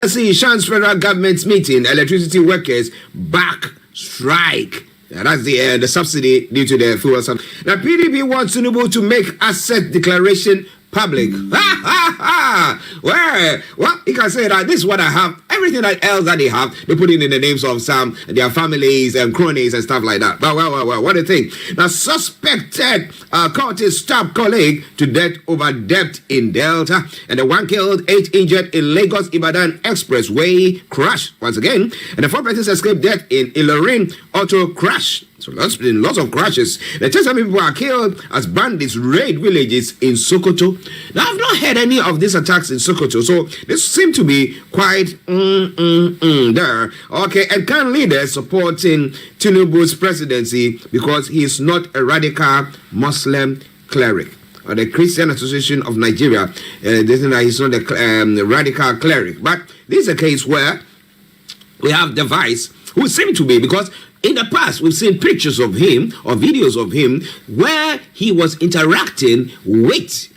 see Shan's federal government's meeting, electricity workers back strike. That's the subsidy due to the fuel subsidy. Now, PDP wants Tinubu to make asset declaration public. Well, you can say that this is what I have. Everything else that they have, they put it in the names of some their families and cronies and stuff like that. But well, what do you think? Now, suspected caught his staff colleague to death over debt in Delta, and the 1 killed, 8 injured in Lagos Ibadan Expressway crash once again, and the 4 persons escaped death in Ilorin auto crash. So there's been lots of crashes. The Chelsea people are killed as bandits raid villages in Sokoto. Now, I've not heard any of these attacks in Sokoto, so this seems to be quite there. Okay, and can leaders supporting Tinubu's presidency because he is not a radical Muslim cleric. Or the Christian Association of Nigeria, they think that he's not a radical cleric. But this is a case where we have the vice who seem to be, because in the past, we've seen pictures of him or videos of him where he was interacting with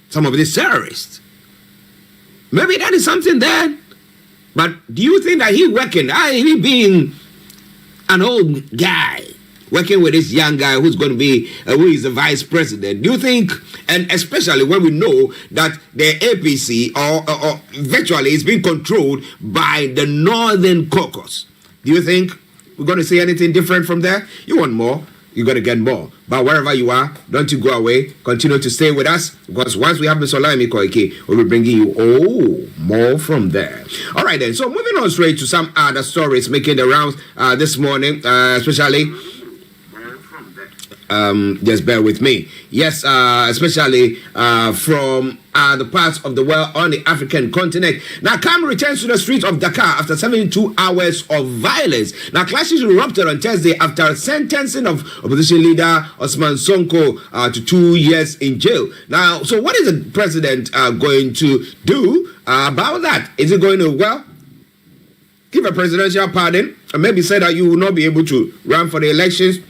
some of these terrorists. Maybe that is something there. But do you think that he being an old guy, working with this young guy who's going to be, who is the vice president, do you think, and especially when we know that the APC or virtually is being controlled by the Northern Caucus, do you think we're going to see anything different from there? You want more, you're going to get more. But wherever you are, don't you go away. Continue to stay with us, because once we have Mr. OLAMILEKAN, we'll be bringing you more from there. All right then, so moving on straight to some other stories making the rounds this morning, especially just bear with me. Yes, especially from the parts of the world on the African continent. Now, Cam returns to the streets of Dakar after 72 hours of violence. Now, clashes erupted on Thursday after sentencing of opposition leader Osman Sonko to 2 years in jail. Now, so what is the president going to do about that? Is it going to, give a presidential pardon and maybe say that you will not be able to run for the elections?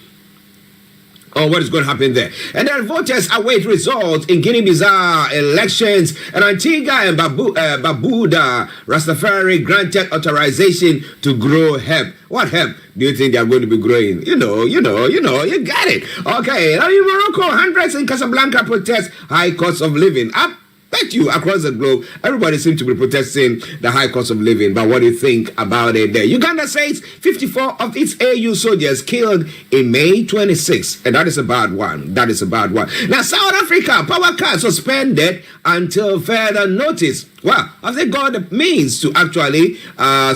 Or what is going to happen there? And then voters await results in Guinea-Bissau elections. And Antigua and Barbuda, Rastafari granted authorization to grow hemp. What hemp do you think they are going to be growing? You got it. Okay, now in Morocco, hundreds in Casablanca protest high cost of living. Bet you across the globe, everybody seems to be protesting the high cost of living. But what do you think about it there? Uganda says 54 of its AU soldiers killed in May 26. And that is a bad one. Now, South Africa, power cut suspended until further notice. Well, have they got the means to actually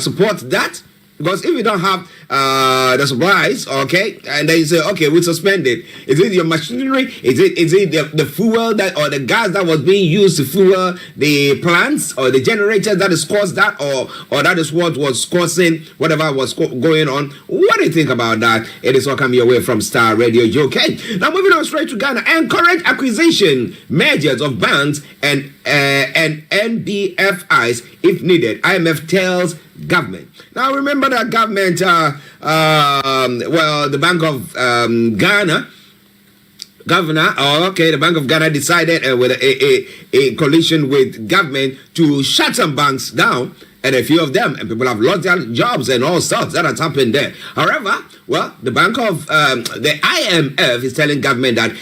support that? Because if you don't have the supplies, okay, and then you say, okay, we suspend it. Is it your machinery? Is it the fuel that or the gas that was being used to fuel the plants or the generators that has caused that, or that is what was causing whatever was going on? What do you think about that? It is all coming your way from Starr Radio UK. Now moving on straight to Ghana. Encourage acquisition mergers of banks and NBFIs if needed. IMF tells government. Now remember that government, the Bank of Ghana, the Bank of Ghana decided with a coalition with government to shut some banks down, and a few of them, and people have lost their jobs and all sorts that has happened there. However, the Bank of the IMF is telling government that,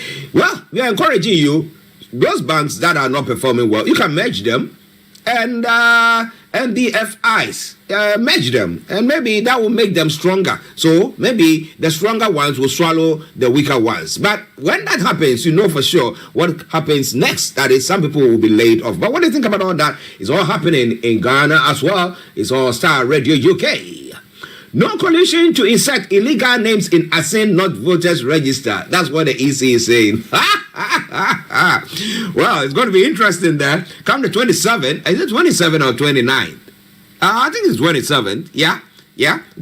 we are encouraging you, those banks that are not performing well, you can merge them, and NBFIs, merge them, and maybe that will make them stronger. So maybe the stronger ones will swallow the weaker ones. But when that happens, you know for sure what happens next. That is, some people will be laid off. But what do you think about all that? It's all happening in Ghana as well. It's all Starr Radio UK. No coalition to insert illegal names in ASEAN not voters register. That's what the EC is saying. Well, it's going to be interesting there. Come the 27th. Is it 27 or 29? I think it's 27th. Yeah,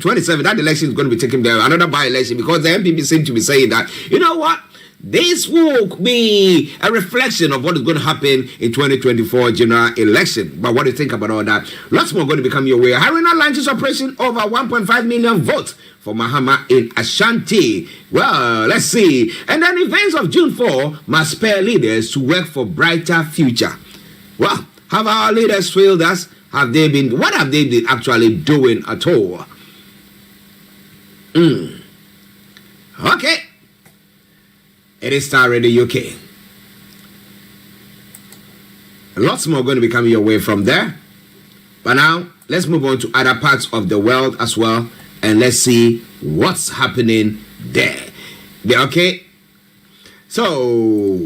27. That election is going to be taken there. Another by-election, because the MPP seem to be saying that, you know what? This will be a reflection of what is going to happen in 2024 general election. But what do you think about all that? Lots more going to become your way. Harina launches operation over 1.5 million votes for Mahama in Ashanti. Well, let's see. And then events of June 4 must spare leaders to work for brighter future. Well, Have our leaders failed us? Have they been, what have they been actually doing at all? Okay. It is Starr Radio UK. Lots more going to be coming your way from there. But now, let's move on to other parts of the world as well. And let's see what's happening there. Okay? So,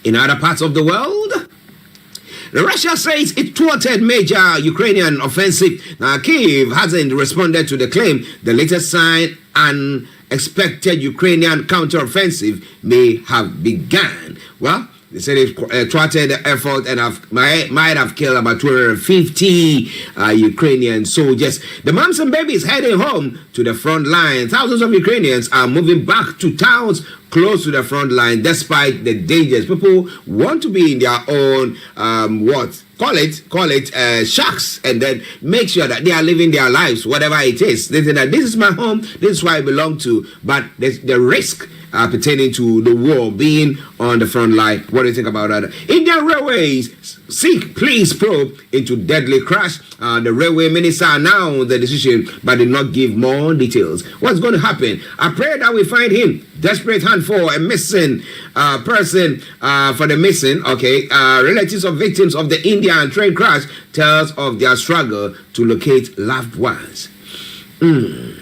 in other parts of the world, Russia says it thwarted major Ukrainian offensive. Now, Kyiv hasn't responded to the claim. The latest sign an expected Ukrainian counteroffensive may have begun. Well, they said it thwarted the effort and might have killed about 250 Ukrainian soldiers. The moms and babies heading home to the front line. Thousands of Ukrainians are moving back to towns close to the front line despite the dangers. People want to be in their own, call it shacks, and then make sure that they are living their lives, whatever it is. They say that this is my home, this is where I belong to, but there's the risk pertaining to the war being on the front line. What do you think about that? Indian Railways seek police probe into deadly crash. The railway minister announced the decision but did not give more details. What's going to happen? I pray that we find him. Desperate hunt for a missing person. For the missing, relatives of victims of the Indian train crash tells of their struggle to locate loved ones. A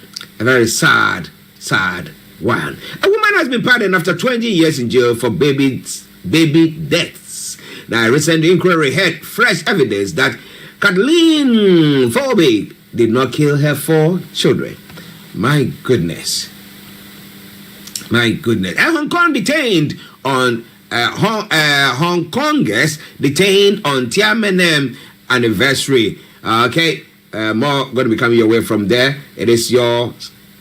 very sad one. A woman has been pardoned after 20 years in jail for baby deaths. Now, a recent inquiry had fresh evidence that Kathleen Folby did not kill her 4 children. My goodness. A Hong Kong detained on Hong Kongers detained on Tiananmen anniversary. More going to be coming your way from there. It is your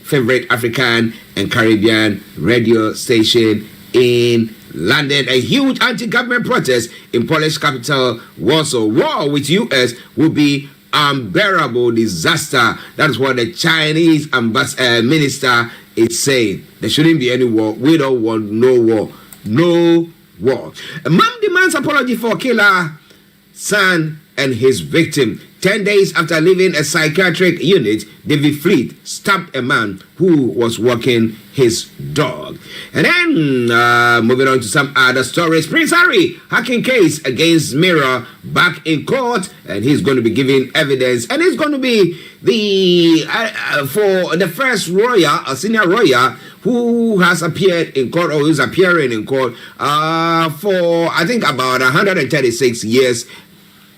favorite African and Caribbean radio station in London. A huge anti-government protest in Polish capital Warsaw. War with US will be unbearable disaster. That's what the Chinese minister is saying. There shouldn't be any war. We don't want no war. No war. A mom demands apology for killer son and his victim. 10 days after leaving a psychiatric unit, David Fleet stabbed a man who was walking his dog. And then, moving on to some other stories. Prince Harry hacking case against Mirror back in court, and he's going to be giving evidence. And he's going to be the for the first senior royal who has appeared in court, or who's appearing in court for, I think, about 136 years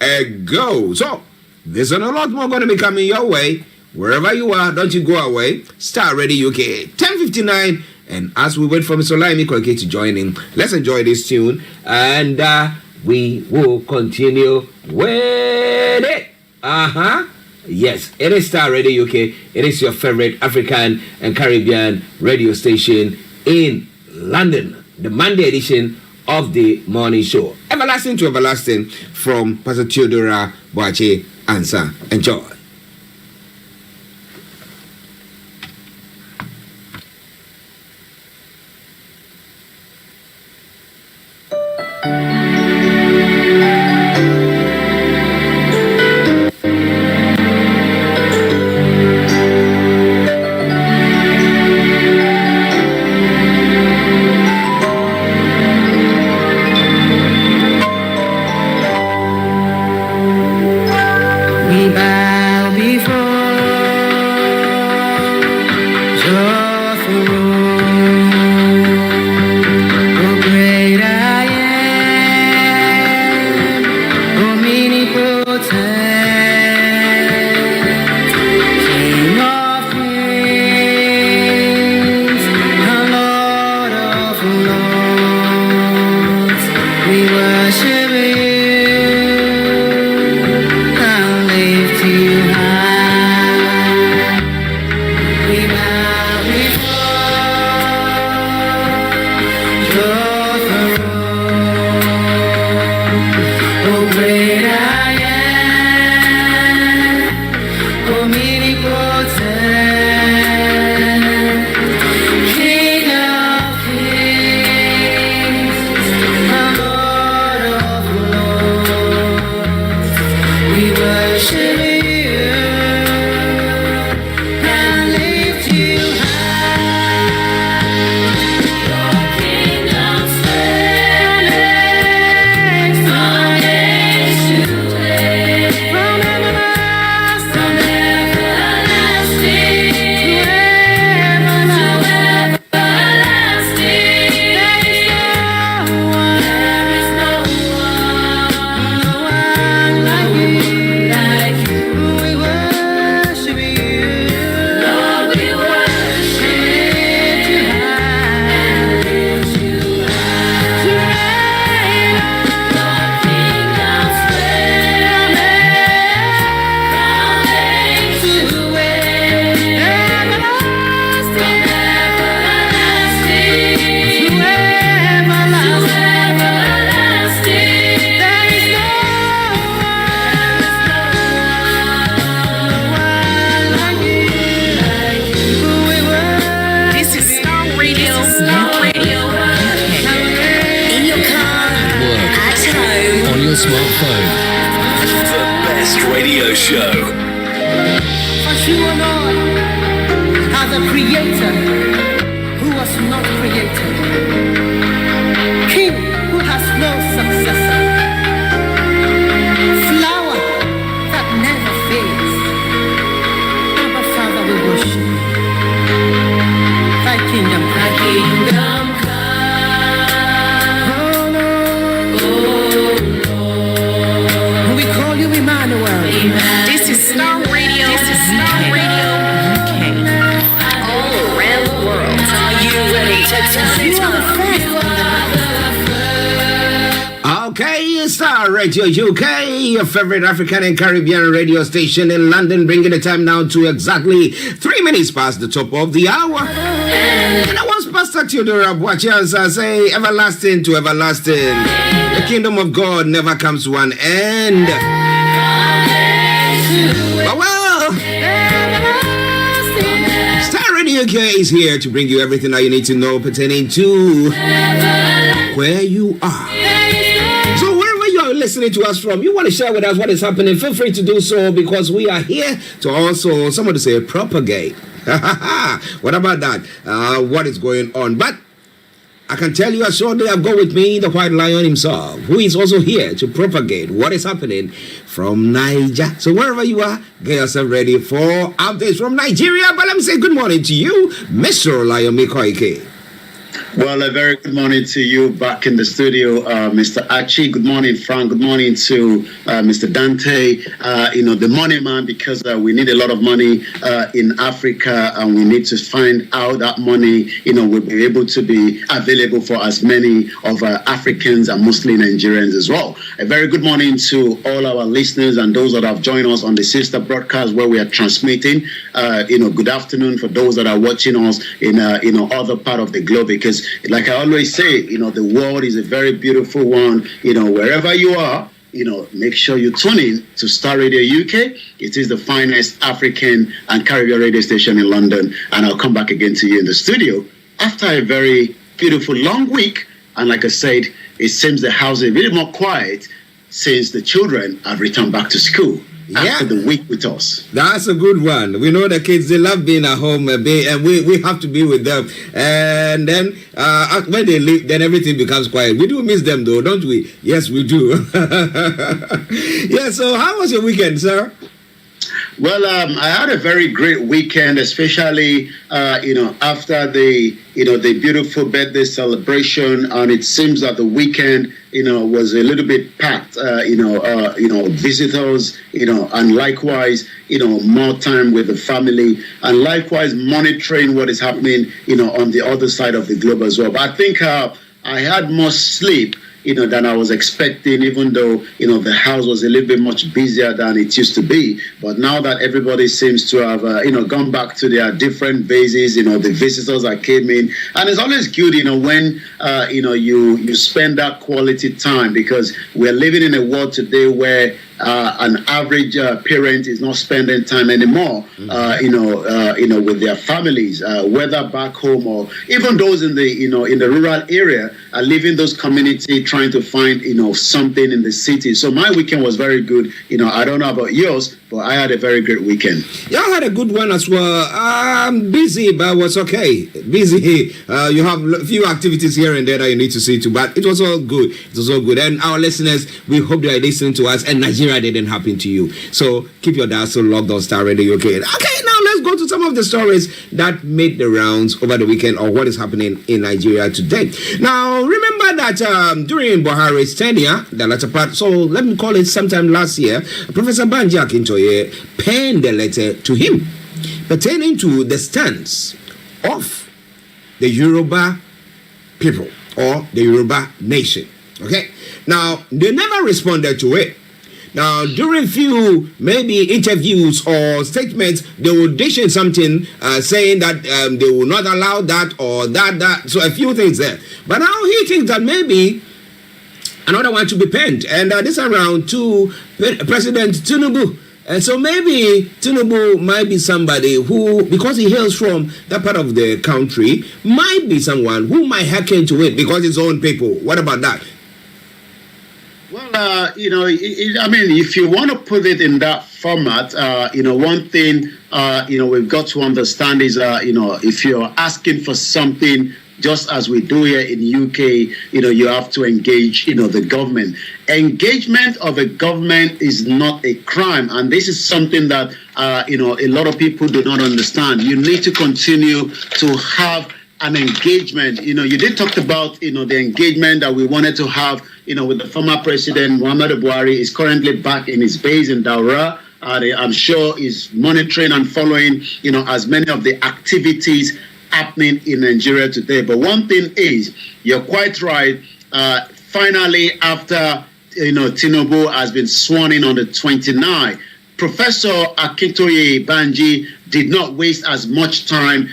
ago. So, there's a lot more going to be coming your way. Wherever you are, don't you go away. Starr Radio UK, 10:59. And as we wait for Mr. OLAMILEKAN to join in, let's enjoy this tune. And we will continue with it. Yes, it is Starr Radio UK. It is your favorite African and Caribbean radio station in London. The Monday edition of the morning show. Everlasting to everlasting from Pastor Theodora Boache Answer. Enjoy. We bow Smartphone. The best radio show. For you and I, as a creator who was not created, king who has no successor, flower that never fades. Abba Father, we worship thy kingdom, thy kingdom. This is Starr Radio. This is Starr Radio. All around the world. Are you ready to turn it on? Okay, Starr Radio UK, your favorite African and Caribbean radio station in London, bringing the time now to exactly 3 minutes past the top of the hour. And I was Pastor Theodore watchers say, everlasting to everlasting. The kingdom of God never comes to an end. But well, Starr Radio UK is here to bring you everything that you need to know pertaining to where you are. So wherever you are listening to us from, you want to share with us what is happening, feel free to do so, because we are here to also, somebody say, propagate. What about that? What is going on? But I can tell you assuredly, I've got with me the White Lion himself, who is also here to propagate what is happening from Niger. So wherever you are, get yourself ready for updates from Nigeria. But let me say good morning to you, Mr. Olayemi Koike. Well, a very good morning to you back in the studio, Mr. Achi. Good morning, Frank. Good morning to Mr. Dante. The money man, because we need a lot of money in Africa, and we need to find out that money, will be able to be available for as many of Africans and Muslim Nigerians as well. A very good morning to all our listeners and those that have joined us on the sister broadcast where we are transmitting. Good afternoon for those that are watching us in other part of the globe, because like I always say, the world is a very beautiful one. Wherever you are, make sure you tune in to Starr Radio UK. It is the finest African and Caribbean radio station in London. And I'll come back again to you in the studio after a very beautiful long week. And like I said, it seems the house is really more quiet since the children have returned back to school. After the week with us. That's a good one. We know the kids, they love being at home, and we have to be with them. And then when they leave, then everything becomes quiet. We do miss them though, don't we? Yes, we do. Yeah, so how was your weekend, sir? Well, I had a very great weekend, especially, after the beautiful birthday celebration. And it seems that the weekend, was a little bit packed, visitors, and likewise, more time with the family, and likewise monitoring what is happening, on the other side of the globe as well. But I think I had more sleep, than I was expecting, even though, the house was a little bit much busier than it used to be. But now that everybody seems to have, gone back to their different bases, the visitors that came in. And it's always good, when, you spend that quality time, because we're living in a world today where an average parent is not spending time anymore, with their families, whether back home or even those in the, in the rural area, are leaving those community, trying to find, something in the city. So my weekend was very good. I don't know about yours, but I had a very great weekend. Yeah, I had a good one as well. I'm busy, but it was okay. Busy. You have a few activities here and there that you need to see to, but it was all good. It was all good. And our listeners, we hope they are listening to us, and Nigeria didn't happen to you. So keep your dial logged on Starr Radio UK. Okay, now let's go to some of the stories that made the rounds over the weekend, or what is happening in Nigeria today. Now, remember that during Buhari's tenure, the latter part, so let me call it sometime last year, Professor Adebanji Akintoye penned a letter to him pertaining to the stance of the Yoruba people or the Yoruba nation. Okay, now they never responded to it. Now, during few maybe interviews or statements, they would dish in something saying that they will not allow that or that. So a few things there. But now he thinks that maybe another one should be penned. And this around to President Tinubu. And so maybe Tinubu might be somebody who, because he hails from that part of the country, might be someone who might hearken to it because his own people. What about that? Well, if you want to put it in that format, one thing, we've got to understand is, if you're asking for something, just as we do here in UK, you have to engage, the government. Engagement of a government is not a crime. And this is something that, a lot of people do not understand. You need to continue to have an engagement. You did talk about, the engagement that we wanted to have, with the former president, Muhammadu Buhari, is currently back in his base in Daura. I'm sure he's monitoring and following, as many of the activities happening in Nigeria today. But one thing is, you're quite right. Finally, after, Tinubu has been sworn in on the 29th, Professor Akintoye Banji did not waste as much time,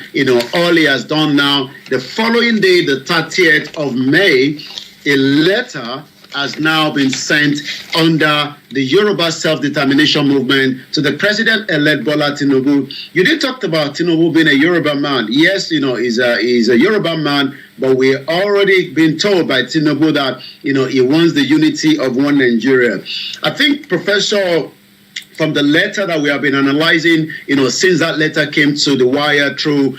all he has done now. The following day, the 30th of May, a letter has now been sent under the Yoruba self-determination movement to the President-elect Bola Tinubu. You did talk about Tinubu being a Yoruba man. Yes, he's a Yoruba man, but we're already been told by Tinubu that, he wants the unity of one Nigeria. I think, Professor, from the letter that we have been analyzing, since that letter came to the wire through,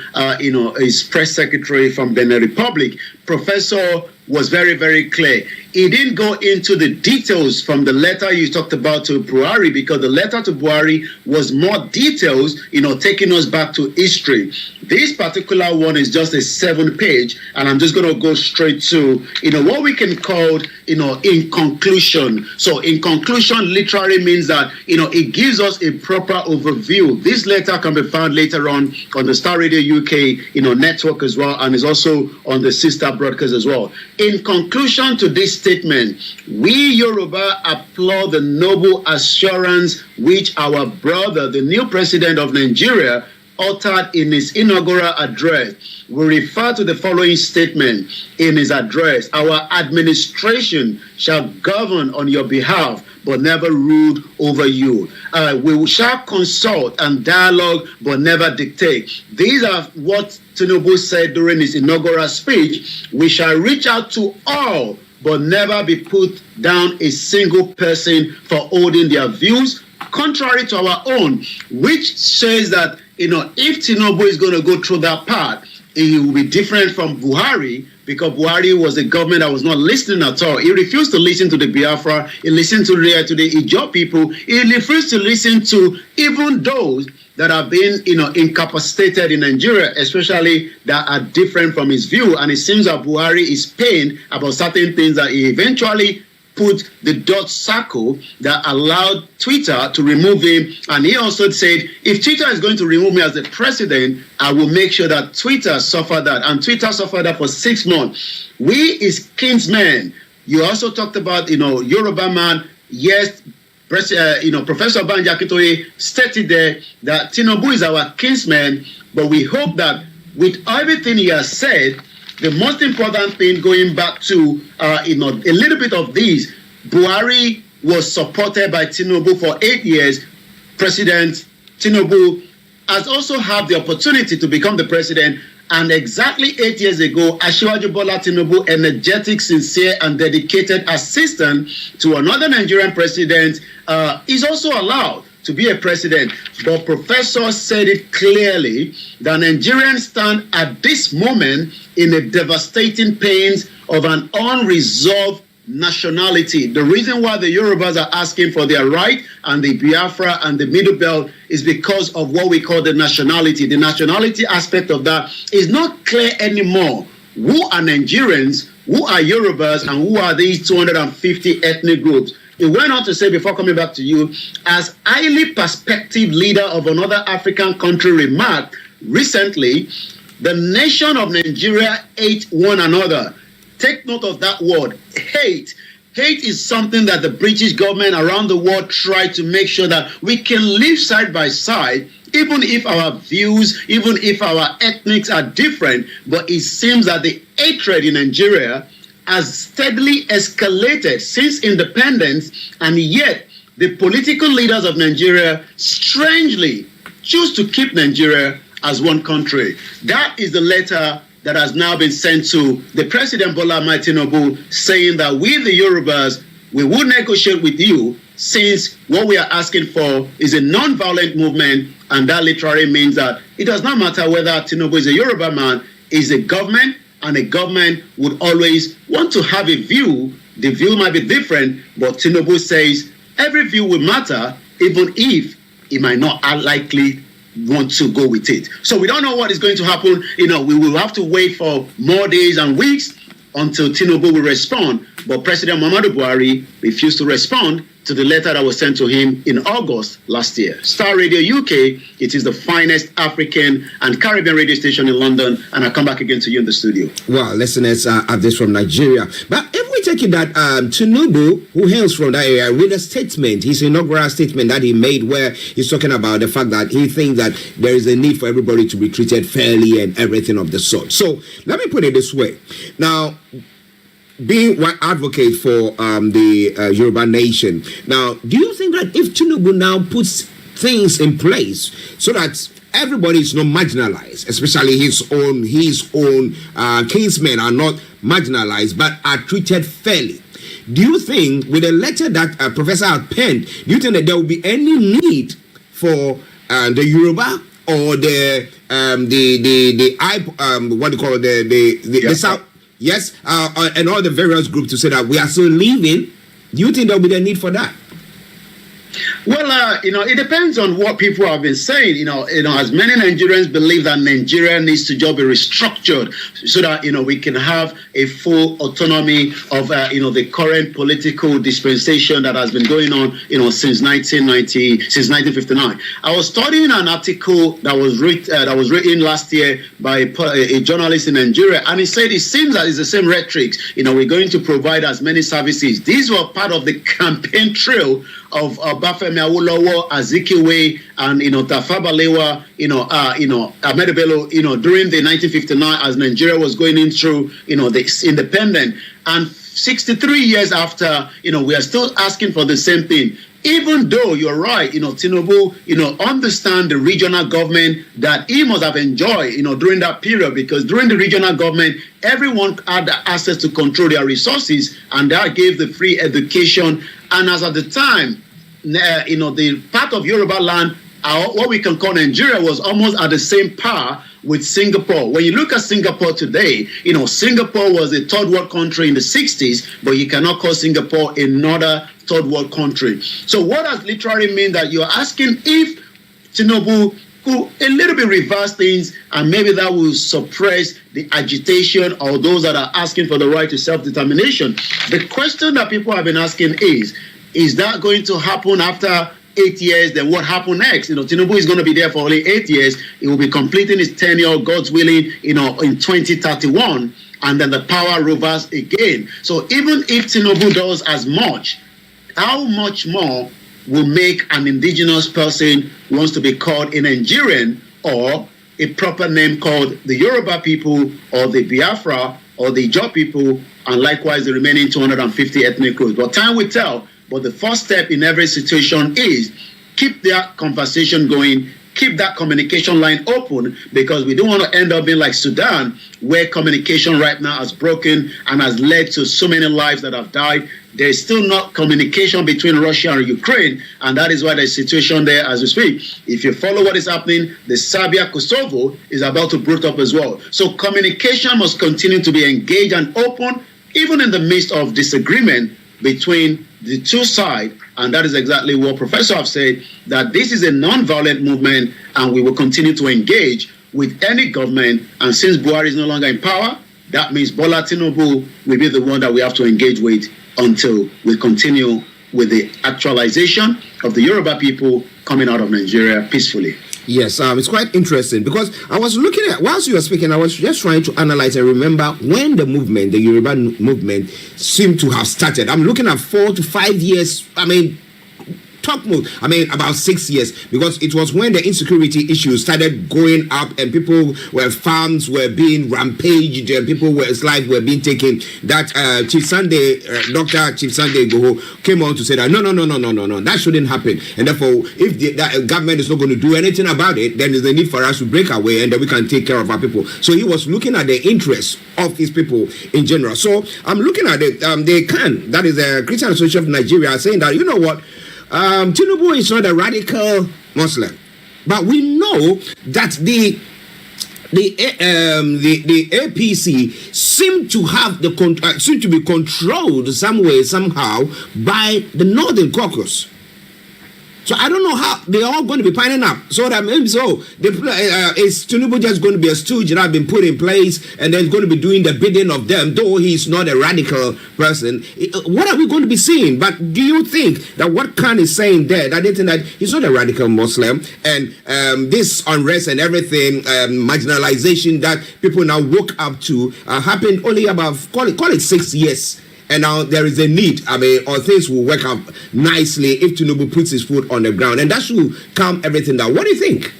his press secretary from Benin Republic, Professor was very, very clear. He didn't go into the details from the letter you talked about to Buhari, because the letter to Buhari was more details, taking us back to history. This particular one is just a 7-page, and I'm just going to go straight to, what we can call, in conclusion. So in conclusion literally means that, it gives us a proper overview. This letter can be found later on the Starr Radio UK, network as well, and is also on the sister broadcast as well. In conclusion to this statement, we Yoruba applaud the noble assurance which our brother, the new president of Nigeria, uttered in his inaugural address. We refer to the following statement in his address: our administration shall govern on your behalf, but never rule over you. We shall consult and dialogue, but never dictate. These are what Tinubu said during his inaugural speech. We shall reach out to all, but never be put down a single person for holding their views contrary to our own, which says that, if Tinubu is going to go through that part, it will be different from Buhari, because Buhari was a government that was not listening at all. He refused to listen to the Biafra. He listened to the Ijaw people. He refused to listen to even those that have been, incapacitated in Nigeria, especially that are different from his view. And it seems that Buhari is pained about certain things that he eventually put the dot circle that allowed Twitter to remove him. And he also said, if Twitter is going to remove me as the president, I will make sure that Twitter suffered that. And Twitter suffered that for 6 months. We is kinsmen. You also talked about, Yoruba man. Yes, Professor Adebanji Akintoye stated there that Tinubu is our kinsman, but we hope that with everything he has said, the most important thing, going back to a little bit of these, Buhari was supported by Tinubu for 8 years. President Tinubu has also had the opportunity to become the president, And exactly 8 years ago, Asiwaju Bola Tinubu, energetic, sincere, and dedicated assistant to another Nigerian president, is also allowed to be a president. But Professor said it clearly that Nigerians stand at this moment in a devastating pains of an unresolved nationality. The reason why the Yorubas are asking for their right and the Biafra and the Middle Belt is because of what we call the nationality. The nationality aspect of that is not clear anymore. Who are Nigerians, who are Yorubas, and who are these 250 ethnic groups? He went on to say, before coming back to you, as highly Pespective leader of another African country remarked recently, the nation of Nigeria hate one another. Take note of that word, hate. Hate is something that the British government around the world tried to make sure that we can live side by side, even if our views, even if our ethnics are different. But it seems that the hatred in Nigeria has steadily escalated since independence, and yet the political leaders of Nigeria strangely choose to keep Nigeria as one country. That is the letter that has now been sent to the President Bola Ahmed Tinubu, saying that we, the Yorubas, we will negotiate with you, since what we are asking for is a non-violent movement, and that literally means that it does not matter whether Tinubu is a Yoruba man, is a government, and a government would always want to have a view. The view might be different, but Tinubu says every view will matter, even if it might not likely want to go with it. So we don't know what is going to happen. We will have to wait for more days and weeks until Tinubu will respond. But President Muhammadu Buhari refused to respond to the letter that was sent to him in August last year. Starr Radio UK, it is the finest African and Caribbean radio station in London, and I'll come back again to you in the studio. Well, listeners have this from Nigeria. But if we take it that Tinubu, who hails from that area, with a statement, his inaugural statement that he made, where he's talking about the fact that he thinks that there is a need for everybody to be treated fairly and everything of the sort. So let me put it this way. Now, being one advocate for the Yoruba nation, now, do you think that if Tinubu now puts things in place so that everybody is not marginalized, especially his own kinsmen are not marginalized but are treated fairly, do you think with a letter that Professor had penned, do you think that there will be any need for the Yoruba or the South? Yes, and all the various groups to say that we are still living. Do you think there will be the need for that? Well, it depends on what people have been saying. As many Nigerians believe that Nigeria needs to just be restructured so that, we can have a full autonomy of, the current political dispensation that has been going on, since 1959. I was studying an article that was written last year by a journalist in Nigeria, and he said it seems that it's the same rhetoric. We're going to provide as many services. These were part of the campaign trail of Bafemi Awolowo, Azikiwe, and Tafawa Balewa, Ahmed Bello, during the 1959, as Nigeria was going in through, the independent, and 63 years after, we are still asking for the same thing. Even though you're right, Tinubu, understand the regional government that he must have enjoyed, during that period, because during the regional government, everyone had access to control their resources, and that gave the free education. And as at the time, the part of Yoruba land, what we can call Nigeria, was almost at the same par with Singapore. When you look at Singapore today, Singapore was a third world country in the 60s, but you cannot call Singapore another third world country. So what does literally mean that you're asking if Tinubu could a little bit reverse things, and maybe that will suppress the agitation or those that are asking for the right to self-determination. The question that people have been asking is that going to happen after 8 years? Then what happened next? Tinubu is going to be there for only 8 years. He will be completing his tenure, God's willing, in 2031, and then the power reverses again. So even if Tinubu does as much, how much more will make an indigenous person wants to be called a Nigerian, or a proper name called the Yoruba people, or the Biafra, or the Ijaw people, and likewise the remaining 250 ethnic groups? But time will tell. But the first step in every situation is keep their conversation going, keep that communication line open, because we don't want to end up being like Sudan, where communication right now has broken and has led to so many lives that have died. There is still not communication between Russia and Ukraine, and that is why there's a situation there as we speak. If you follow what is happening, the Serbia-Kosovo is about to break up as well. So communication must continue to be engaged and open, even in the midst of disagreement between the two sides. And that is exactly what Professor have said, that this is a non-violent movement, and we will continue to engage with any government. And since Buhari is no longer in power, that means Bola Tinubu will be the one that we have to engage with until we continue with the actualization of the Yoruba people coming out of Nigeria peacefully. Yes, it's quite interesting, because I was looking at, whilst you were speaking, I was just trying to analyze and remember when the movement, the Yoruba movement, seemed to have started. I'm looking at 4 to 5 years, about 6 years, because it was when the insecurity issues started going up and farms were being rampaged and people's lives were being taken, that Dr. Chief Sunday IGBOHO came on to say that no, that shouldn't happen. And therefore, if the government is not going to do anything about it, then there's a need for us to break away and then we can take care of our people. So he was looking at the interests of his people in general. So I'm looking at it, that is the Christian Association of Nigeria, saying that, you know what, Tinubu is not a radical Muslim, but we know that the APC seem to have seem to be controlled some way somehow by the Northern Caucus. So I don't know how they're all going to be piling up. So that means is Tinubu just going to be a stooge that have been put in place and then going to be doing the bidding of them, though he's not a radical person? What are we going to be seeing? But do you think that what Khan is saying there, that they think that he's not a radical Muslim, and this unrest and everything, marginalization that people now woke up to happened only about, call it 6 years. And now there is a need, or things will work out nicely if Tinubu puts his foot on the ground. And that should calm everything down. What do you think?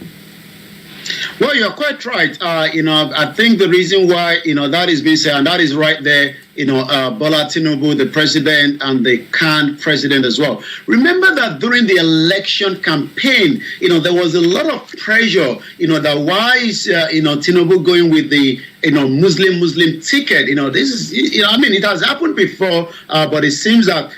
Well, you're quite right. I think the reason why, that is being said, and that is right there, Bola Tinubu, the president, and the Khan president as well. Remember that during the election campaign, there was a lot of pressure, that why is, Tinubu going with the, Muslim ticket? This is, it has happened before, but it seems that,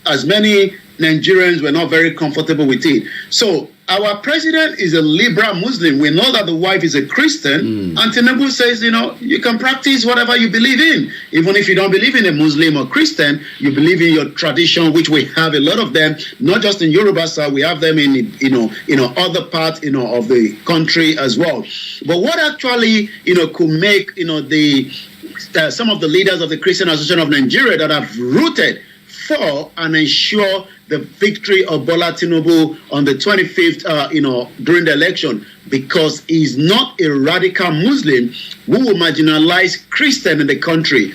as many Nigerians were not very comfortable with it. So our president is a liberal Muslim. We know that the wife is a Christian, and Tinubu says, you can practice whatever you believe in. Even if you don't believe in a Muslim or Christian, you believe in your tradition, which we have a lot of them, not just in Yoruba side, we have them in, other parts, of the country as well. But what actually, could make, some of the leaders of the Christian Association of Nigeria that have rooted for and ensure the victory of Bola Tinubu on the 25th, during the election, because he's not a radical Muslim who will marginalize Christian in the country.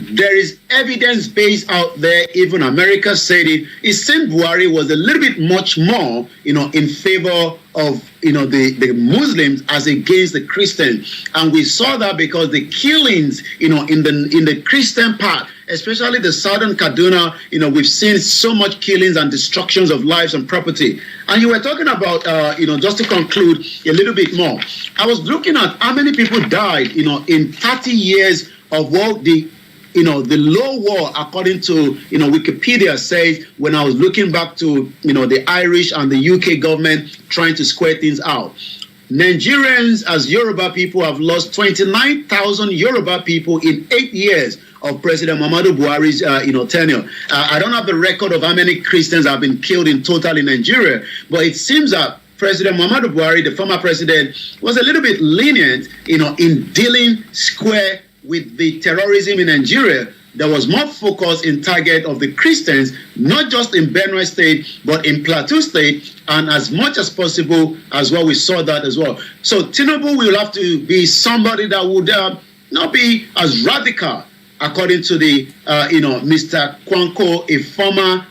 There is evidence based out there, even America said it. It seemed Buhari was a little bit much more, in favor of, the Muslims as against the Christians. And we saw that because the killings, in the Christian part, especially the southern Kaduna, we've seen so much killings and destructions of lives and property. And you were talking about, just to conclude a little bit more, I was looking at how many people died, in 30 years of what the low war, according to, Wikipedia says, when I was looking back to, the Irish and the UK government trying to square things out. Nigerians, as Yoruba people, have lost 29,000 Yoruba people in 8 years of President Muhammadu Buhari's, tenure. I don't have the record of how many Christians have been killed in total in Nigeria, but it seems that President Muhammadu Buhari, the former president, was a little bit lenient, in dealing square with the terrorism in Nigeria. There was more focus in target of the Christians, not just in Benue State, but in Plateau State, and as much as possible as well. We saw that as well. So Tinubu will have to be somebody that would not be as radical, according to the, Mr. Kwanko, a former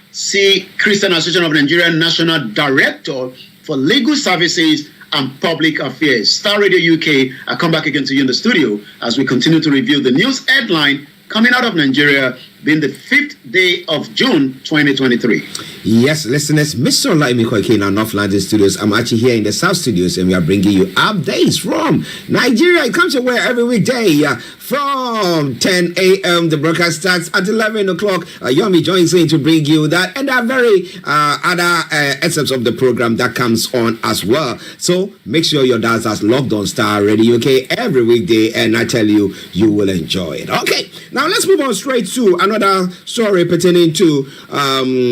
Christian Association of Nigeria National Director for Legal Services and Public Affairs. Starr Radio UK, I'll come back again to you in the studio as we continue to review the news headline coming out of Nigeria, being the 5th day of June 2023. Yes, listeners, Mr. OLAMILEKAN in our North London studios. I'm actually here in the South studios, and we are bringing you updates from Nigeria. It comes your way every weekday from 10 a.m. The broadcast starts at 11 o'clock. Yomi joins in to bring you that, and there are very other excerpts of the program that comes on as well. So make sure your dads are logged on Starr Radio UK every weekday, and I tell you, you will enjoy it. Okay, now let's move on straight to another story pertaining to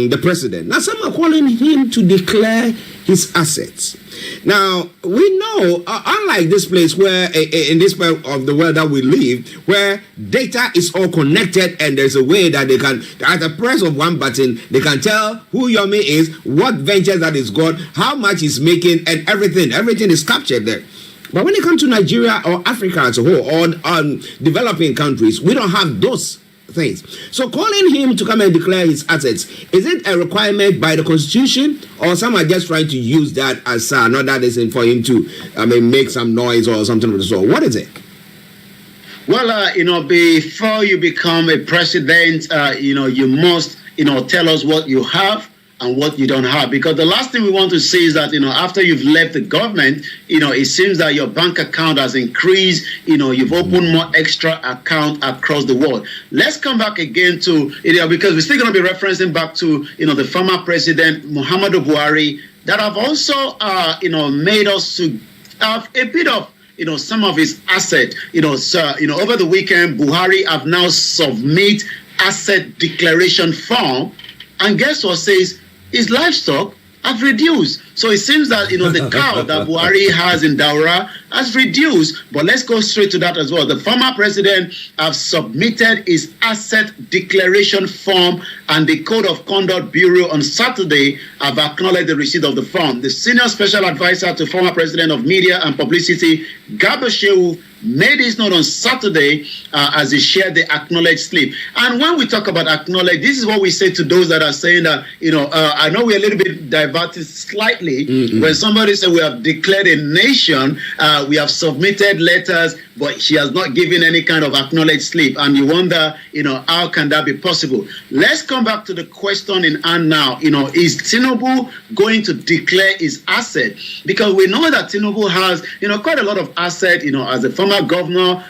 the president. Now, some are calling him to declare his assets. Now, we know, unlike this place where, in this part of the world that we live, where data is all connected and there's a way that they can, at the press of one button, they can tell who Yomi is, what ventures that he's got, how much he's making, and everything. Everything is captured there. But when it comes to Nigeria or Africa as a whole, or developing countries, we don't have those things. So calling him to come and declare his assets, is it a requirement by the constitution, or some are just trying to use that as another reason for him to make some noise or something of the sort? What is it? Well, before you become a president, you must, tell us what you have and what you don't have, because the last thing we want to see is that after you've left the government, it seems that your bank account has increased, you've opened more extra account across the world. Let's come back again to because we're still going to be referencing back to the former president Muhammadu Buhari, that have also made us to have a bit of some of his asset. Over the weekend, Buhari have now submit asset declaration form, and guess what says his livestock have reduced. So it seems that the cow that Buhari has in Daura has reduced. But let's go straight to that as well. The former president have submitted his asset declaration form, and the Code of Conduct Bureau on Saturday have acknowledged the receipt of the form. The senior special advisor to former president of media and publicity, Garba Shehu, made his note on Saturday as he shared the acknowledged slip. And when we talk about acknowledge, this is what we say to those that are saying that, I know we're a little bit diverted slightly. When somebody says we have declared a nation, we have submitted letters, but she has not given any kind of acknowledged slip. And you wonder, how can that be possible? Let's come back to the question in hand now. Is Tinubu going to declare his asset? Because we know that Tinubu has, quite a lot of asset, as a former governor,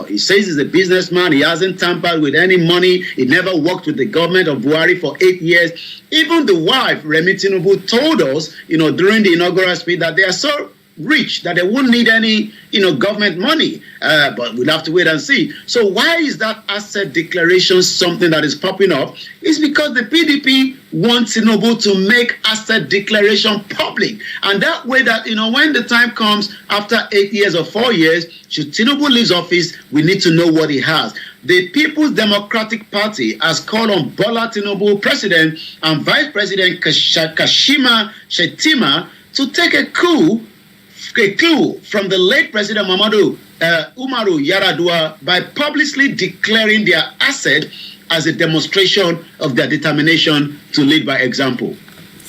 he says he's a businessman. He hasn't tampered with any money. He never worked with the government of Buhari for 8 years. Even the wife, Remi Tinubu, told us, during the inaugural speech that they are so rich that they won't need any, government money. But we'll have to wait and see. So why is that asset declaration something that is popping up? It's because the PDP wants Tinubu to make asset declaration public. And that way that, when the time comes after 8 years or 4 years, should Tinubu leave office, we need to know what he has. The People's Democratic Party has called on Bola Tinubu, President, and Vice President Kashima Shettima to take a clue from the late President Umaru Yar'Adua by publicly declaring their asset as a demonstration of their determination to lead by example.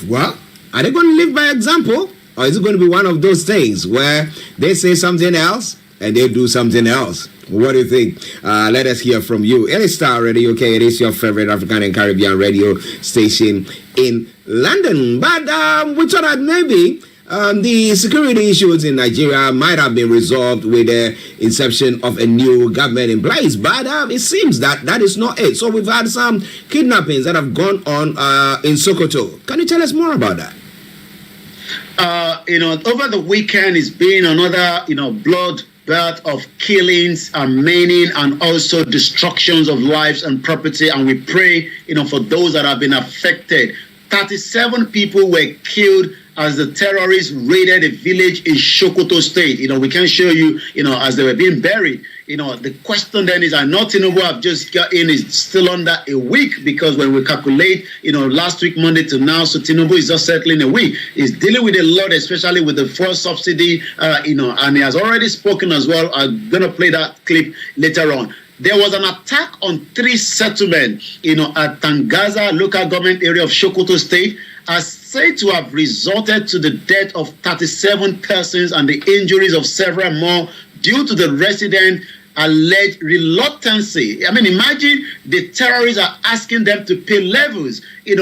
Well, are they going to live by example? Or is it going to be one of those things where they say something else and they do something else? What do you think? Let us hear from you. It is Starr Radio UK. It is your favorite African and Caribbean radio station in London. But we thought that maybe the security issues in Nigeria might have been resolved with the inception of a new government in place. But it seems that that is not it. So we've had some kidnappings that have gone on in Sokoto. Can you tell us more about that? Over the weekend, it's been another, bloodbath of killings and maiming and also destructions of lives and property. And we pray, for those that have been affected. 37 people were killed as the terrorists raided a village in Sokoto State. We can show you, as they were being buried. The question then is, I know Tinubu have just got in, is still under a week, because when we calculate, last week, Monday to now, so Tinubu is just settling a week. He's dealing with a lot, especially with the fuel subsidy, and he has already spoken as well. I'm going to play that clip later on. There was an attack on 3 settlements, at Tangaza local government area of Sokoto State, as said to have resulted to the death of 37 persons and the injuries of several more due to the resident alleged reluctancy. I mean, imagine the terrorists are asking them to pay levels. I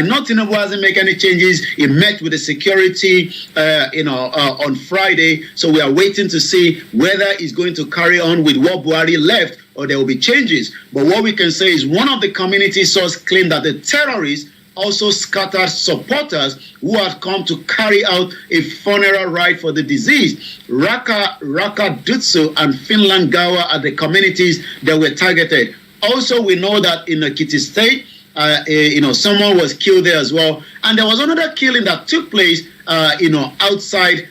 know Tinubu hasn't made any changes. He met with the security, on Friday. So we are waiting to see whether he's going to carry on with what Buhari left or there will be changes. But what we can say is one of the community sources claimed that the terrorists also scattered supporters who had come to carry out a funeral rite for the deceased. Raka Dutsu and Finland Gawa are the communities that were targeted. Also, we know that in Ekiti State, someone was killed there as well, and there was another killing that took place, outside,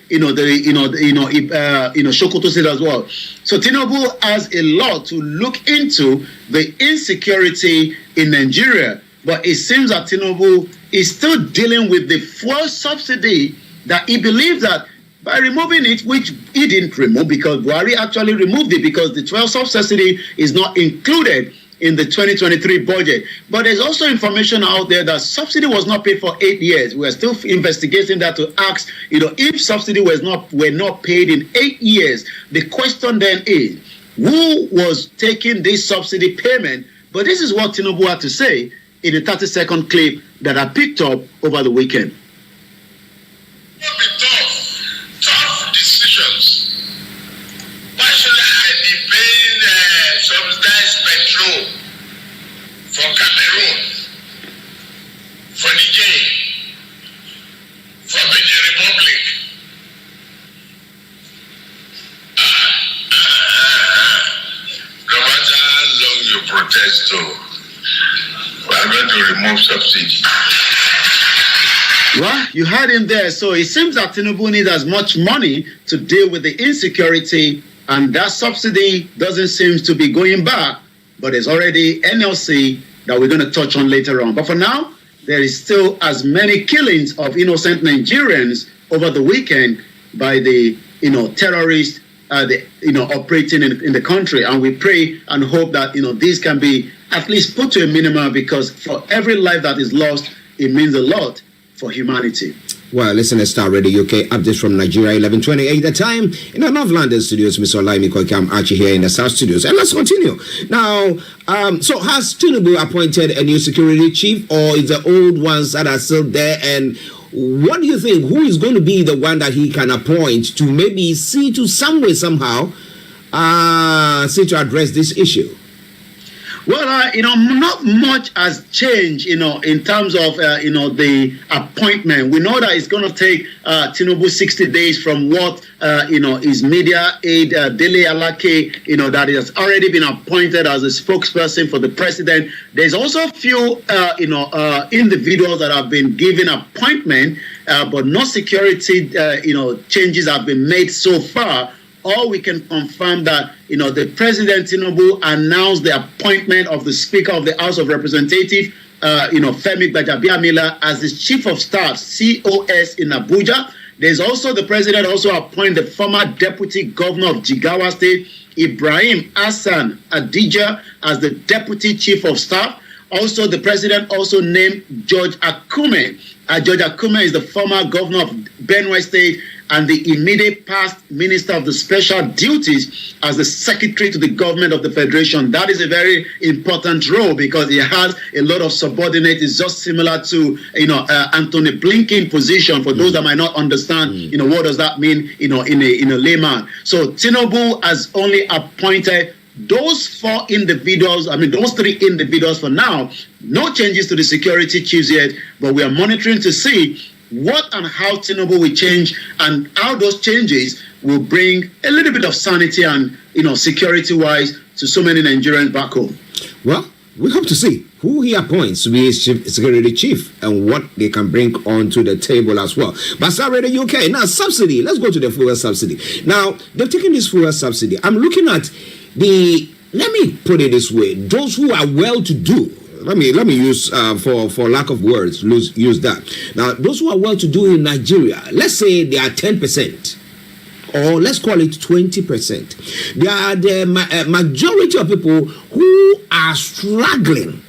Sokoto State as well. So Tinubu has a lot to look into the insecurity in Nigeria. But it seems that Tinubu is still dealing with the fuel subsidy that he believes that by removing it, which he didn't remove because Buhari actually removed it because the 12 subsidy is not included in the 2023 budget. But there's also information out there that subsidy was not paid for 8 years. We are still investigating that to ask, if subsidy were not paid in 8 years. The question then is, who was taking this subsidy payment? But this is what Tinubu had to say in a 30-second clip that I picked up over the weekend. It will be tough decisions. Why should I be paying subsidized petrol for Cameroon, for Niger, for Benin Republic? No matter how long you protest, we are going to remove subsidy. Well, you heard him there. So it seems that Tinubu needs as much money to deal with the insecurity, and that subsidy doesn't seem to be going back. But there's already NLC that we're going to touch on later on. But for now, there is still as many killings of innocent Nigerians over the weekend by the terrorists operating in the country, and we pray and hope that this can be at least put to a minimum, because for every life that is lost, it means a lot for humanity. Well, listen to Starr Radio UK updates from Nigeria, 11:28 the time in the North London studios. Mr. OLAMILEKAN Koiki, Archie here in the South studios, and let's continue now. So has Tinubu appointed a new security chief, or is the old ones that are still there? And what do you think? Who is going to be the one that he can appoint to maybe see to some way somehow see to address this issue? Well, not much has changed, in terms of, the appointment. We know that it's going to take Tinubu 60 days from what, his media aide, Dele Alake, that has already been appointed as a spokesperson for the president. There's also a few, individuals that have been given appointment, but no security, changes have been made so far. Or we can confirm that, the President Tinubu announced the appointment of the Speaker of the House of Representatives, Femi Gbajabiamila, as the Chief of Staff, COS, in Abuja. There's also the President also appointed the former Deputy Governor of Jigawa State, Ibrahim Hassan Adija, as the Deputy Chief of Staff. Also, the President also named George Akume. George Akume is the former Governor of Benue State and the immediate past Minister of the Special Duties as the Secretary to the Government of the Federation. That is a very important role because he has a lot of subordinates. It's just similar to, Anthony Blinken position. For those that might not understand, what does that mean, in a layman. So Tinubu has only appointed those those 3 individuals for now. No changes to the security chiefs yet, but we are monitoring to see what and how Tinubu will change and how those changes will bring a little bit of sanity and, security-wise to so many Nigerians back home. Well, we hope to see who he appoints to be his security chief and what they can bring onto the table as well. But Starr Radio UK, now subsidy. Let's go to the fuel subsidy. Now, they've taken this fuel subsidy. I'm looking at let me put it this way, those who are well-to-do, let me use, for lack of words, use that. Now, those who are well-to-do in Nigeria, let's say they are 10%, or let's call it 20%. They are the majority of people who are struggling.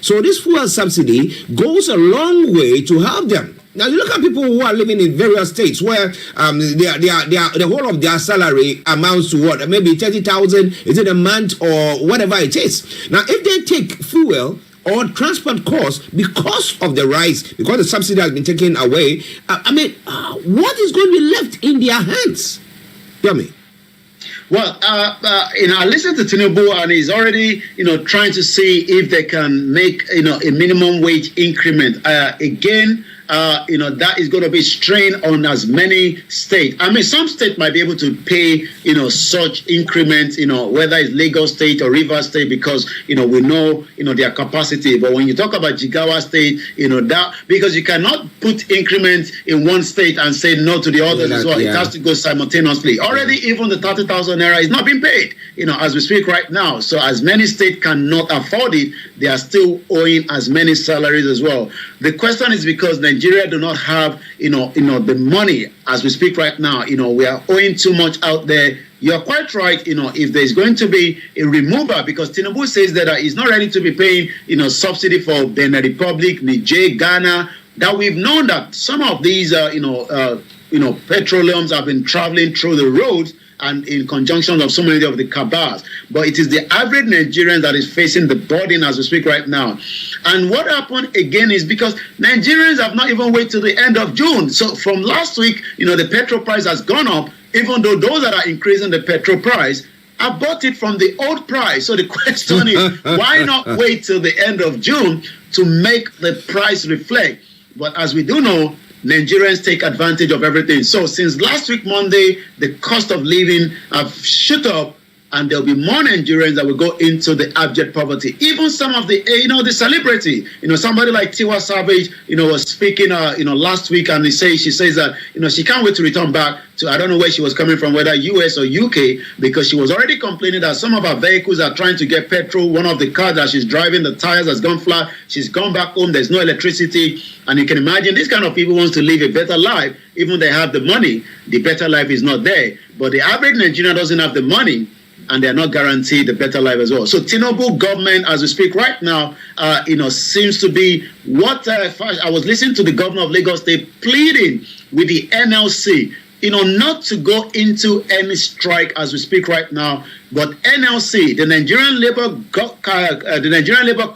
So this fuel subsidy goes a long way to help them. Now you look at people who are living in various states where the whole of their salary amounts to what? Maybe 30,000, is it a month or whatever it is. Now if they take fuel or transport costs because of the rise, because the subsidy has been taken away, what is going to be left in their hands? Tell me. Well, I listened to Tinubu, and he's already, trying to see if they can make, a minimum wage increment. That is going to be strain on as many states. I mean, some states might be able to pay, such increments, whether it's Lagos State or Rivers State, because, we know, their capacity. But when you talk about Jigawa State, that, because you cannot put increments in one state and say no to the others as well. Yeah. It has to go simultaneously. Already, even the 30,000 naira is not being paid, as we speak right now. So as many states cannot afford it, they are still owing as many salaries as well. The question is because Nigeria do not have, the money as we speak right now. We are owing too much out there. You're quite right. If there's going to be a removal, because Tinubu says that he's not ready to be paying, subsidy for Benin Republic, Niger, Ghana. That we've known that some of these, petroleums have been traveling through the roads and in conjunction of so many of the cabals. But it is the average Nigerian that is facing the burden as we speak right now. And what happened again is because Nigerians have not even waited till the end of June. So from last week, the petrol price has gone up, even though those that are increasing the petrol price have bought it from the old price. So the question is, why not wait till the end of June to make the price reflect? But as we do know, Nigerians take advantage of everything. So since last week, Monday, the cost of living have shot up, and there'll be more Nigerians that will go into the abject poverty. Even some of the, the celebrity, somebody like Tiwa Savage, was speaking, last week, and she says that, she can't wait to return back to, I don't know where she was coming from, whether US or UK, because she was already complaining that some of her vehicles are trying to get petrol. One of the cars that she's driving, the tires has gone flat. She's gone back home. There's no electricity. And you can imagine this kind of people wants to live a better life. Even they have the money, the better life is not there. But the average Nigerian doesn't have the money, and they are not guaranteed the better life as well. So Tinubu government, as we speak right now, seems to be what I was listening to the governor of Lagos State pleading with the NLC, not to go into any strike as we speak right now. But NLC, the Nigerian Labour, Congress. The Nigerian Labour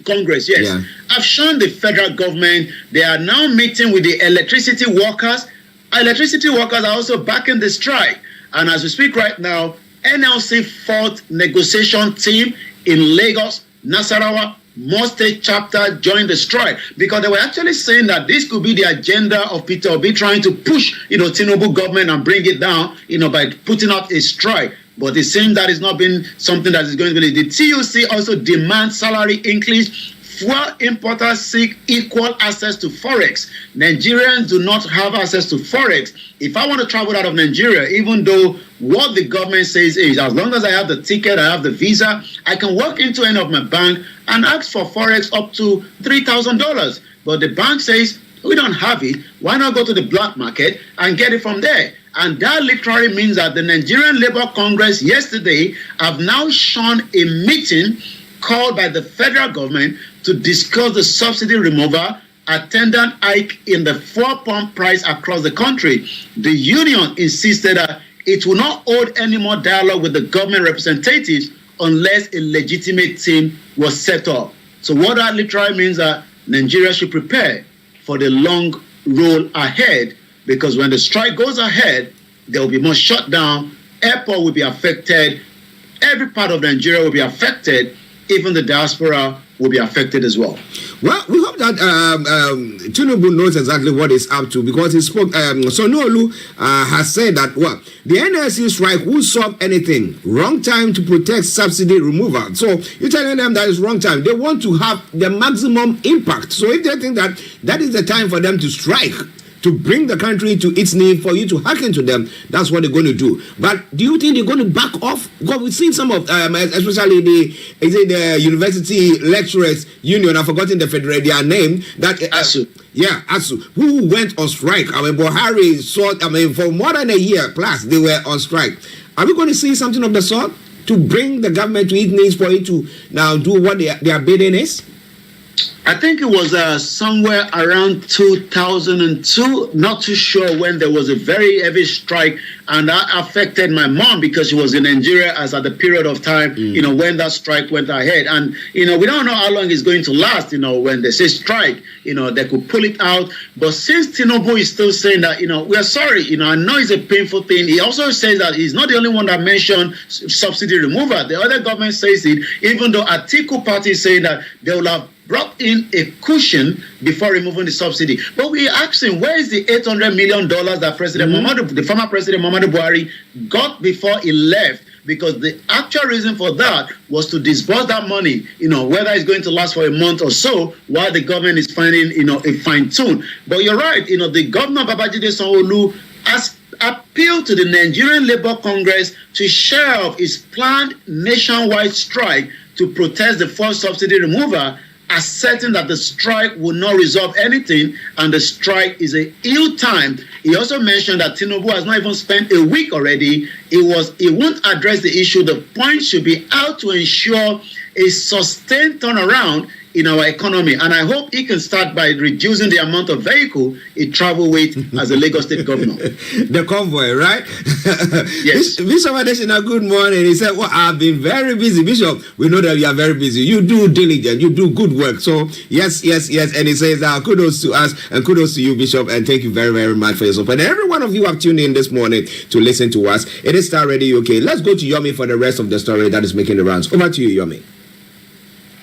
Congress, yes, yeah, have shown the federal government they are now meeting with the electricity workers. Electricity workers are also backing the strike. And as we speak right now, NLC fourth negotiation team in Lagos, Nasarawa, more state chapter joined the strike, because they were actually saying that this could be the agenda of Peter Obi trying to push, Tinubu government and bring it down, by putting out a strike. But it seems that it's not been something that is going to be. The TUC also demands salary increase. Fuel importers seek equal access to Forex. Nigerians do not have access to Forex. If I want to travel out of Nigeria, even though what the government says is, as long as I have the ticket, I have the visa, I can walk into any of my bank and ask for Forex up to $3,000. But the bank says, we don't have it. Why not go to the black market and get it from there? And that literally means that the Nigerian Labour Congress yesterday have now shown a meeting called by the federal government to discuss the subsidy removal, attendant hike in the fuel pump price across the country. The union insisted that it will not hold any more dialogue with the government representatives unless a legitimate team was set up. So what that literally means that Nigeria should prepare for the long roll ahead, because when the strike goes ahead, there will be more shutdown, airport will be affected, every part of Nigeria will be affected, even the diaspora will be affected as well. Well, we hope that Tinubu knows exactly what he's up to, because he spoke. Sonolu has said that the NLC strike will solve anything. Wrong time to protect subsidy removal. So you're telling them that it's wrong time. They want to have the maximum impact. So if they think that that is the time for them to strike, to bring the country to its knee, for you to hack into them, that's what they're going to do. But do you think they're going to back off? Because we've seen some of, especially the University Lecturers Union, I've forgotten their name, that ASU. Yeah, ASU, who went on strike. Buhari for more than a year plus, they were on strike. Are we going to see something of the sort to bring the government to its knees for it to now do what their bidding is? I think it was somewhere around 2002. Not too sure when there was a very heavy strike, and that affected my mom because she was in Nigeria as at the period of time, when that strike went ahead. And, we don't know how long it's going to last, when they say strike, they could pull it out. But since Tinubu is still saying that, we are sorry, I know it's a painful thing. He also says that he's not the only one that mentioned subsidy removal. The other government says it, even though Atiku party is saying that they will have brought in a cushion before removing the subsidy. But we asked him, where is the $800 million that the former President Muhammadu Buhari got before he left? Because the actual reason for that was to disburse that money, whether it's going to last for a month or so, while the government is finding, a fine tune. But you're right, the governor Babajide Sanwo-Olu has appealed to the Nigerian Labour Congress to shelve its planned nationwide strike to protest the fuel subsidy removal, asserting that the strike will not resolve anything and the strike is a ill time. He also mentioned that Tinubu has not even spent a week already. He won't address the issue. The point should be how to ensure a sustained turnaround in our economy. And I hope he can start by reducing the amount of vehicle he travel with as a Lagos State governor. The convoy, right? Yes. Bishop Adesina, good morning. He said, well, I've been very busy. Bishop, we know that you are very busy. You do diligent. You do good work. So, yes. And he says, kudos to us and kudos to you, Bishop. And thank you very, very much for your support. And every one of you have tuned in this morning to listen to us. It is Starr Radio UK. Let's go to Yomi for the rest of the story that is making the rounds. Over to you, Yomi.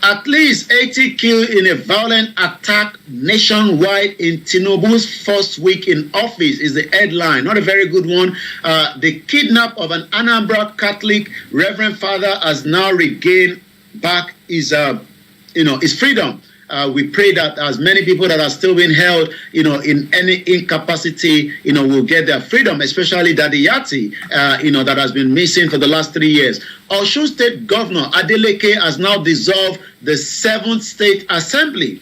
At least 80 killed in a violent attack nationwide in Tinubu's first week in office is the headline. Not a very good one. The kidnap of an Anambra Catholic Reverend Father has now regained back his freedom. We pray that as many people that are still being held, in any incapacity, will get their freedom, especially Daddy Yati, that has been missing for the last 3 years. Osun State Governor Adeleke has now dissolved the 7th State Assembly.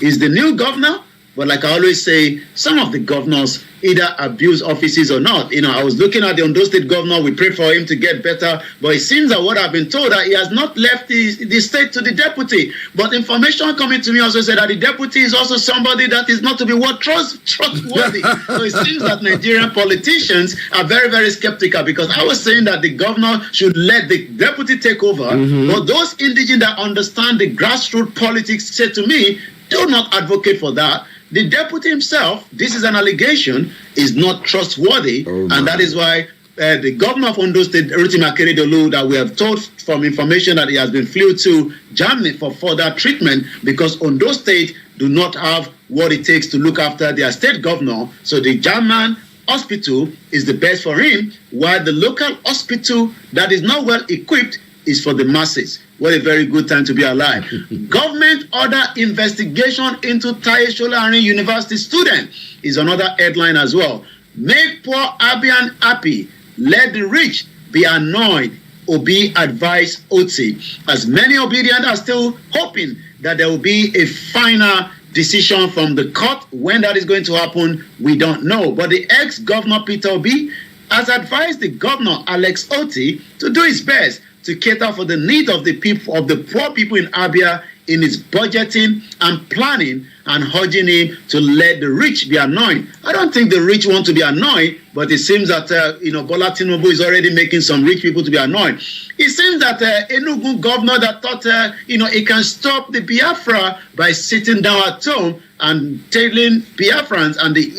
Is the new governor? But like I always say, some of the governors either abuse offices or not. I was looking at the Ondo State governor. We pray for him to get better. But it seems that what I've been told that he has not left the state to the deputy. But information coming to me also said that the deputy is also somebody that is not to be trustworthy. So it seems that Nigerian politicians are very, very skeptical, because I was saying that the governor should let the deputy take over. But those indigenous that understand the grassroots politics said to me, do not advocate for that. The deputy himself, this is an allegation, is not trustworthy. And that is why the governor of Ondo State, Rotimi Akeredolu, that we have told from information that he has been flew to Germany for further treatment, because Ondo State do not have what it takes to look after their state governor. So the German hospital is the best for him, while the local hospital that is not well equipped is for the masses. What a very good time to be alive. Government order investigation into Taye Solarin University student is another headline as well. Make poor Abian happy. Let the rich be annoyed. Obi advised Otsi. As many obedient are still hoping that there will be a final decision from the court. When that is going to happen, we don't know. But the ex-governor Peter Obi has advised the governor Alex Oti to do his best to cater for the need of the people, of the poor people in Abia, in his budgeting and planning, and urging him to let the rich be annoyed. I don't think the rich want to be annoyed, but it seems that Bola Tinubu is already making some rich people to be annoyed. It seems that Enugu governor that thought he can stop the Biafra by sitting down at home and telling Biafrans and the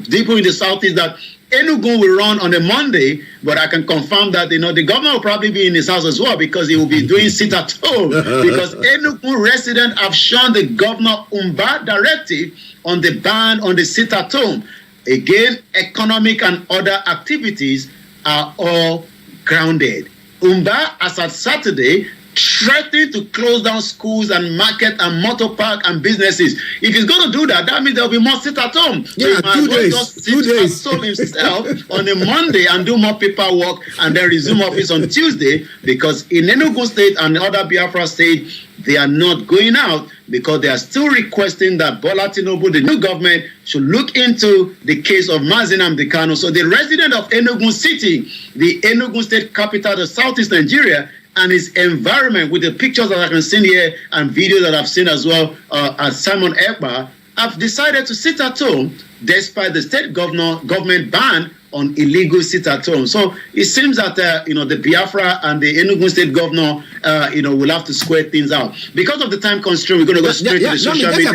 people in the southeast that Enugu will run on a Monday, but I can confirm that the governor will probably be in his house as well, because he will be doing sit at home. Because Enugu residents have shown the governor Umba directive on the ban on the sit at home. Again, economic and other activities are all grounded. Umba, as at Saturday, threatening to close down schools and market and motor park and businesses. If he's going to do that, that means there will be more sit at home. Yeah, so 2 days. Just sit at home himself on a Monday and do more paperwork and then resume office on Tuesday, because in Enugu State and other Biafra State, they are not going out, because they are still requesting that Bola Tinubu, the new government, should look into the case of Mazi Nnamdi Kanu. So the resident of Enugu City, the Enugu State capital of Southeast Nigeria, and his environment, with the pictures that I can see here and videos that I've seen as well, as Simon Ekpa, have decided to sit at home despite the state government ban on illegal sit at home. So it seems that the Biafra and the Enugu state governor will have to square things out. Because of the time constraint, we're going to go straight to the social media.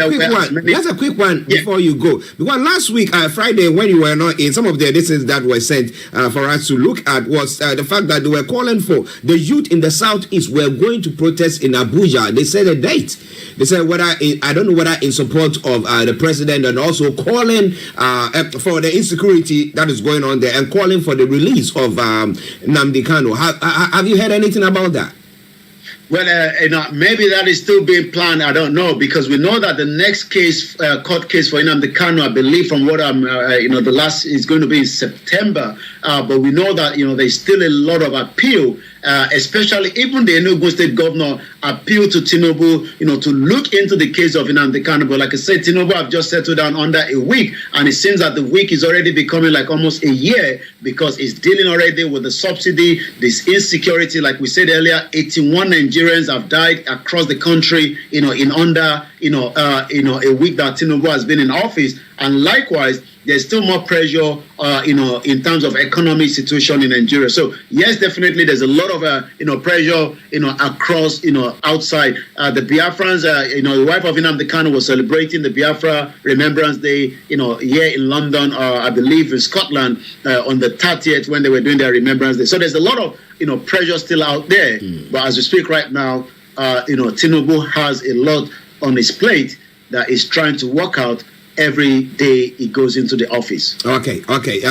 That's a quick one before you go. Because last week, Friday, when you were not in, some of the edits that were sent for us to look at was the fact that they were calling for the youth in the southeast were going to protest in Abuja. They said a date. They said I don't know whether in support of the president, and also calling for the insecurity that is going on there, and calling for the release of Nnamdi Kanu. Have you heard anything about that? Well, maybe that is still being planned. I don't know, because we know that the next case, court case for Nnamdi Kanu, I believe, from what I'm, the last is going to be in September. But we know that there's still a lot of appeal. Especially even the Enugu state governor appealed to Tinubu, to look into the case of Nnamdi Kanu. But like I said, Tinubu have just settled down under a week, and it seems that the week is already becoming like almost a year, because it's dealing already with the subsidy, this insecurity. Like we said earlier, 81 Nigerians have died across the country, in under a week that Tinubu has been in office, and likewise, there's still more pressure, in terms of economic situation in Nigeria. So yes, definitely, there's a lot of, pressure, across, outside. The Biafrans, the wife of Nnamdi Kanu was celebrating the Biafra Remembrance Day, here in London, I believe in Scotland, on the 30th when they were doing their Remembrance Day. So there's a lot of, pressure still out there. But as we speak right now, Tinubu has a lot on his plate that is trying to work out every day he goes into the office. Okay.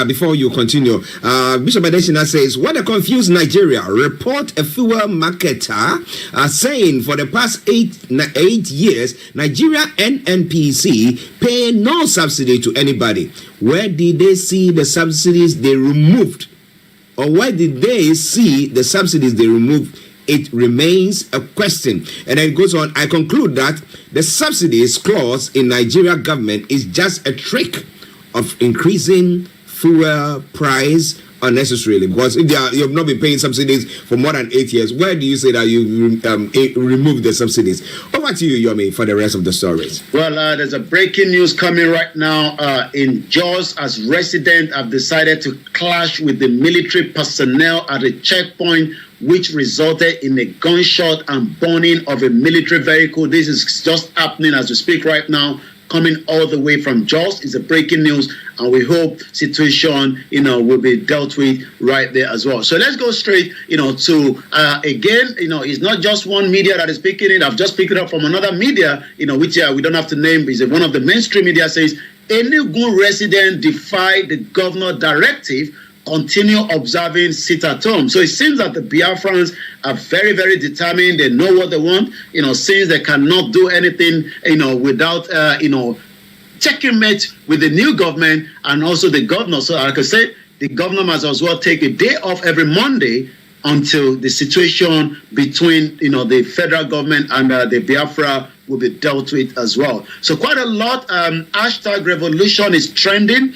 Before you continue, Bishop Adesina says, what a confused Nigeria. Report a fuel marketer saying for the past eight years, Nigeria NNPC pay no subsidy to anybody. Where did they see the subsidies they removed? Or where did they see the subsidies they removed? It remains a question. And then it goes on, I conclude that the subsidies clause in Nigeria government is just a trick of increasing fuel price unnecessarily. Because if you have not been paying subsidies for more than 8 years, where do you say that you remove the subsidies? Over to you, Yomi, for the rest of the stories. Well, there's a breaking news coming right now in Jos, as residents have decided to clash with the military personnel at a checkpoint, which resulted in a gunshot and burning of a military vehicle. This is just happening as we speak right now, coming all the way from Jos. It's a breaking news, and we hope situation, will be dealt with right there as well. So let's go straight, to, again, it's not just one media that is picking it. I've just picked it up from another media, which we don't have to name, is one of the mainstream media says, Enugu resident defied the governor directive, continue observing sit at home. So it seems that the Biafrans are very, very determined. They know what they want, since they cannot do anything, without, checking mate with the new government and also the governor. So like I said, the governor must as well take a day off every Monday until the situation between, the federal government and the Biafra will be dealt with as well. So quite a lot. Hashtag revolution is trending.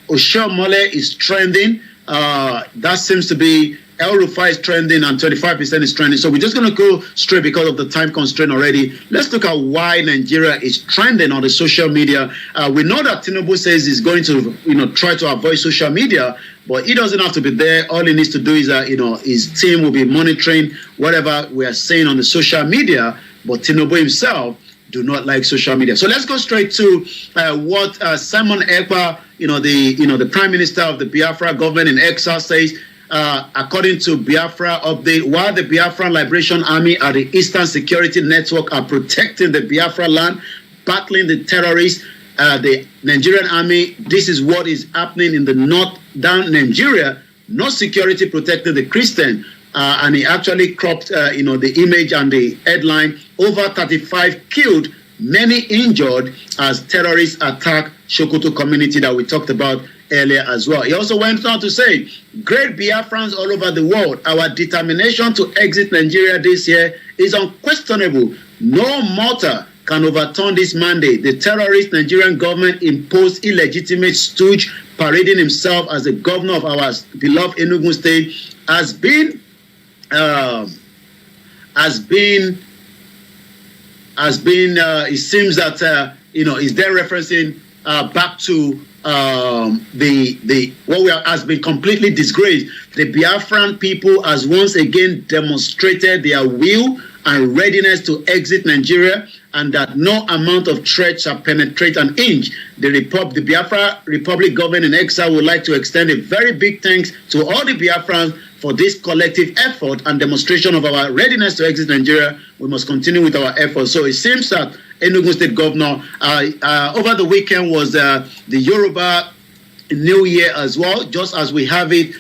Oshiomhole is trending. That seems to be El Rufai is trending, and 25% is trending. So we're just going to go straight because of the time constraint already. Let's look at why Nigeria is trending on the social media. We know that Tinubu says he's going to, try to avoid social media, but he doesn't have to be there. All he needs to do is, his team will be monitoring whatever we are saying on the social media. But Tinubu himself do not like social media. So let's go straight to what Simon Ekpa, the Prime Minister of the Biafra government in exile says. According to Biafra update, while the Biafran Liberation Army and the Eastern Security Network are protecting the Biafra land, battling the terrorists, the Nigerian army, this is what is happening in the north down Nigeria. No security protecting the Christian. And he actually cropped, the image and the headline, over 35 killed, many injured as terrorists attack Sokoto community that we talked about earlier as well. He also went on to say, great Biafrans all over the world, our determination to exit Nigeria this year is unquestionable. No mortar can overturn this mandate. The terrorist Nigerian government imposed illegitimate stooge parading himself as the governor of our beloved Enugu state has been it seems that is there referencing back to the what has been completely disgraced. The Biafran people has once again demonstrated their will and readiness to exit Nigeria, and that no amount of threat shall penetrate an inch. The Biafra Republic government in exile would like to extend a very big thanks to all the Biafrans for this collective effort and demonstration of our readiness to exit Nigeria. We must continue with our efforts. So it seems that Enugu State Governor over the weekend was the Yoruba New Year as well, just as we have it,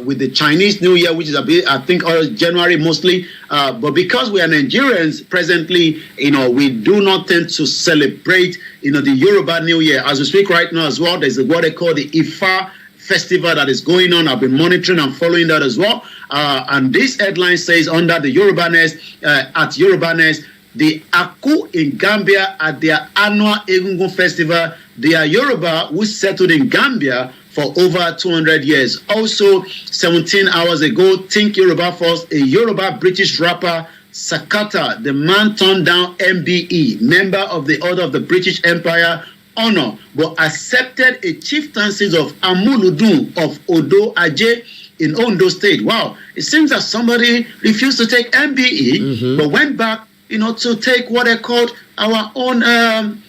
with the Chinese New Year, which is I think January mostly. But because we are Nigerians presently, we do not tend to celebrate, the Yoruba New Year. As we speak right now as well, there's what they call the Ifa festival that is going on. I've been monitoring and following that as well. And this headline says under the Yoruba Nest, at Yoruba Nest, the Aku in Gambia at their annual Egungun festival. They are Yoruba who settled in Gambia for over 200 years. Also, 17 hours ago, Think Yoruba First, a Yoruba British rapper, Sakata, the man turned down MBE, member of the Order of the British Empire, honor, but accepted a chieftaincy of Amuludun of Odo Aje in Ondo State. Wow, it seems that somebody refused to take MBE, but went back, to take what they called our own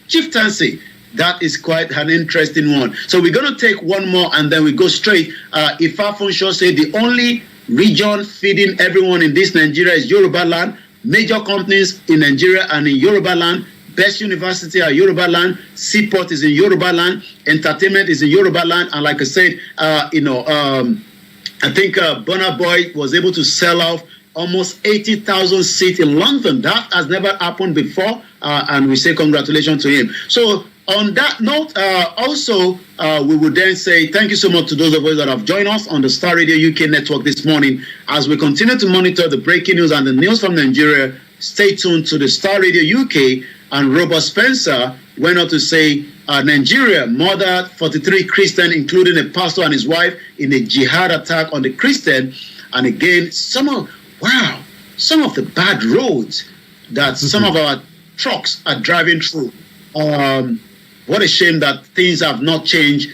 chieftaincy. That is quite an interesting one. So we're going to take one more and then we go straight. Ifa Funsho said the only region feeding everyone in this Nigeria is Yoruba land. Major companies in Nigeria and in Yoruba land. Best university are Yoruba land. Seaport is in Yoruba land. Entertainment is in Yoruba land. And like I said, I think Burna Boy was able to sell off almost 80,000 seats in London. That has never happened before. And we say congratulations to him. So on that note, also, we would then say thank you so much to those of us that have joined us on the Starr Radio UK network this morning. As we continue to monitor the breaking news and the news from Nigeria, stay tuned to the Starr Radio UK. And Robert Spencer went on to say, Nigeria murdered 43 Christians, including a pastor and his wife, in a jihad attack on the Christian. And again, some of the bad roads that some of our trucks are driving through. What a shame that things have not changed,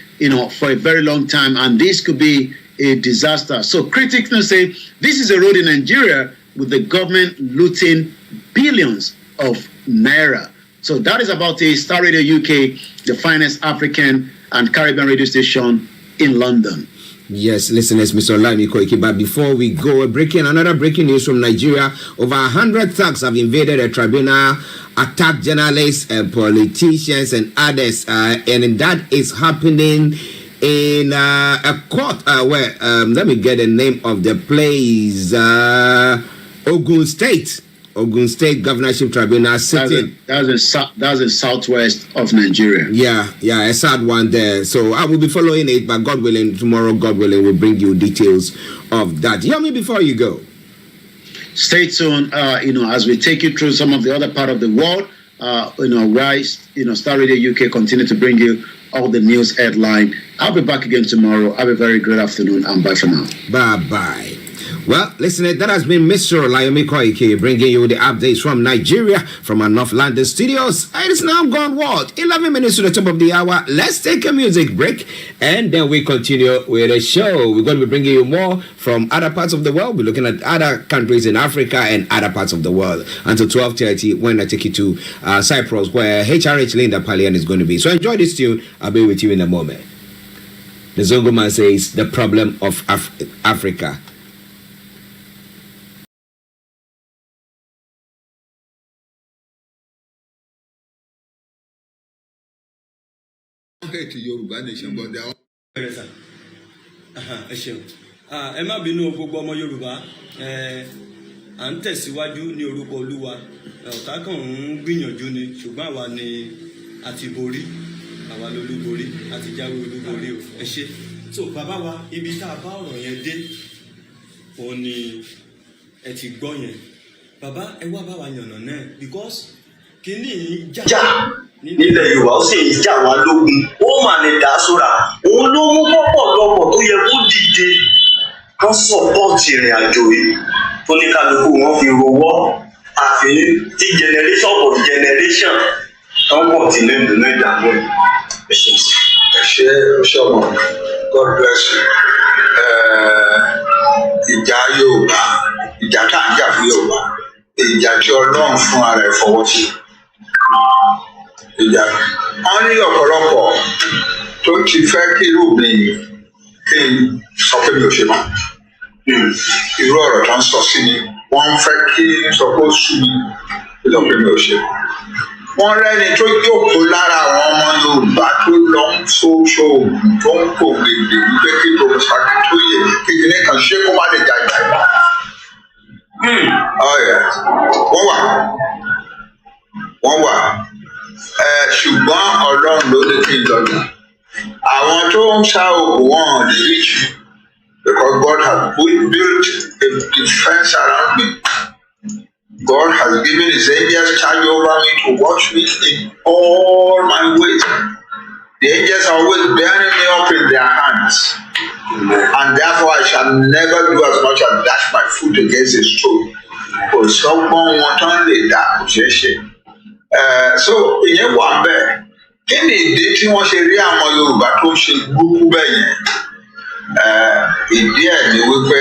for a very long time, and this could be a disaster. So critics now say this is a road in Nigeria with the government looting billions of naira. So that is about the Starr Radio UK, the finest African and Caribbean radio station in London. Yes, listeners, Mr. Olamileka Koiki. But before we go, another breaking news from Nigeria. Over 100 thugs have invaded a tribunal, attacked journalists and politicians and others. And that is happening in a court where, let me get the name of the place, Ogun State Governorship Tribunal sitting. That's in southwest of Nigeria. Yeah, a sad one there. So I will be following it, but God willing, tomorrow, God willing, we'll bring you details of that. Hear me before you go. Stay tuned, as we take you through some of the other part of the world, Starr Radio UK continue to bring you all the news headline. I'll be back again tomorrow. Have a very good afternoon and bye for now. Bye-bye. Well, listen, that has been Mr. Olamileka Koiki bringing you the updates from Nigeria, from our North London studios. It is now gone, 11 minutes to the top of the hour. Let's take a music break, and then we continue with the show. We're going to be bringing you more from other parts of the world. We're looking at other countries in Africa and other parts of the world until 12:30 when I take you to Cyprus, where HRH Linda Palian is going to be. So enjoy this tune. I'll be with you in a moment. The Zongo man says, the problem of Africa. To Yoruba nation, but they are. Ẹ má bínú gbogbo ọmọ Yorùbá, à ń tẹ̀síwájú ní orúkọ Olúwa. Ọ̀tá kan ń gbìyànjú ni, ṣùgbọ́n àwa ni àti borí, àwa lolúborí, àti jáwé olúborí o. Ẹ ṣé. So bàbá wa, ibi tá a bá ọ̀rọ̀ yẹn dé, òun ni ẹ ti gbọ́ yẹn. Bàbá ẹ wá bá wa yànnà náà because kìíní jà nílẹ̀ Yorùbá ó sì ń jà wá lógun ó mà ní dàásùrà òun ló mú pọ̀pọ̀lọpọ̀ tó yẹ kó dìde wọ́n sọ̀pọ̀tì ìrìn àjò yìí tó ní kálukú wọn fi rowọ́ àfi tí generation of generation wọ́n pọ̀ tí ní ìdùnnú ìdààmú ẹ ṣé ọmọ God bless you. Ìjà Yorùbá ìjà tá à ń jà fún Yorùbá ìjà tí Ọlọ́run fún ara ẹ̀ fọwọ́ sí ìjà wọn ní ọ̀pọ̀lọpọ̀ tó ti fẹ́ kí irú mi kí n sọ pé mi ò ṣe mọ́ irú ọ̀rọ̀ tó ń sọ sí mi wọ́n ń fẹ́ kí n sọ pé ó sú mi kí n sọ pé mi ò ṣe mọ́. Wọ́n rẹ́ni tó jókòó lára àwọn ọmọ Yorùbá tó lọ ń ṣoṣo oògùn tó ń pò gbègbè wípé kí Prof Akintoye kékeré kan ṣé kó má lè jà ìgbà ìgbà. Wọ́n wà ṣùgbọ́n Ọlọ́run ló ní kí n lọ́jà. Àwọn tó ń ṣá oògùn wọn lè rí jù because God has built a defense around me. God has given His angels charge over me to watch me in all my ways. The angels are always bearing me up in their hands. And therefore I shall never do as much as dash my foot against a stone. Kò sọ́gbọ́n wọn tán lè dà kò ṣeé ṣe. So ìyẹn wà bẹ́ẹ̀. Kí ni ìdí tí wọ́n ṣe rí àwọn Yorùbá tó ń ṣe burúkú bẹ́ẹ̀ yẹn? Ìdí ẹ̀ ni wípé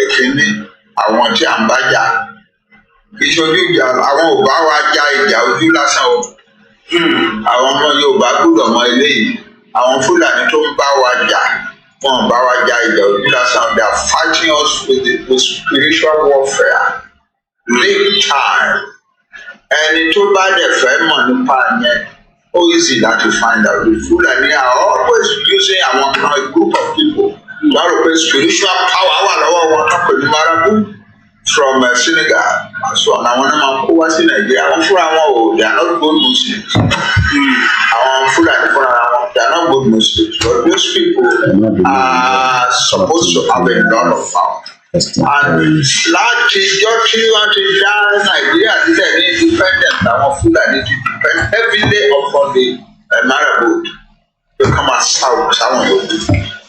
èkíní àwọn tí à ń bá jà ìṣojú ìjà àwọn ò bá wa ja ìjà ojú lásán o àwọn ọmọ Yorùbá gbọ́dọ̀ mọ eléyìí àwọn Fúlàní tó ń bá wa jà wọn bá wa ja ìjà ojú lásán they are fighting us with spiritual warfare big time ẹni tó bá dẹ̀ fẹ́ mọ̀ nípa yẹn ó easy láti find out the Fúlàní are always using àwọn kan a group of people wọ́n rò pé spiritual power wà lọ́wọ́ wọn tó pè ní marabu from Senegal so àwọn náà máa kó wá sí Nàìjíríà àwọn fúnra wọn ò they are not good Muslims àwọn Fúlàní fúnra wọn they are not good Muslims but those people are supposed to have a lot of power and láti ìjọ tí wọ́n ti dá Nàìjíríà sílẹ̀ ní independent àwọn Fúlàní ti depend heavily upon the marabou pé kọ́ máa sáwọn yòókù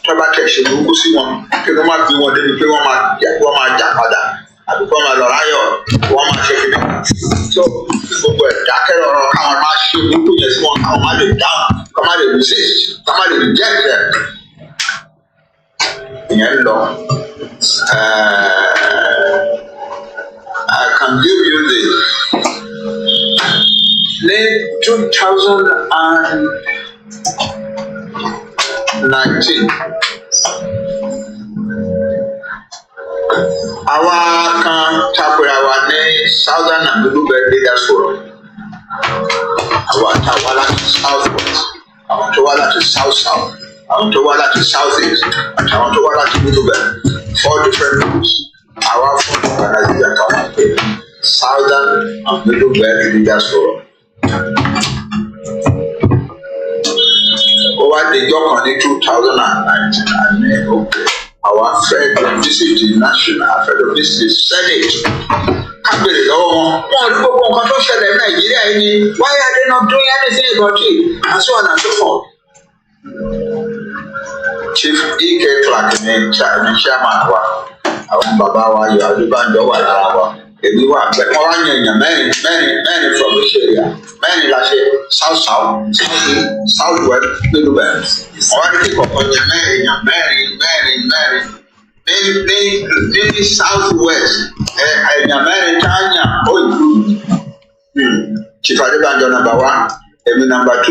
tó bá tẹ̀ ṣe burúkú sí wọn kí wọ́n máa bí wọn débi pé wọ́n máa jà padà àbí kọ́ máa lọ ráyọ̀ wọ́n máa ṣe kíni so gbogbo ẹ̀ dákẹ́ ọ̀rọ̀ káwọn máa ṣe burúkú yẹn sí wọn káwọn máa lè dáhùn kọ́ máa lè resist kọ́ máa lè reject ẹ̀ ìyẹn lọ I can give you the ní 2019 àwa kan tapera wa ní southern and middle belt leaders forum àwa tá wá láti south west àwọn tó wá láti south south àwọn tó wá láti south east àti àwọn tó wá láti middle belt 4 different groups àwa fún Nigeria kan pé southern and middle belt leaders forum ó wá déjọ́ kan ní 2019 àní òkè our friend visit the national affair visit the senate kábèrè lọ́wọ́ wọn rí gbogbo nǹkan tó ṣẹlẹ̀ ní Nàìjíríà yìí ni why are they not doing anything about it and so on and so forth. Chief E.K. Clark ní chairman wa àwọn bàbá wa Yoruba Adebanji wà lára wa èmi wà pẹ́ wọ́n wá yan èèyàn mẹ́rin from this area mẹ́rin la ṣe south west middle belt wọ́n wá ní kí kọ̀ọ̀kan yẹn èèyàn mẹ́rin ní south west èèyàn mẹ́rin tá a yàn ó ìlú Chief Adebanji number 1 èmi number 2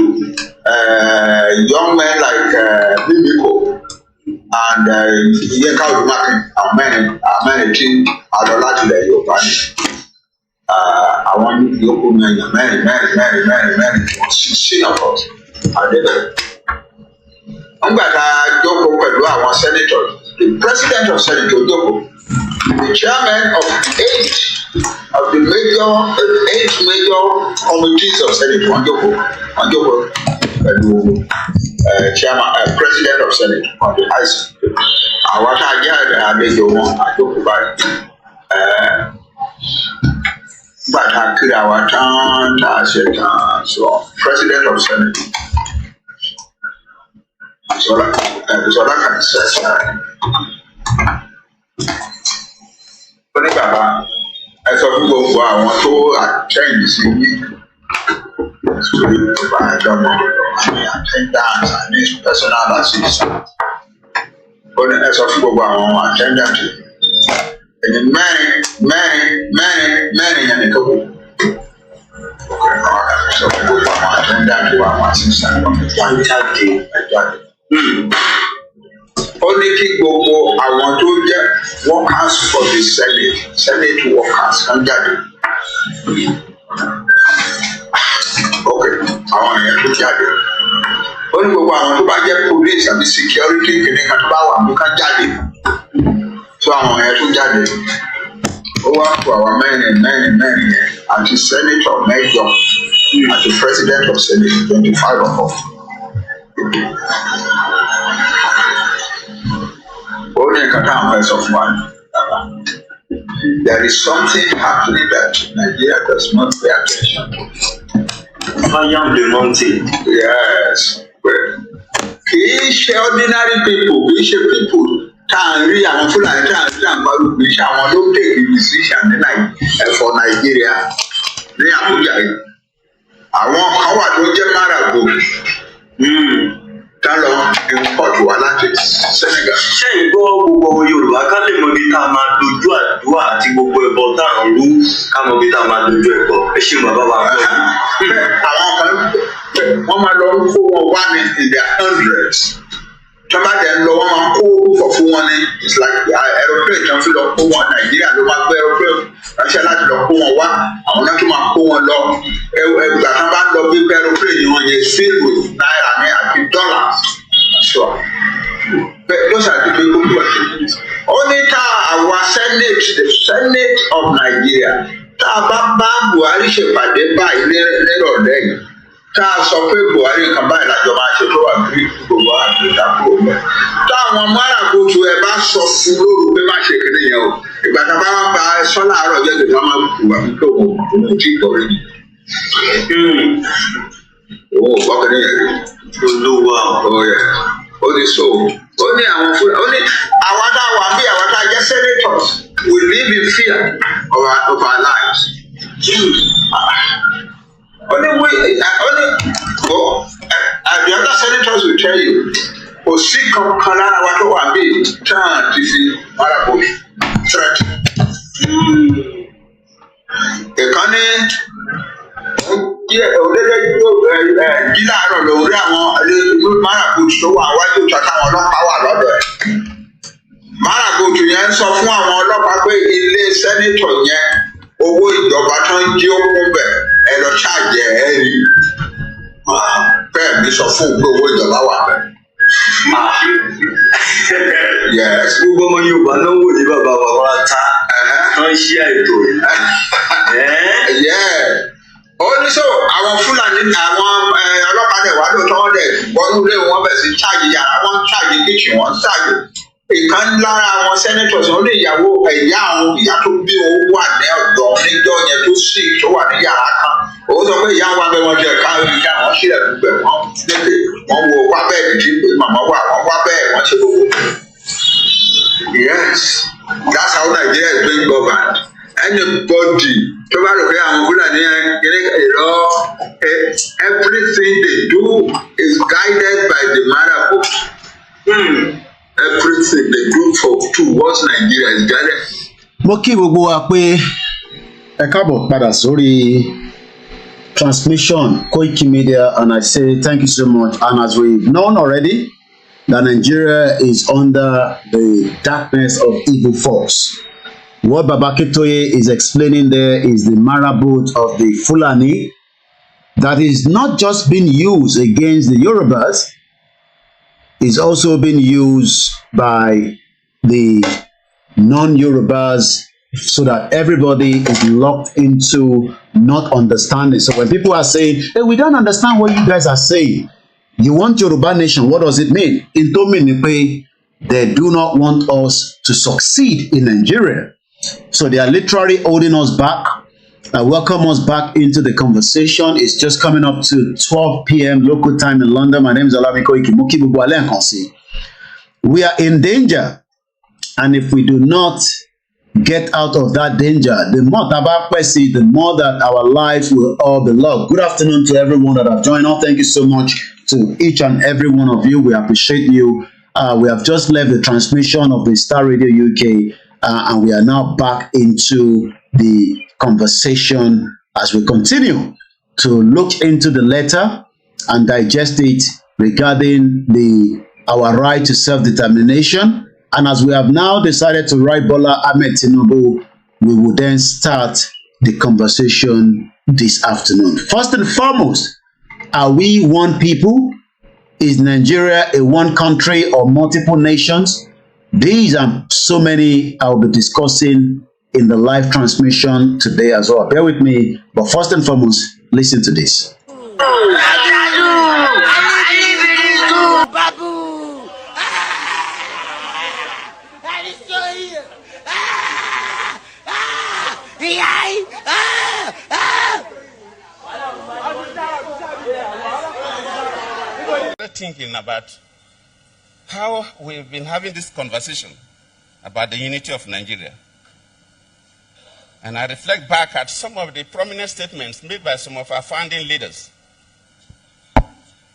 young men like Bibiko and Yeka Odumakin àwọn tí a lọ láti ilẹ̀ Yorùbá ni àwọn yòókù ní èèyàn mẹ́rin sí ọ̀pọ̀ àdébẹ̀. Nígbà tá a jókòó pẹ̀lú àwọn senators the president of senate jókòó the chairman of 8 major committees of senate wọ́n jókòó pẹ̀lú chairman president of senate on the high school àwọn tá a jẹ́ àlejò wọn àjókòó báyìí nígbà tá a kíra wa tán tá a ṣe tán so president of senate Zola can say Ó ní bàbá ẹ sọ fún gbogbo àwọn tó àtẹ́yìn sí yìí sórí ìjọba àjọmọ àmì attendant àmì personal assistant. Ó ní ẹ sọ fún gbogbo àwọn attendant ẹni mẹ́rin yẹn nìkan kù. Sọ fún gbogbo àwọn attendant wa àwọn assistant wọn jáde. Ó ní kí gbogbo àwọn tó jẹ́ workers for the senate workers kan jáde. Ok, àwọn èèyàn tó jáde. Ó ní gbogbo àwọn tó bá jẹ́ police àbí security kìnìkan tó bá wà ní ká jáde. So àwọn èèyàn tó jáde. Ó wá kó àwọn mẹ́rin yẹn àti senator mẹ́jọ àti president of senate 25 of them. Only a there is something happening that Nigeria does not pay attention to. Yes. Kìí ṣe ordinary people, kìí ṣe people tá à ń rí àwọn Fúlàní tá à ń rí àgbàlù kìí ṣe àwọn ló take decision for Nigeria ní Abuja yìí. Àwọn kan wà tó jẹ́ Marago. Tálọ̀ import wà láti Senegal. Ṣé ìgbọ́ gbogbo ọmọ Yorùbá ká lè mọ ibi tá a máa dojú àdúrà àti gbogbo ẹbọ tá à ń rú ká mọ ibi tá a máa dojú ẹbọ? Ẹ ṣe bàbá wa gbọ́ yìí. Àwọn kan wọ́n máa lọ kó wọn wá ní in their hundreds. Tọ́mátì ń lọ wọ́n máa kó púpọ̀ fún wọn ní it's like aeroplane tí wọ́n fi lọ kó wọn Nàìjíríà ló máa gbé aeroplane ránṣẹ́ láti lọ kó wọn wá àwọn náà tún máa kó wọn lọ ẹgbà kan bá lọ gbé aeroplane wọn yẹn filled with naira ní àti dollars. Sure. Those are the people who are taking it. Only our Senate, the Senate of Nigeria, tá a bá bá Buhari ṣèpàdé báyìí nírọ̀lẹ́ yìí. Tá a sọ pé Buhari nǹkan báyìí lájọ máa ṣe tó wà bí gbogbo àdúrà kúrò mọ́. Táwọn Máragotu ẹ bá sọ fún lóru pé má ṣe kéde yẹn o. Ìgbà tá a bá wá gba ẹ̀ṣọ́ láàárọ̀ jẹ́ kí wọ́n máa kú wà nípa òun òun tí ì tọ́rí. Òun ò gbọ́ kéde yẹn rí. Olúwa ọ̀yẹ̀ ó ní so ó ní àwọn fún ó ní àwọn tá a wà bí àwọn tá a jẹ́ senators we live in fear of our lives. Only the other senators will tell you, kò sí kankan lára wa tó wà bí tán ti fi Maragotu threat. Ìkànnì òdèdè jí láàárọ̀ lórí àwọn Maragotu tó wà wájú ìta táwọn ọlọ́pàá wà lọ́dọ̀ ẹ̀. Maragotu yẹn ń sọ fún àwọn ọlọ́pàá pé ilé sẹ́nítọ̀ yẹn owó ìjọba tó ń jí ó kún bẹ̀ ẹ lọ ṣáàjẹ́ ẹ rí. Bẹ́ẹ̀ mi sọ fún pé owó ìjọba wà bẹ́ẹ̀. Yes. Gbogbo ọmọ Yorùbá náà wò ní bàbá wa wá ta wọ́n ṣí àìtó rẹ̀. Ó ní sọ àwọn Fúlàní àwọn ọlọ́pàá dẹ̀ wá lóòótọ́ wọn dẹ̀ wọnú ilé wọn bẹ̀ sí ṣáàjì yàrá wọn ṣáàjì kíchìn wọn ṣáàjì. Ìkan lára àwọn senators wọn lè ìyàwó ìyá àwọn ìyá tó bí owó wà ní ọ̀dọ̀ níjọ́ yẹn tó sì tó wà ní yàrá kan. Ó sọ pé ìyá wa bẹ wọn jẹ ká ìyá wọn sílẹ̀ gbẹ wọn lédè wọn wo wá bẹ́ẹ̀ nìjí pé màmá wà wọn wá bẹ́ẹ̀ wọn ṣe gbogbo. Yes, that's how Nigeria is being governed. Anybody tó bá rò pé àwọn Fúlàní yẹn everything they do is guided by the Marabout. Everything they do towards Nigeria is guided. Mo kí gbogbo wa pé ẹ káàbọ̀ padà sórí transmission koikimedia, and I say thank you so much. And as we've known already, that Nigeria is under the darkness of evil force. What Baba Akintoye is explaining there is the Marabout of the Fulani that is not just being used against the Yorubas, is also being used by the non-Yorubas so that everybody is locked into not understanding. So when people are saying, hey, we don't understand what you guys are saying, you want Yoruba nation, what does it mean? Into meaning they do not want us to succeed in Nigeria. So they are literally holding us back. Welcome us back into the conversation. It's just coming up to 12 p.m. local time in London. My name is OLAMILEKAN. We are in danger And if we do not get out of that danger, the more tabapesi, the more that our lives will all be loved. Good afternoon to everyone that have joined us. Thank you so much to each and every one of you. We appreciate you. We have just left the transmission of the Starr Radio UK, and we are now back into the conversation as we continue to look into the letter and digest it regarding our right to self-determination. And as we have now decided to write Bola Ahmed Tinubu, we will then start the conversation this afternoon. First and foremost, are we one people? Is Nigeria a one country or multiple nations? These and so many I'll be discussing in the live transmission today as well. Bear with me, but first and foremost, listen to this. Thinking about how we've been having this conversation about the unity of Nigeria. And I reflect back at some of the prominent statements made by some of our founding leaders.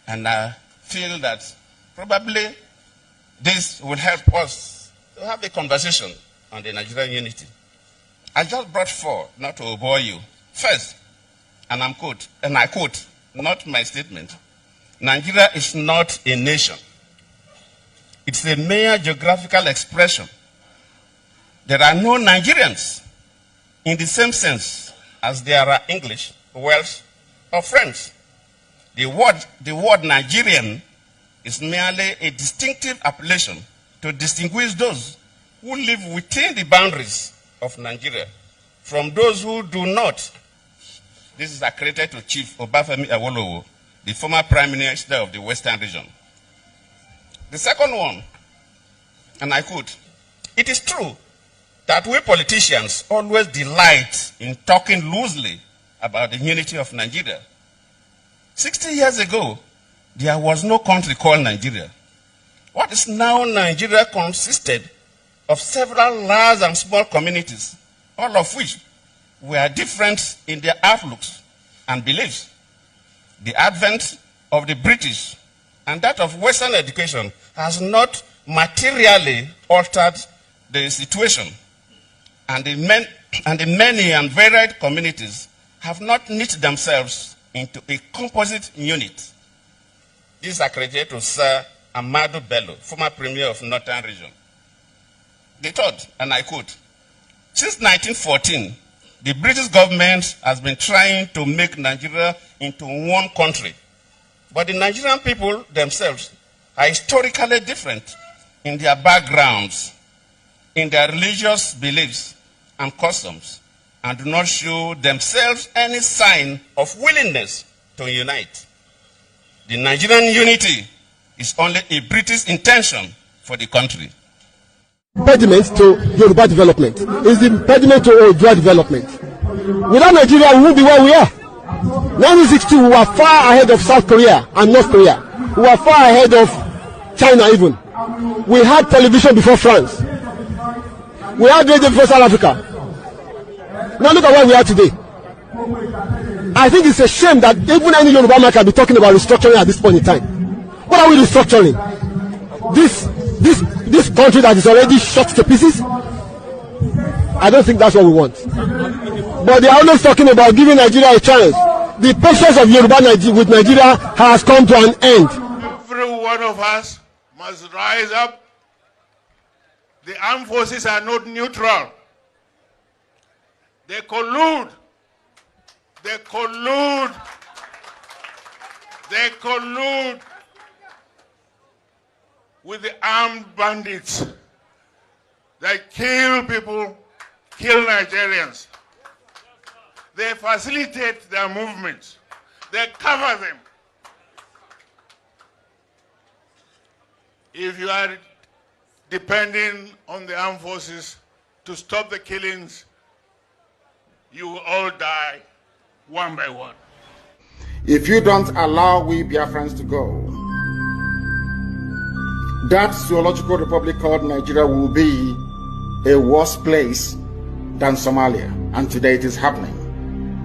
And I feel that probably this will help us to have a conversation on the Nigerian unity. I just brought four, not to bore you. First, and I quote, not my statement, Nigeria is not a nation. It's a mere geographical expression. There are no Nigerians in the same sense as there are English, Welsh, or French. The word Nigerian is merely a distinctive appellation to distinguish those who live within the boundaries of Nigeria from those who do not. This is accredited to Chief Obafemi Awolowo, the former Prime Minister of the Western region. The second one, and I quote, "It is true that we politicians always delight in talking loosely about the unity of Nigeria. 60 years ago, there was no country called Nigeria. What is now Nigeria consisted of several large and small communities, all of which were different in their outlooks and beliefs. The advent of the British and that of Western education has not materially altered the situation, and the many and varied communities have not knit themselves into a composite unit." This is accredited to Sir Ahmadu Bello, former Premier of Northern Region. The third, and I quote, "Since 1914, the British government has been trying to make Nigeria into one country. But the Nigerian people themselves are historically different in their backgrounds, in their religious beliefs and customs, and do not show themselves any sign of willingness to unite. The Nigerian unity is only a British intention for the country." Impediment to Yoruba development is the impediment to Oodua development. Without Nigeria, we won't be where we are. 1962, we were far ahead of South Korea and North Korea. We were far ahead of China even. We had television before France. We had radio before South Africa. Now look at where we are today. I think it's a shame that even any Yoruba man can be talking about restructuring at this point in time. What are we restructuring? This country that is already shot to pieces? I don't think that's what we want. But they are always talking about giving Nigeria a chance. The patience of Yoruba with Nigeria has come to an end. Every one of us must rise up. The armed forces are not neutral. They collude. They collude. They collude with the armed bandits. They kill people, kill Nigerians. They facilitate their movements. They cover them. If you are depending on the armed forces to stop the killings, you will all die one by one. If you don't allow we Biafrans to go, that zoological republic called Nigeria will be a worse place than Somalia, and today it is happening.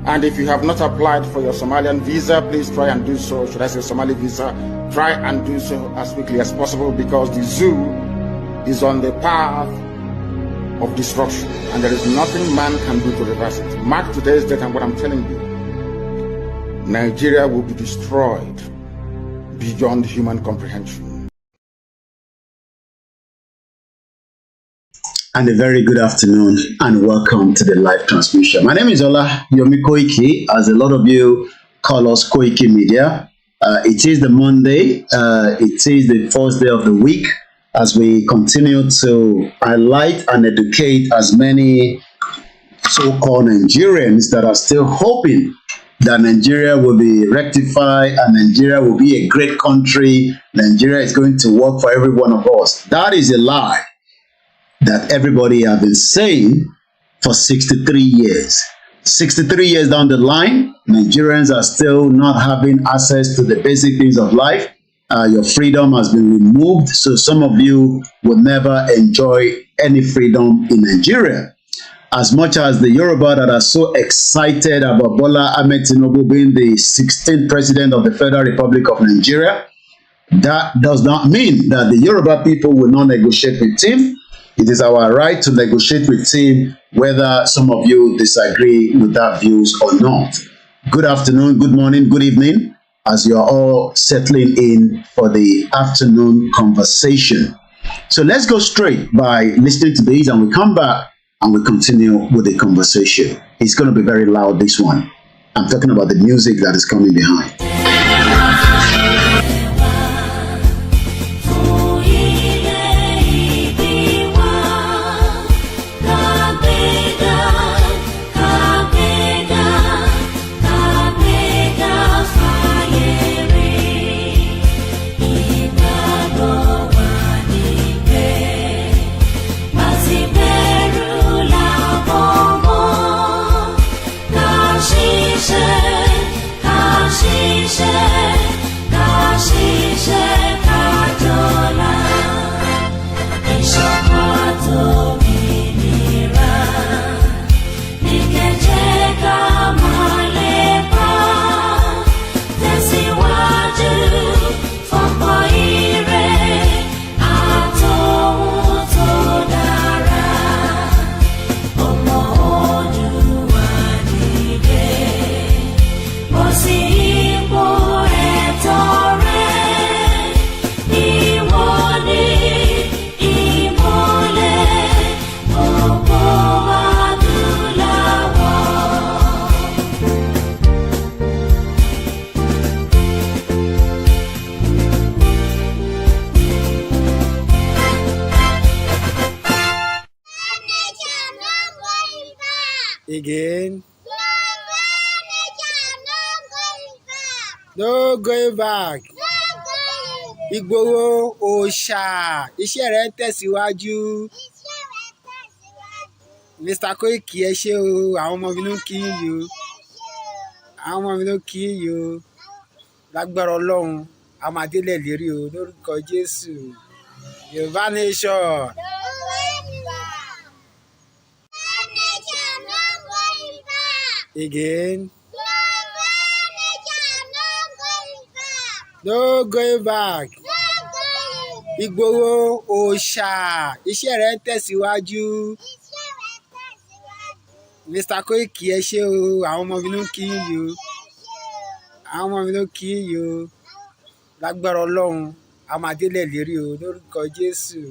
And if you have not applied for your Somalian visa, please try and do so. Should I say Somali visa? Try and do so as quickly as possible, because the zoo is on the path of destruction, and there is nothing man can do to reverse it. Mark today's date and what I'm telling you. Nigeria will be destroyed beyond human comprehension. And a very good afternoon and welcome to the live transmission. My name is Olayomi Koiki, as a lot of you call us Koikimedia. It is the Monday, it is the first day of the week, as we continue to highlight and educate as many so-called Nigerians that are still hoping that Nigeria will be rectified and Nigeria will be a great country. Nigeria is going to work for every one of us. That is a lie that everybody has been saying for 63 years. 63 years down the line, Nigerians are still not having access to the basic things of life. Your freedom has been removed, so some of you will never enjoy any freedom in Nigeria. As much as the Yoruba that are so excited about Bola Ahmed Tinubu being the 16th president of the Federal Republic of Nigeria, that does not mean that the Yoruba people will not negotiate with him. It is our right to negotiate with him, whether some of you disagree with that views or not. Good afternoon, good morning, good evening, as you are all settling in for the afternoon conversation. So let's go straight by listening to these, and we come back and we continue with the conversation. It's going to be very loud, this one. I'm talking about the music that is coming behind. Again. No going back. Ìgbòho òòṣà, iṣẹ́ rẹ̀ ń tẹ̀síwájú. Mr. Koiki, ẹ ṣé o, àwọn ọmọ mi ló ń kí yín o. Àwọn ọmọ mi ló ń kí yín o. Lágbára Ọlọ́run, a máa délẹ̀ lérí o, lórúkọ Jésù. Yorùbá nation. Again. No going back. Ìgbòho òòṣà, iṣẹ́ rẹ̀ ń tẹ̀síwájú. Mr. Koiki, ẹ ṣé o, àwọn ọmọ mi ló ń kí yín o. Àwọn ọmọ mi ló ń kí yín o. Lágbára Ọlọ́run, a máa délẹ̀ lérí o, lórúkọ Jésù.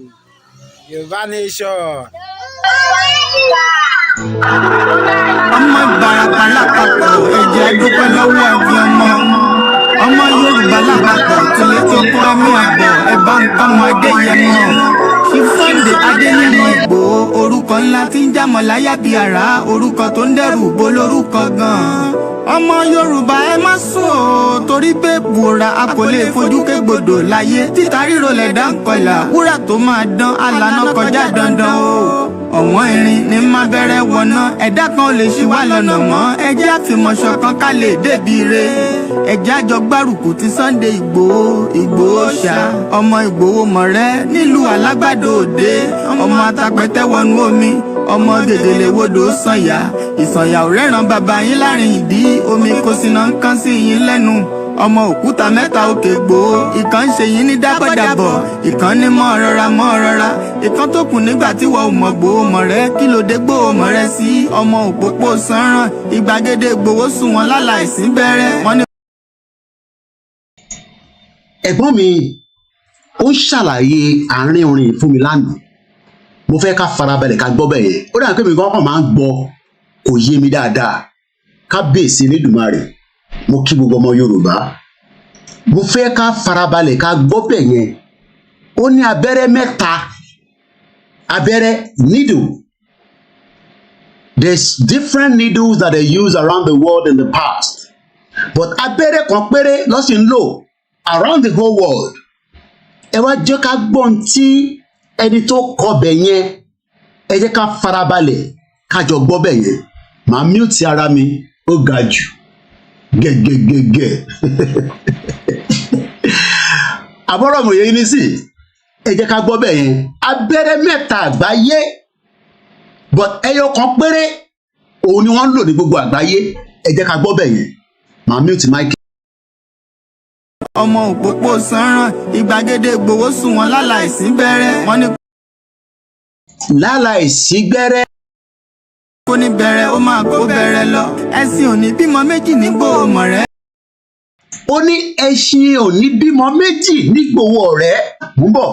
Yorùbá nation. Ọmọ Ìbàràpá lápapọ̀, ẹ̀jẹ̀ dúpẹ́ lọ́wọ́ ẹbí ọmọ. Ọmọ Yorùbá lápapọ̀, tìlẹ̀ tó kọ́ ẹ̀mí àgbọ̀, ẹ̀bá ń kọ́ ọmọ Adéyẹmọ. Ìfọ́ǹdè Adéníyì Ìgbòho, orúkọ ńlá tí ń jámọ̀ láyà bí àrá, orúkọ tó ń dẹrù bo lórúkọ gan-an. Ọmọ Yorùbá ẹ má sùn o, torí pé bùrà a kò lè fojú kégbodò láyé. Títa ríro lẹ̀dá ń kọlà, wúrà tó máa dán, alànà kọjá dandan o. ọ̀wọ́n irin ní má bẹ̀rẹ̀ wọ̀nà ẹ̀dá kan ò lè ṣì wá lọ́nà mọ́ ẹjẹ́ àfìmọ̀ṣọ̀ kan ká lè débi re ẹjẹ́ àjọ gbárùkù ti Sunday Ìgbòho ṣá ọmọ Ìgbòho mọ̀rẹ́ nílùú Alágbàdo Òde ọmọ atapẹ̀tẹ̀ wọnú omi ọmọ gèdèlè wodò sànyà ìsànyà ò rẹ́ràn bàbá yín láàrin ìdí omi kò sì náà ń kán sí yín lẹ́nu ọmọ òkúta mẹ́ta òkè Ìgbòho ìkan ń ṣe yín ní dábọ̀dàbọ̀ ìkan ní mọ́ rọra ìkan tó kù nígbà tí wọ́n ò mọ̀ Ìgbòho mọ̀rẹ́ kí ló dé Ìgbòho mọ̀rẹ́ sí ọmọ òpópó sanran ìgbàgede Ìgbòho sùn wọn láláìsí bẹ̀rẹ̀ wọn ní. ẹ̀gbọ́n mi ó ṣàlàyé àárín orin fún mi lánàá mo fẹ́ ká farabalẹ̀ ká gbọ́ bẹ́ẹ̀ yẹn ó dàbí pé mi gan kàn máa ń gbọ́ kò yé mi dáadáa kábíyèsí Elédùmarè mo kí gbogbo ọmọ Yorùbá mo fẹ́ ká farabalẹ̀ ká gbọ́ bẹ́ẹ̀ yẹn ó ní abẹ́rẹ́ mẹ́ta abẹ́rẹ́ needle there's different needles that they use around the world in the past but abẹ́rẹ́ kan péré ló sì ń lò around the whole world ẹ wá jẹ́ ká gbọ́n tí ẹni tó kọ bẹ̀ yẹn ẹ jẹ́ ká farabalẹ̀ ká jọ gbọ́ bẹ̀ yẹn màá mute ara mi ó ga jù gẹ́gẹ́gẹ́gẹ́ àbọ̀rọ̀ mòye yín ní sí ẹ jẹ́ ká gbọ́ bẹ̀ yẹn abẹ́rẹ́ mẹ́ta àgbáyé but ẹyọ kan péré òun ni wọ́n ń lò ní gbogbo àgbáyé ẹ jẹ́ ká gbọ́ bẹ̀ yẹn màá mute mic. ọmọ òpópó sanran ìgbàgede Ìgbòho sùn wọn láláìsí bẹ̀rẹ̀ wọn ní. láláìsí gbẹ́rẹ́. kó ní bẹ̀rẹ̀ ó máa kó bẹ̀rẹ̀ lọ ẹṣin ò ní bímọ méjì ní Ìgbòho mọ̀rẹ́. ó ní ẹṣin ò ní bímọ méjì ní Ìgbòho ọ̀rẹ́ mú bọ̀.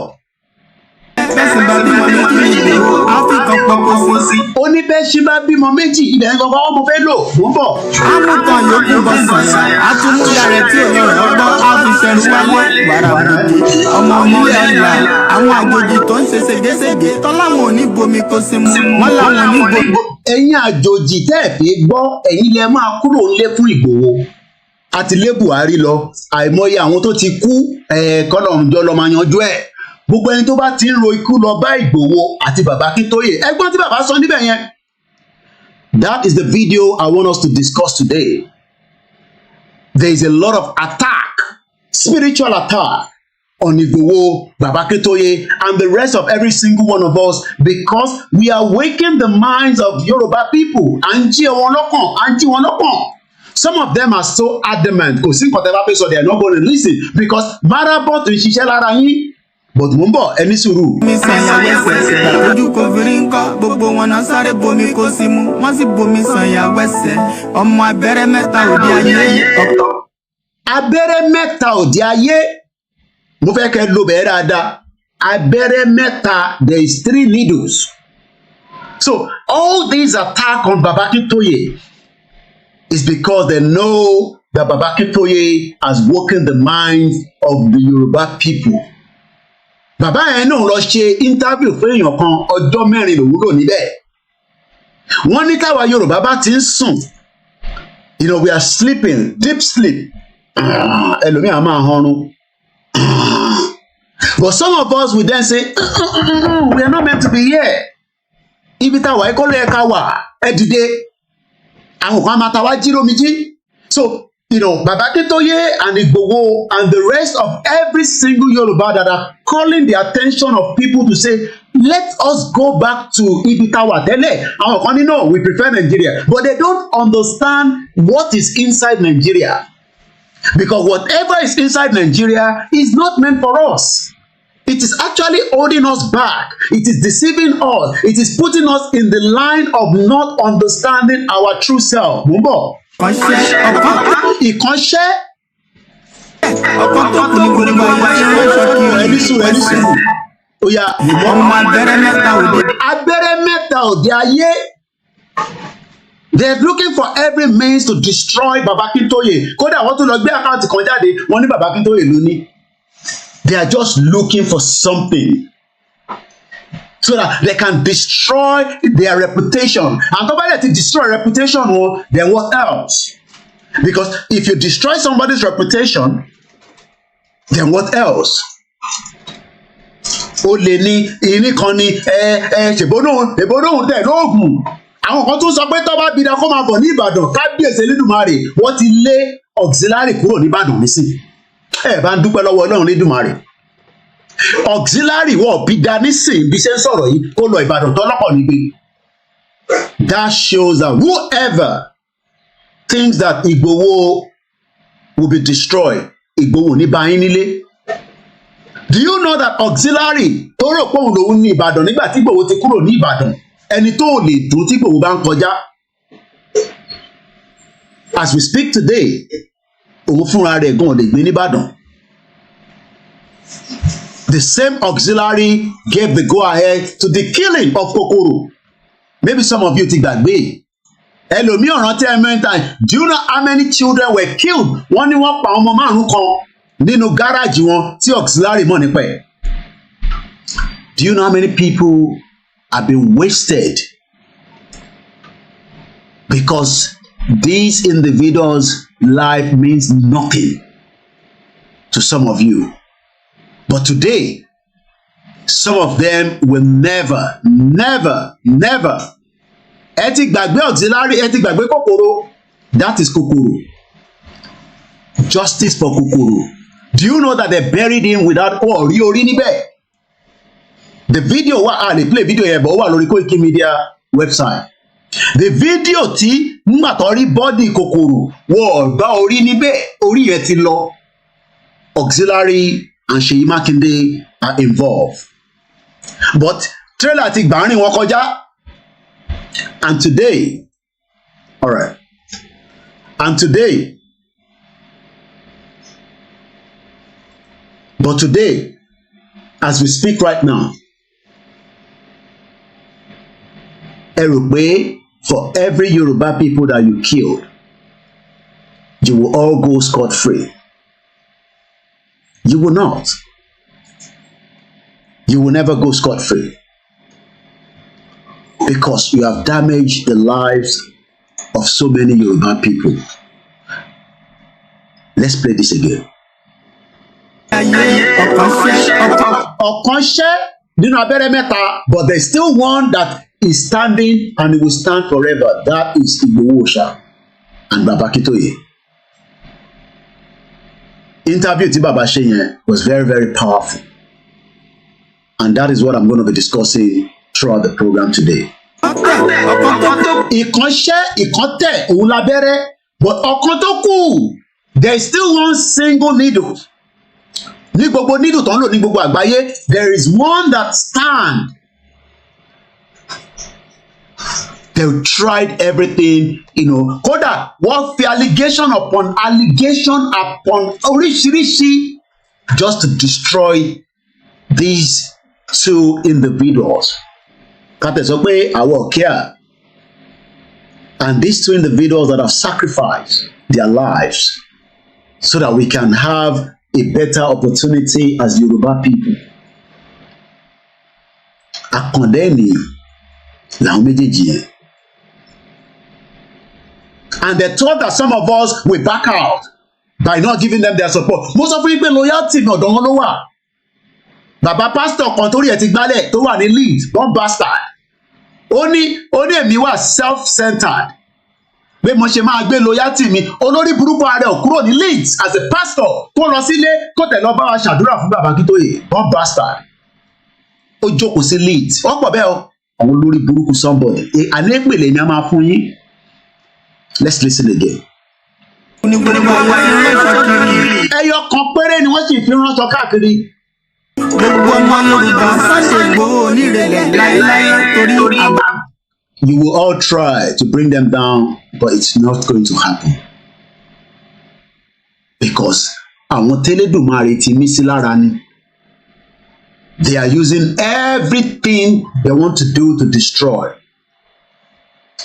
bẹ́sìn bá bímọ méjì ní Ìgbòho áfíríkà pọ̀pọ̀ sí. ó ní bẹ́sìn bá bímọ méjì ibẹ̀ ń gbọ́ngàn ọmọ fẹ́ lò mú bọ̀. amúkan yòókù bọ̀ sànyà àtúmúyà rẹ̀ tí òun rẹ̀ ọgbọ́n áfíṣẹ́rù wálé wàràbùdì ọmọ onílé ọ̀la àwọn àjòjì tó ń ṣe ségesège tọ́láwọn ò ní bomi kó sí mu wọ́n láwọn ò ní bomi. ẹ̀yin àjòjì tẹ́ ẹ̀ fi gbọ́ ẹ̀yin lẹ máa kúrò ńlé fún Ìgbòho àti lé Buhari lọ àìmọye àwọn tó ti kú kọ́lọ́runjọ́ lọ máa yanjú ẹ̀ gbogbo ẹni tó bá ti ń ro ikú lọ bá Ìgbòho àti bàbá Akíntóyè ẹgbọ́n tí bàbá sọ níbẹ̀ yẹn. That is the video I want us to discuss today. There is a lot of attack, spiritual attack on Igboho, Baba Akintoye, and the rest of every single one of us because we are waking the minds of Yoruba people. Some of them are so adamant. Kò sí nǹkan tẹ́ bá fẹ́ sọ, they are not going to listen because marabot ń ṣiṣẹ́ lára yín. But mo ń bọ̀ ẹni sùúrù. mi sànyà wẹsẹ̀ ojú kò fìrí ńkọ́ gbogbo wọn náà sáré bomi kó sí mu wọ́n sì bomi sànyà wẹsẹ̀ ọmọ abẹ́rẹ́ mẹ́ta òde ayé. abẹ́rẹ́ mẹ́ta òde ayé mo fẹ́ kẹ́ lo bẹ̀rẹ̀ dáadáa abẹ́rẹ́ mẹ́ta there is 3 needles. So all these attack on Baba Akintoye is because they know that Baba Akintoye has woken the minds of the Yoruba people. Bàbá yẹn náà lọ ṣe interview fún èèyàn kan ọjọ́ 4 lòun lò níbẹ̀. Wọ́n ní táwa Yorùbá bá ti ń sùn, we are sleeping, deep sleep. Ẹlòmíà máa hanrun. But some of us will then say, we are not meant to be here. Ibi táwa ẹ̀kọ́ ló yẹ ká wà, ẹ dìde. Àwọn kan máa ta wá jí lómi jí. So, Baba Akintoye and Igboho and the rest of every single Yoruba that are calling the attention of people to say, let us go back to Ibitawa Tele. Àwọn kan ní no, we prefer Nigeria. But they don't understand what is inside Nigeria. Because whatever is inside Nigeria is not meant for us. It is actually holding us back. It is deceiving us. It is putting us in the line of not understanding our true self. Mumbo. Ìkànṣẹ́ ọkọ tó kù ní gbogbo àwọn tí wọ́n ṣọ́kì ẹni sùúrù oya ọmọ abẹ́rẹ́ mẹ́ta òde ayé. They are looking for every means to destroy Baba Akintoye. Kódà wọ́n tún lọ gbé àkáǹtì kan jáde wọ́n ní Baba Akintoye ló ní. They are just looking for something so that they can destroy their reputation. And tó bá dẹ̀ ti destroy reputation wọn, then what else? Because if you destroy somebody's reputation, then what else? ó lè ní ìní kan ní ṣèbónóhùn tẹ̀ lóògùn. Àwọn kan tún sọ pé tó bá bìdá kó máa bọ̀ ní Ìbàdàn, kábíyèsí Elédùmarè wọ́n ti lé auxiliary kúrò ní Ìbàdàn nísìn. Ẹ bá ń dúpẹ́ lọ́wọ́ Ọlọ́run Elédùmarè. Auxiliary wọ́n bìdá nísìn bí ṣe ń sọ̀rọ̀ yìí kó lọ Ìbàdàn tọ́lọ́pọ̀ nígbè. That shows that whoever thinks that Igboho will be destroyed, Igboho ní bá yín nílé. Do you know that auxiliary tó rò pé òun lòun ní Ìbàdàn nígbà tí Igboho ti kúrò ní Ìbàdàn, ẹni tó lè dùn tí Igboho bá ń kọjá? As we speak today, òun fúnra rẹ̀ gan lè gbé ní Ìbàdàn. The same auxiliary gave the go-ahead to the killing of KOKORO. Maybe some of you ti gbàgbé. Ẹlòmíràn rántí mẹ́ta. Do you know how many children were killed? Wọ́n ní wọ́n pa ọmọ márùn-ún kan nínú gáràjì wọn tí auxiliary mọ̀ nípa ẹ̀. Do you know how many people have been wasted because these individuals' life means nothing to some of you? But today, some of them will never. Ẹ ti gbàgbé auxiliary, ẹ ti gbàgbé KOKORO. That is KOKORO. Justice for KOKORO. Do you know that they buried him without orí níbẹ̀? The video a lè play video yẹn bọ̀ ó wà lórí koikimedia website. The video tí nígbà tó rí body KOKORO wọ́n gbá orí níbẹ̀, orí yẹn ti lọ. Auxiliary and Seyi Makinde are involved. But trailer ti gbàárín wọn kọjá. And today, all right, and today, but today, as we speak right now, ẹ rò pé for every Yoruba people that you killed, you will all go scot-free. You will not. You will never go scot-free. Because you have damaged the lives of so many Yoruba people. Let's play this again. Ọ̀kan ṣẹ́ nínú abẹ́rẹ́ mẹ́ta, but there's still one that is standing and it will stand forever. That is Igboho Oòṣà and Baba Akintoye. Interview tí Baba ṣe yẹn was very, very powerful. And that is what I'm going to be discussing throughout the program today. Ìkan ṣẹ́, ìkan tẹ̀, òun lábẹ́rẹ́, but ọ̀kan tó kù, there is still one single needle. Ní gbogbo needle tó ń lò ní gbogbo àgbáyé, there is one that stand. They tried everything, kódà wọ́n fi allegation upon oríṣiríṣi just to destroy these two individuals. Kátẹ́ sọ pé àwọn kíá, and these two individuals that have sacrificed their lives so that we can have a better opportunity as Yoruba people. Àkàndá ènìyàn làwọn méjèèjì yẹn. And they thought that some of us will back out by not giving them their support. Mo sọ fún yín pé loyalty náà ọ̀dọ̀ wọn ló wà. Bàbá pásítọ̀ kan torí ẹ̀ ti gbálẹ̀ tó wà ní Leeds, one bastard. Ó ní èmi wà self-centered. Bí mo ṣe máa gbé loyalty mi, olórí burúkú ààrẹ ò kúrò ní Leeds as a pastor kó lọ sílé kó tẹ̀ lọ bá wa ṣàdúrà fún Bàbá Akintoye, one bastard. Ó jókòó sí Leeds. Ó pọ̀ bẹ́ẹ̀ o, àwọn olórí burúkú somebody. Àní èpèlè ni a máa fún yín. Let's listen again. Ẹyọ kan péré ni wọ́n sì fi ránṣọ káàkiri. You will all try to bring them down, but it's not going to happen. Because àwọn tẹ́lẹ̀dùmarè ti mí sí lára ni. They are using everything they want to do to destroy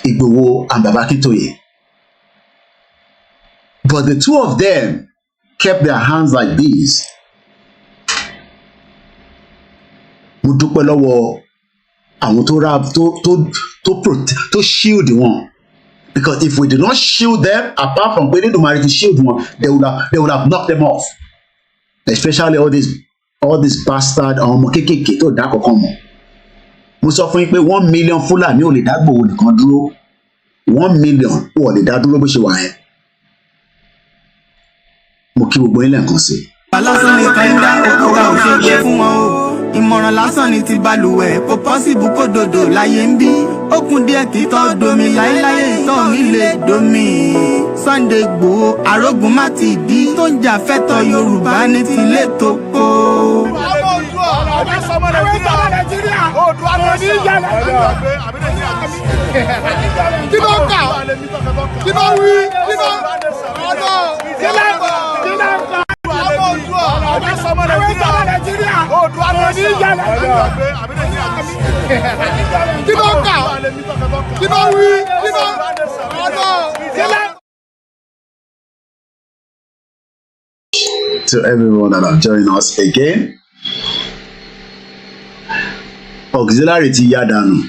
Igboho and Baba Akintoye. But the two of them kept their hands like this. Mo dúpẹ́ lọ́wọ́ àwọn tó shield wọn. Because if we did not shield them, apart from pé Elédùmarè to shield wọn, they would have knocked them off. Especially all all these bastard ọmọ kékèké tó dá kankan mọ̀. Mo sọ fún yín pé 1 million Fúlàní ò lè dá Ìgbòho nìkan dúró. 1 million ò lè dá dúró bó ṣe wà yẹn. Mo kí gbogbo yín lẹ́ẹ̀kan sí. Lásán ni kan dá òkúra ò ṣe gbé fún wọn o. Ìmọ̀ràn lásán ni ti balùwẹ̀ kò pọ́sibú kó dòdò láyé ń bí. Ó kún díẹ̀ kí tọ́ domi láéláyé ìtọ́ mi lè domi. Sunday Igboho arógun má ti dí tó ń jà fẹ́tọ̀ Yorùbá ní tilé tó kó. Kí ló kà? Kí ló wí? Kí ló ọ̀dọ̀? Kí ló kà? To everyone that have joined us again, auxiliary ti ya dànù.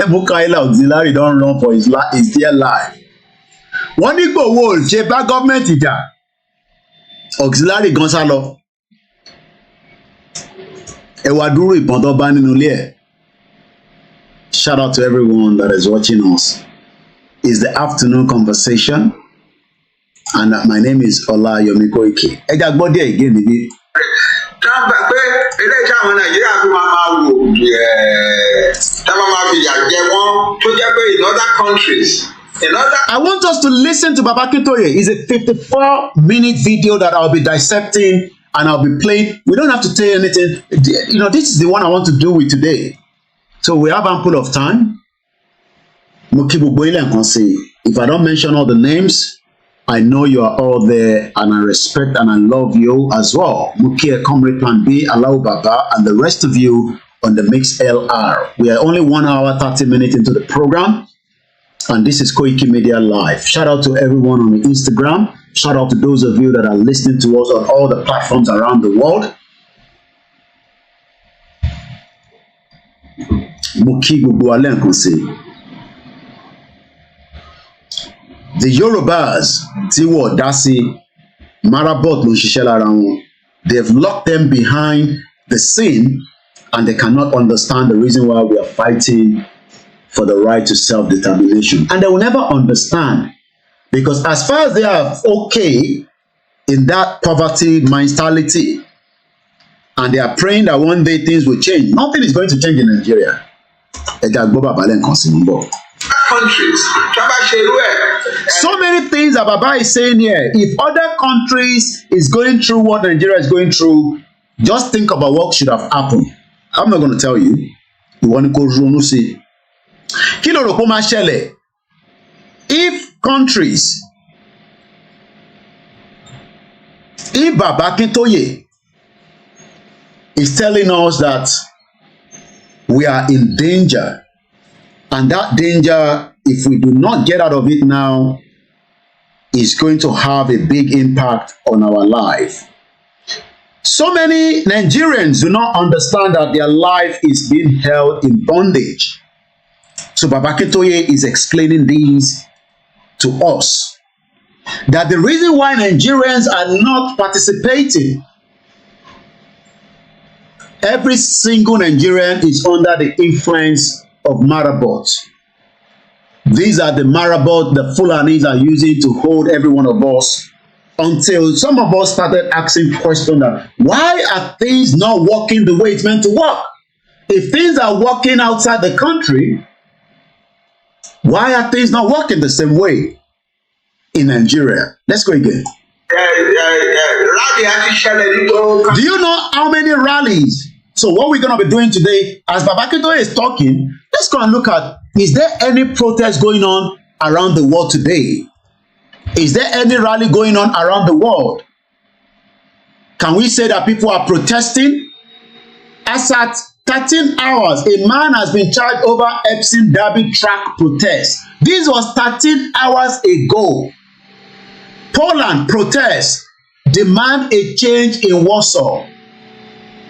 Mukaila auxiliary don run for his dear life. Wọ́n ní Igboho ṣe bá gọ́ọ̀mẹ̀ntì jà. Auxiliary gan sá lọ. Ẹ wá dúró ìbọn tó bá nínú ilé ẹ̀. Shout out to everyone that is watching us. It's the afternoon conversation and my name is Olayomi Koiki. Ẹ já gbọ́ díẹ̀ again níbí. Trump pé eléyìí àwọn Nàìjíríà fi máa wò tá máa fi yà jẹ wọ́n tó jẹ́ pé in other countries. I want us to listen to Baba Akintoye. It's a 54-minute video that I'll be dissecting and I'll be playing. We don't have to tell anything. You know, this is the one I want to do with today. So we have ample of time. If I don't mention all the names, I know you are all there and I respect and I love you as well. Mukia, Comrade Plan B, Allahu Baba, and the rest of you on the Mix LR. We are only 1 hour, 30 minutes into the program. And this is Koikimedia Live. Shout out to everyone on the Instagram. Shout out to those of you that are listening to us on all the platforms around the world. The Yorubas, Tiwo Dasi, Marabot Lushishelaran, they've locked them behind the scene and they cannot understand the reason why we are fighting for the right to self-determination. And they will never understand, because as far as they are okay in that poverty mentality and they are praying that one day things will change, nothing is going to change in Nigeria. Countries. So many things that Baba is saying here. If other countries is going through what Nigeria is going through, just think about what should have happened. I'm not going to tell you. You want to go runu see. Kilo rò pé ó máa ṣẹlẹ̀ if countries, if Baba Akintoye is telling us that we are in danger, and that danger, if we do not get out of it now, is going to have a big impact on our life. So many Nigerians do not understand that their life is being held in bondage. So Baba Akintoye is explaining these to us. That the reason why Nigerians are not participating, every single Nigerian is under the influence of Marabot. These are the Marabot the Fulanis are using to hold every one of us, until some of us started asking questions that why are things not working the way it's meant to work? If things are working outside the country, why are things not working the same way in Nigeria? Let's go again. Do you know how many rallies? So what we're going to be doing today, as Baba Akintoye is talking, let's go and look at, is there any protest going on around the world today? Is there any rally going on around the world? Can we say that people are protesting? As at 13 hours, a man has been charged over Epsom Derby track protest. This was 13 hours ago. Poland protests demand a change in Warsaw.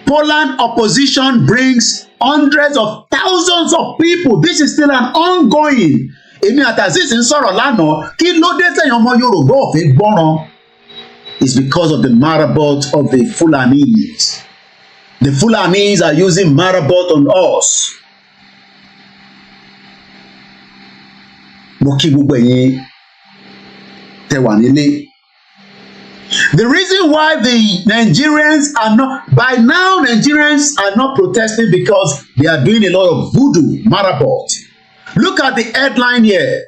Poland opposition brings hundreds of thousands of people. This is still an ongoing. Èmi àti Azeez ń sọ̀rọ̀ lánàá, kí ló dé tẹ̀yàn ọmọ Yorùbá ò fẹ́ gbọ́ràn? is because of the marabot of the Fulanis. The Fulanis are using marabot on us. Mo kí gbogbo ẹ̀yin tẹ́ wà nílé. The reason why the Nigerians are not, by now Nigerians are not protesting because they are doing a lot of voodoo, marabot. Look at the headline here.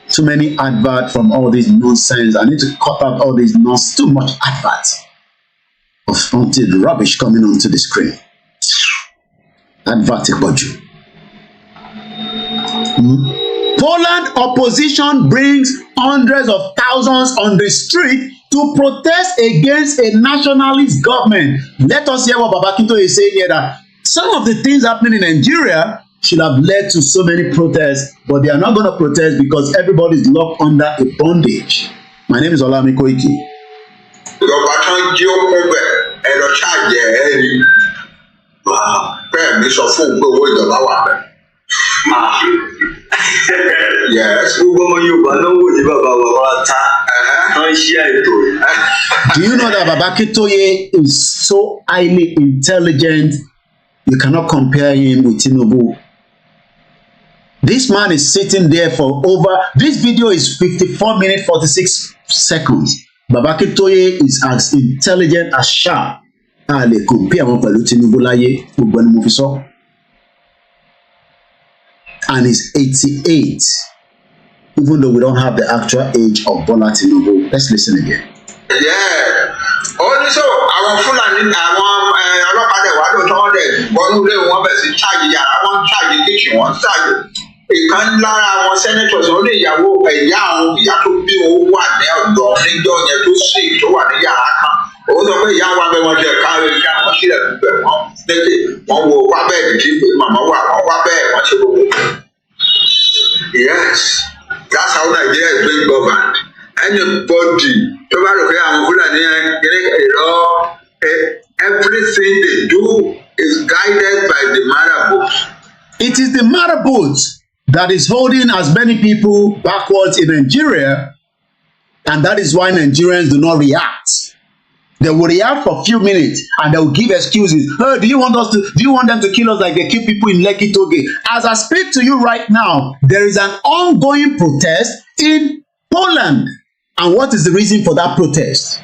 Too many adverts from all this nonsense. I need to cut out all this nonsense. Too much adverts of until rubbish coming onto the screen. Advert Ipoju. Poland opposition brings hundreds of thousands on the street to protest against a nationalist government. Let us hear what Baba Akintoye is saying here, that some of the things happening in Nigeria should have led to so many protests, but they are not going to protest because everybody is locked under a bondage. My name is Olami Koiki. Yes. Do you know that Baba Akintoye is so highly intelligent? You cannot compare him with Tinubu. This man is sitting there for over, this video is 54 minutes 46 seconds. Baba Akintoye is as intelligent as sharp. A lè compare wọn pẹ̀lú Tinubu láyé, gbogbo ẹni mo fi sọ. And he's 88, even though we don't have the actual age of Bola Tinubu. Let's listen again. Yeah. Only so àwọn Fúlàní àwọn ọlọ́pàá dẹ̀ wá lóòótọ́ wọn dẹ̀ wọnú ilé wọn bẹ̀ sí ṣáàjì yàrá wọn ṣáàjì kíchìn wọn ṣáàjì. Ìkan lára àwọn senators ó ní ìyàwó ẹ̀yà àwọn ìyá tó bí owó wà ní ọ̀dọ́ níjọ́ yẹn tó sì tó wà ní yàrá kan. Òun sọ pé ìyá wa bẹ wọn jẹ káwé ká wọn sílẹ̀ gbígbẹ̀ wọn lédè wọn wo wá bẹ́ẹ̀ nìjí pé màmá wà wọn wá bẹ́ẹ̀ wọn ṣe gbogbo. Yes, that's how Nigeria is being governed. Anybody tó bá rò pé àwọn Fúlàní everything they do is guided by the marabouts. It is the marabouts that is holding as many people backwards in Nigeria, and that is why Nigerians do not react. They will react for a few minutes and they will give excuses. Oh, do you want them to kill us like they kill people in Lekki Toge? As I speak to you right now, there is an ongoing protest in Poland. And what is the reason for that protest?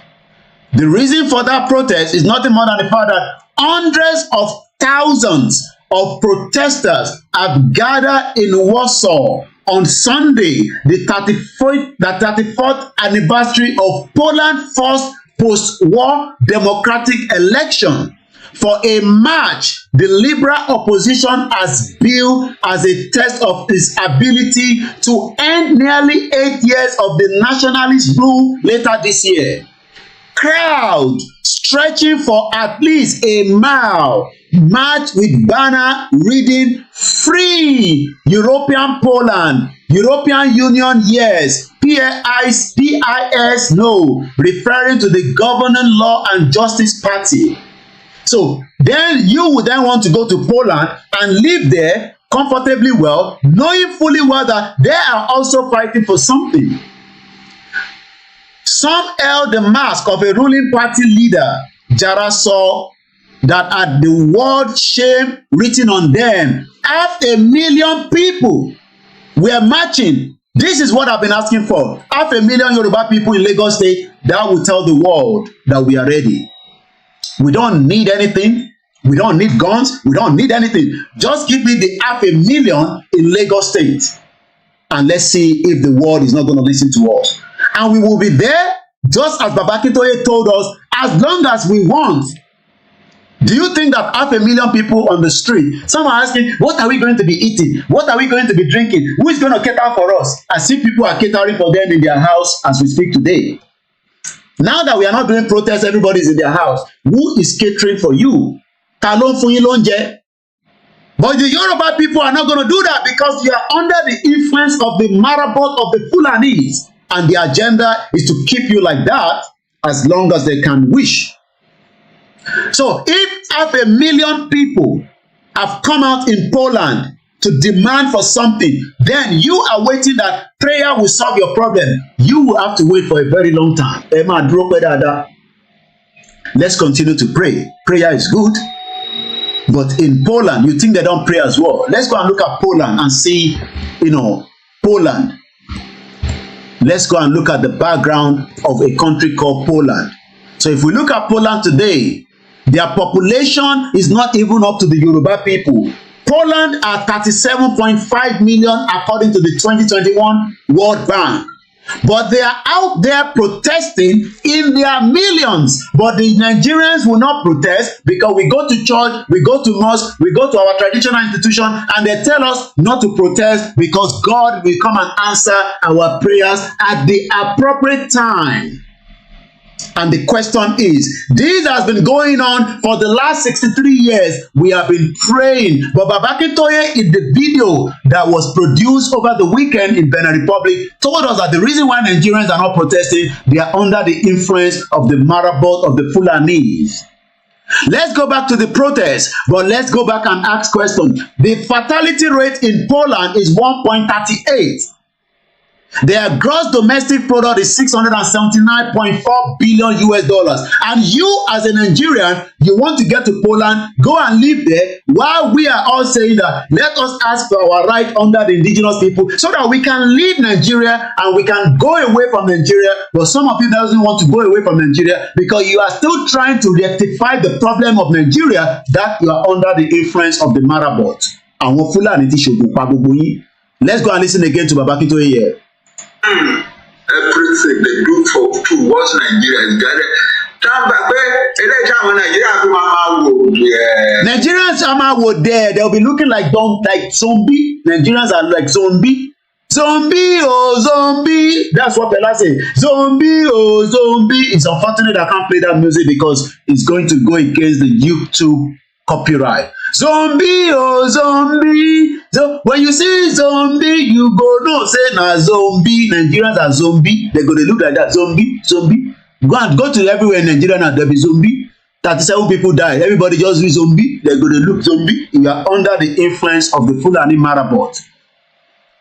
The reason for that protest is nothing more than the fact that hundreds of thousands of protesters have gathered in Warsaw on Sunday, the 34th anniversary of Poland's first post-war democratic election. For a march the liberal opposition has billed as a test of its ability to end nearly 8 years of the nationalist rule later this year. Crowd stretching for at least a mile march with banner reading "Free European Poland, European Union yes, PIS no," referring to the governing Law and Justice Party. So then you would then want to go to Poland and live there comfortably well, knowing fully well that they are also fighting for something. Some held the mask of a ruling party leader. Jara saw that had the word shame written on them. 500,000 people were marching. This is what I've been asking for. 500,000 Yoruba people in Lagos State that will tell the world that we are ready. We don't need anything. We don't need guns. We don't need anything. Just give me the 500,000 in Lagos State. And let's see if the world is not going to listen to us. And we will be there, just as Baba Akintoye told us, as long as we want. Do you think that 500,000 people on the street, some are asking, what are we going to be eating? What are we going to be drinking? Who is going to cater for us? As if people are catering for them in their house as we speak today. Now that we are not doing protests, everybody is in their house. Who is catering for you? Ta ló ń fún yín lóúnjẹ? But the Yoruba people are not going to do that because you are under the influence of the marabot of the Fulanis. And the agenda is to keep you like that as long as they can wish. So if 500,000 people have come out in Poland to demand for something, then you are waiting that prayer will solve your problem. You will have to wait for a very long time. Let's continue to pray. Prayer is good. But in Poland, you think they don't pray as well. Let's go and look at Poland and see, Poland. Let's go and look at the background of a country called Poland. So if we look at Poland today, their population is not even up to the Yoruba people. Poland are 37.5 million according to the 2021 World Bank. But they are out there protesting in their millions. But the Nigerians will not protest because we go to church, we go to mosque, we go to our traditional institution, and they tell us not to protest because God will come and answer our prayers at the appropriate time. And the question is, this has been going on for the last 63 years. We have been praying. But Baba Akintoye, in the video that was produced over the weekend in Benin Republic, told us that the reason why Nigerians are not protesting, they are under the influence of the marabouts of the Fulanis. Let's go back to the protest, but let's go back and ask questions. The fatality rate in Poland is 1.38. Their gross domestic product is $679.4 billion US. And you, as a Nigerian, you want to get to Poland, go and live there, while we are all saying that let us ask for our right under the indigenous people so that we can leave Nigeria and we can go away from Nigeria. But some of you doesn't want to go away from Nigeria because you are still trying to rectify the problem of Nigeria, that you are under the influence of the marabouts. Let's go and listen again to Baba Akintoye here. Everything they do towards Nigeria is guided. Nigerians were there. They'll be looking like zombie. Nigerians are like zombie. Zombie, oh zombie. That's what Pella say. Zombie, oh zombie. It's unfortunate I can't play that music because it's going to go against the YouTube copyright. Zombie, oh zombie. So when you see zombie, you go no say na zombie. Nigerians are zombie. They go to look like that. Zombie, zombie. Go to everywhere in Nigeria now. There be zombie. 37 people die. Everybody just be zombie. They go to look zombie. You are under the influence of the Fulani marabout.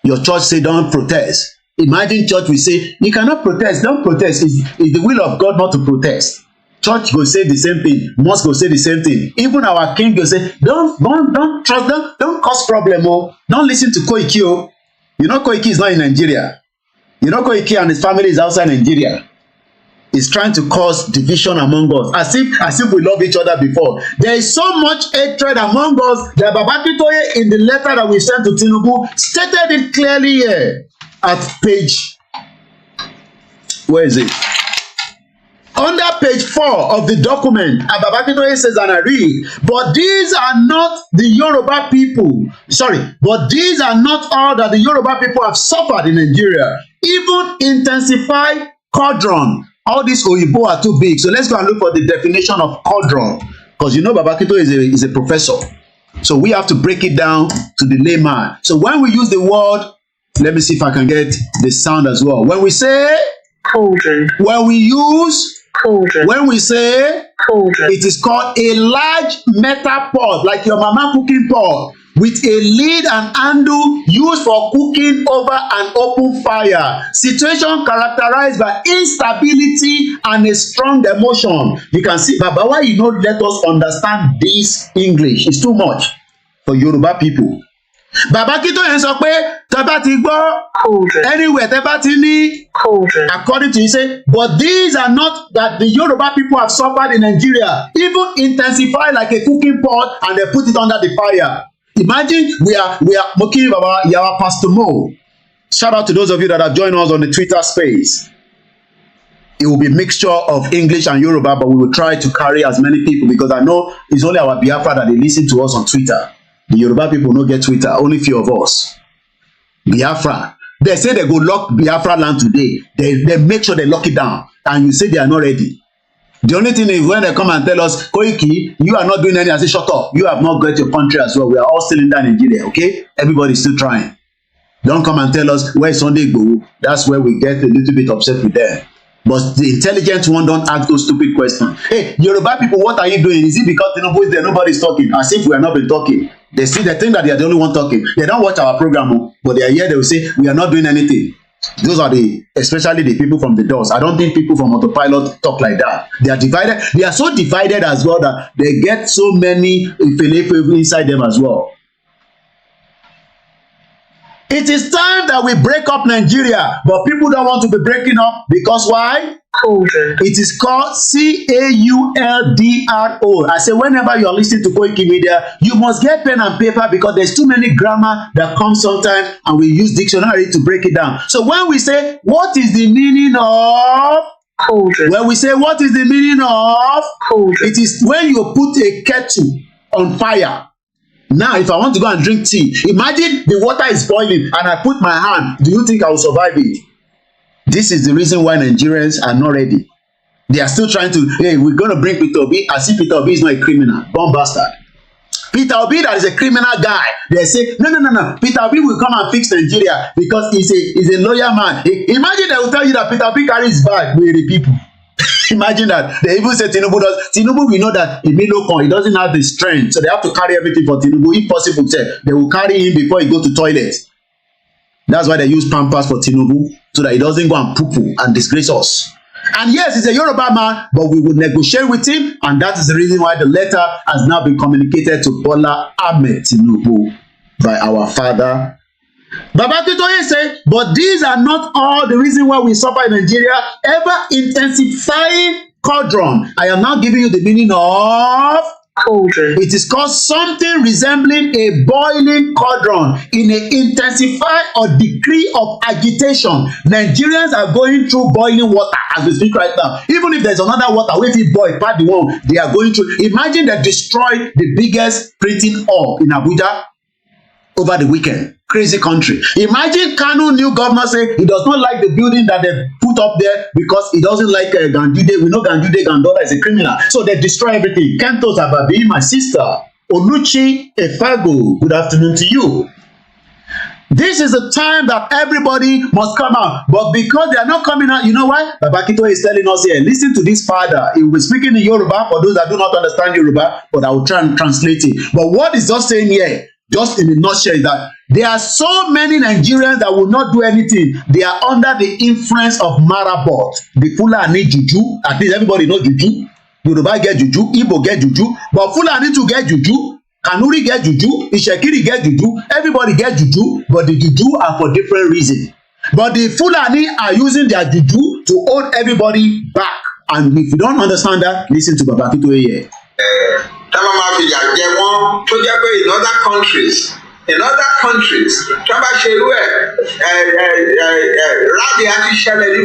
Your church say don't protest. Imagine church will say you cannot protest. Don't protest. It's the will of God not to protest. Church go say the same thing. Mosque go say the same thing. Even our king go say, don't trust them. Don't cause problem. Oh, don't listen to Koiki. Oh, you know Koiki is not in Nigeria. You know Koiki and his family is outside Nigeria. He's trying to cause division among us, as if we love each other before. There is so much hatred among us that Baba Akintoye, in the letter that we sent to Tinubu, stated it clearly here at page. Where is it? Under page 4 of the document, Baba Akintoye says, and I read, but these are not the Yoruba people. But these are not all that the Yoruba people have suffered in Nigeria. Even intensified cauldron. All these Oyibo are too big. So let's go and look for the definition of cauldron. Because you know Baba Akintoye is a professor. So we have to break it down to the layman. So when we use the word, let me see if I can get the sound as well. When we say cauldron, when we use cauldron, when we say cauldron, it is called a large metal pot, like your mama cooking pot, with a lid and handle used for cooking over an open fire. Situation characterized by instability and a strong emotion. You can see, Baba, why you not let us understand this English? It's too much for Yoruba people. Baba Akintoye sọ pé tẹ́ bá ti gbọ́ anywhere tẹ́ bá ti ní according to you say, but these are not that the Yoruba people have suffered in Nigeria, even intensified like a cooking pot and they put it under the fire. Imagine we are mocking Baba Yawa Pastor Mo. Shout out to those of you that have joined us on the Twitter space. It will be a mixture of English and Yoruba, but we will try to carry as many people because I know it's only our Biafra that they listen to us on Twitter. The Yoruba people don't get Twitter, only few of us. Biafra. They say they go lock Biafra land today. They make sure they lock it down. And you say they are not ready. The only thing is when they come and tell us, Koiki, you are not doing anything, I say, shut up. You have not got your country as well. We are all still in that Nigeria, okay? Everybody's still trying. Don't come and tell us where Sunday go. That's where we get a little bit upset with them. But the intelligent one don't ask those stupid questions. Hey, Yoruba people, what are you doing? Is it because Tinubu is there? Nobody's talking. As if we are not been talking. They think that they are the only one talking. They don't watch our program, but they are here. They will say we are not doing anything. Those are especially the people from the doors. I don't think people from autopilot talk like that. They are divided. They are so divided as well that they get so many inside them as well. It is time that we break up Nigeria, but people don't want to be breaking up because why? It is called CAULDRO. I say whenever you are listening to Koikimedia, you must get pen and paper because there's too many grammar that comes sometimes and we use dictionary to break it down. So when we say, what is the meaning of? When we say, what is the meaning of? It is when you put a kettle on fire. Now, if I want to go and drink tea, imagine the water is boiling and I put my hand. Do you think I will survive it? This is the reason why Nigerians are not ready. They are still trying to, hey, we're going to bring Peter Obi as if Peter Obi is not a criminal. Bomb bastard. Peter Obi that is a criminal guy. They say, no. Peter Obi will come and fix Nigeria because he's a loyal man. Imagine they will tell you that Peter Obi carries bag with the people. Imagine that. They even say Tinubu does. Tinubu, we know that he doesn't have the strength. So they have to carry everything for Tinubu. If possible, they will carry him before he go to toilet. That's why they use Pampers for Tinubu, so that he doesn't go and poo-poo and disgrace us. And yes, he's a Yoruba man, but we will negotiate with him, and that is the reason why the letter has now been communicated to Bola Ahmed Tinubu by our father. Baba Akintoye say, but these are not all the reason why we suffer in Nigeria. Ever intensifying cauldron. I am now giving you the meaning of cauldron. It is called something resembling a boiling cauldron in an intensified or degree of agitation. Nigerians are going through boiling water as we speak right now. Even if there's another water, if it boil, part the one they are going through. Imagine they destroyed the biggest printing hall in Abuja over the weekend. Crazy country. Imagine Kanu new governor say he does not like the building that they put up there because he doesn't like Ganduje. We know Ganduje Gandola is a criminal. So they destroy everything. Kentos Ababi, my sister. Oluchi Efago, good afternoon to you. This is the time that everybody must come out. But because they are not coming out, you know why? Baba Akintoye is telling us here, listen to this father. He will be speaking in Yoruba for those that do not understand Yoruba, but I will try and translate it. But what is just saying here, just in a nutshell, is that there are so many Nigerians that will not do anything. They are under the influence of Marabot, the Fulani Juju. At least everybody knows Juju. Yoruba get Juju, Igbo get Juju, but Fulani to get Juju, Kanuri get Juju, Ishekiri get Juju, everybody get Juju, but the Juju are for different reasons. But the Fulani are using their Juju to hold everybody back. And if you don't understand that, listen to Baba Akintoye here. In other countries,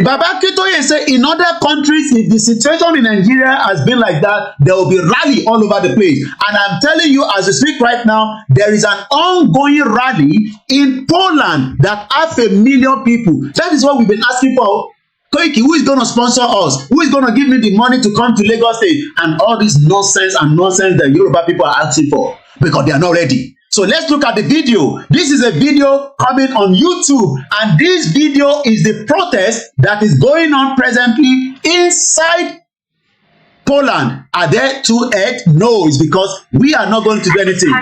Baba Akintoye say in other countries, if the situation in Nigeria has been like that, there will be rally all over the place. And I'm telling you, as we speak right now, there is an ongoing rally in Poland that has 1,000,000 people. That is what we've been asking for. Koiki, who is going to sponsor us? Who is going to give me the money to come to Lagos State? And all this nonsense that Yoruba people are asking for because they are not ready. So let's look at the video. This is a video coming on YouTube, and this video is the protest that is going on presently inside Poland. Are there two heads? No, it's because we are not going to do anything. Now,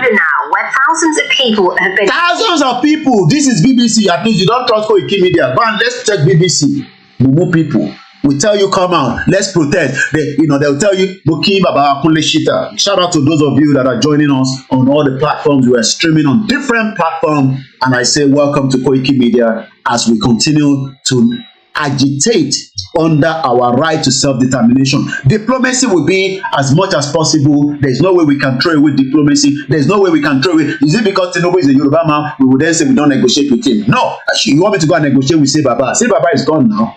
where thousands of people have been. Thousands of people. This is BBC. At least you don't trust Koikimedia. Go and let's check BBC. Mumu people will tell you come out, let's protest. They'll tell you Muki Baba Kunle Shita. Shout out to those of you that are joining us on all the platforms. We are streaming on different platforms, and I say welcome to Koikimedia as we continue to agitate under our right to self-determination. Diplomacy will be as much as possible. There's no way we can throw away diplomacy. There's no way we can throw away. Is it because Tinubu is a Yoruba man, we will then say we don't negotiate with him? No. Actually, you want me to go and negotiate with Say Baba? Say Baba is gone now.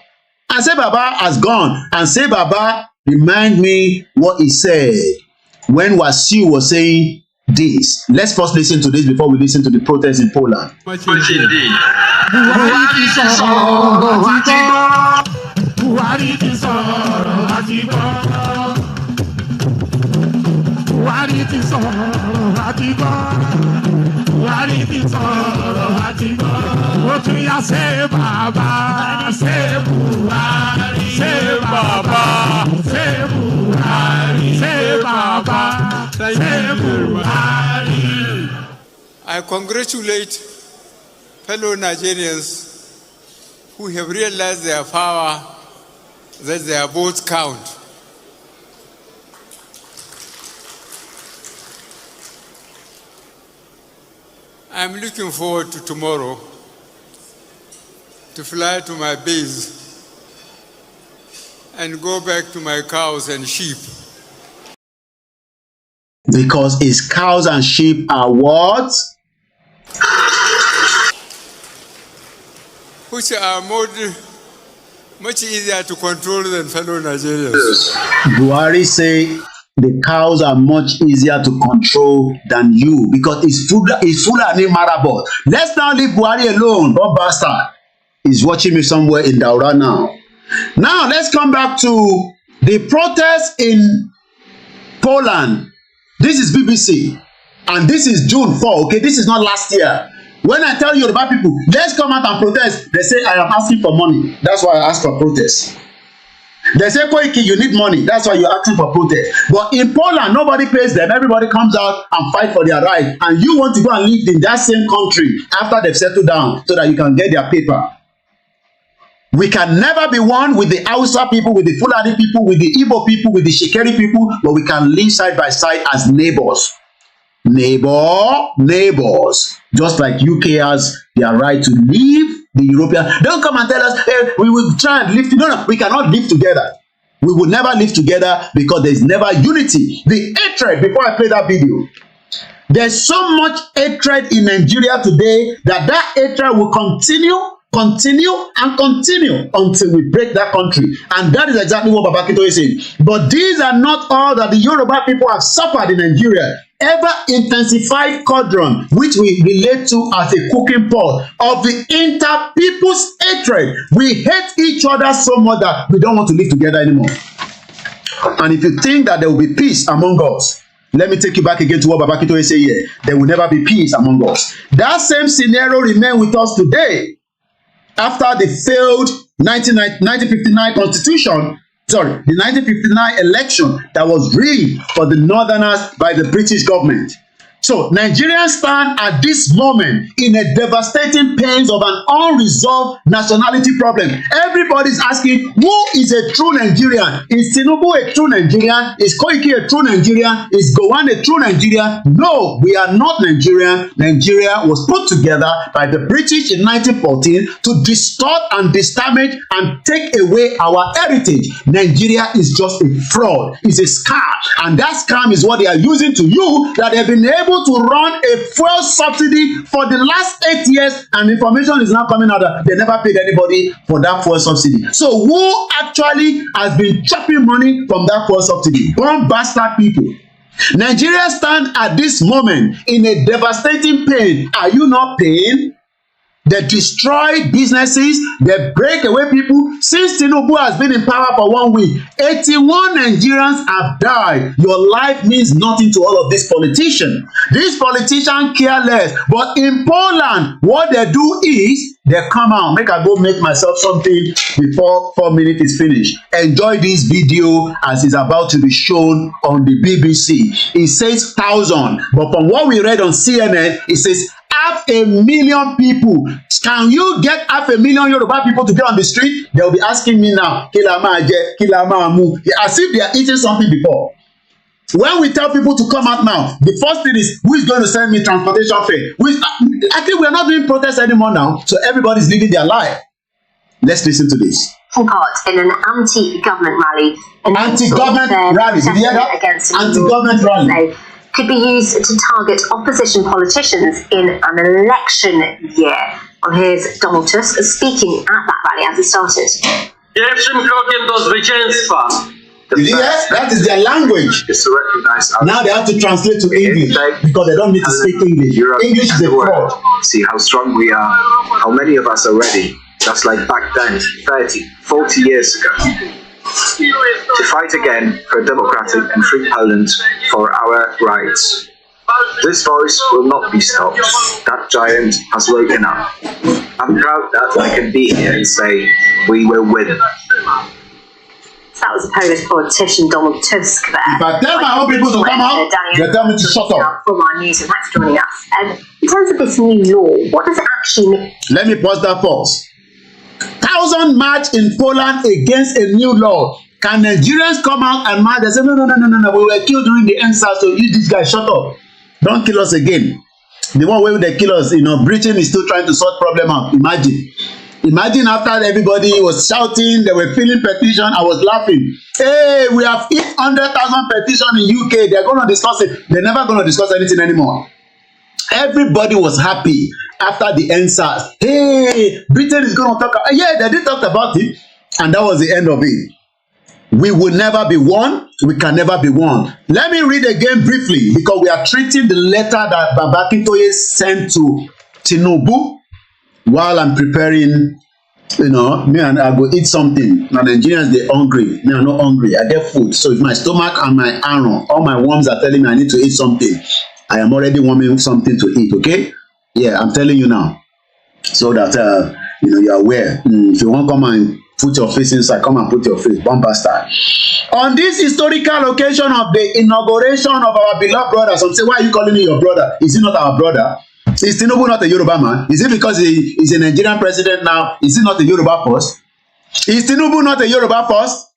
And Say Baba has gone. And Say Baba remind me what he said when Wasiu was saying this. Let's first listen to this before we listen to the protest in Poland. Say Baba, say Buhari, say Baba, say Buhari, say Baba, say Buhari. I congratulate fellow Nigerians who have realized their power, that their votes count. I'm looking forward to tomorrow to fly to my base and go back to my cows and sheep. Because his cows and sheep are what? Which are much easier to control than fellow Nigerians. Buhari say the cows are much easier to control than you because it's Fulani Marabot. Let's now leave Buhari alone. Bob Bastard is watching me somewhere in Daura now. Now let's come back to the protest in Poland. This is BBC and this is June 4. Okay, this is not last year. When I tell Yoruba people, let's come out and protest, they say I am asking for money. That's why I ask for protest. They say, Koiki, you need money. That's why you're asking for protest. But in Poland, nobody pays them. Everybody comes out and fight for their right. And you want to go and live in that same country after they've settled down so that you can get their paper. We can never be one with the Hausa people, with the Fulani people, with the Igbo people, with the Shekeri people, but we can live side by side as neighbors. Neighbors. Just like UK has their right to live. The European, don't come and tell us, hey, we will try and live. No, we cannot live together. We will never live together because there is never unity. The hatred, before I play that video, there's so much hatred in Nigeria today that hatred will continue until we break that country. And that is exactly what Baba Akintoye is saying. But these are not all that the Yoruba people have suffered in Nigeria. Ever intensified cauldron, which we relate to as a cooking pot of the inter-people's hatred. We hate each other so much that we don't want to live together anymore. And if you think that there will be peace among us, let me take you back again to what Baba Akintoye said here. There will never be peace among us. That same scenario remains with us today. After the failed 1959 constitution, the 1959 election that was rigged for the Northerners by the British government. So Nigerians stand at this moment in a devastating pains of an unresolved nationality problem. Everybody's asking, who is a true Nigerian? Is Tinubu a true Nigerian? Is Koiki a true Nigerian? Is Gowon a true Nigerian? No, we are not Nigerian. Nigeria was put together by the British in 1914 to distort and damage and take away our heritage. Nigeria is just a fraud. It's a scam. And that scam is what they are using to you, that they've been able to run a fuel subsidy for the last 8 years, and information is now coming out that they never paid anybody for that fuel subsidy. So who actually has been chopping money from that fuel subsidy? Born bastard people. Nigeria stand at this moment in a devastating pain. Are you not paying? They destroy businesses, they break away people. Since Tinubu has been in power for 1 week, 81 Nigerians have died. Your life means nothing to all of these politicians. These politicians care less. But in Poland, what they do is, they come out. Make I go make myself something before 4 minutes is finished. Enjoy this video as it's about to be shown on the BBC. It says 1,000, but from what we read on CNN, it says 500,000 people. Can you get 500,000 Yoruba people to get on the street? They'll be asking me now, as if they are eating something before. When we tell people to come out now, the first thing is, who is going to send me transportation fare? I think we are not doing protests anymore now, so everybody's living their life. Let's listen to this. Part in an anti-government rally. Anti-government rally. Did you hear that? Anti-government rally. Could be used to target opposition politicians in an election year. Well, here's Donald Tusk speaking at that rally as it started. That is their language. Now they have to translate to English because they don't need to speak English. English is a fraud. See how strong we are, how many of us are ready, just like back then, 30, 40 years ago. To fight again for a democratic and free Poland, for our rights. This voice will not be stopped. That giant has woken up. I'm proud that I can be here and say, we will win. That was a Polish politician, Donald Tusk, there. If I tell my own people to come out, they tell me to shut up. From our news, and thanks for joining us. In terms of this new law, what does it actually mean? Let me pause that pause. 1,000 march in Poland against a new law. Can Nigerians come out and march? They say, no, we were killed during the EndSARS, so you this guy, shut up. Don't kill us again. The one way they kill us, Britain is still trying to sort problem out. Imagine after everybody was shouting, they were filling petition, I was laughing. Hey, we have hit 100,000 petition in UK. They're going to discuss it. They're never going to discuss anything anymore. Everybody was happy after the EndSARS. Hey, Britain is going to talk. Yeah, they did talk about it. And that was the end of it. We will never be one. We can never be one. Let me read again briefly because we are treating the letter that Baba Akintoye sent to Tinubu while I'm preparing. Me and I go eat something. Now Nigerians, they're hungry. Me, I'm not hungry. I get food. So if my stomach and my iron, all my worms are telling me I need to eat something, I am already warming something to eat, okay? Yeah, I'm telling you now. So that, you're aware. If you want to come and put your face inside, come and put your face, bumper style. On this historical occasion of the inauguration of our beloved brother, some say, why are you calling me your brother? Is he not our brother? Is Tinubu not a Yoruba man? Is it because he is a Nigerian president now? Is he not a Yoruba first? Is Tinubu not a Yoruba first?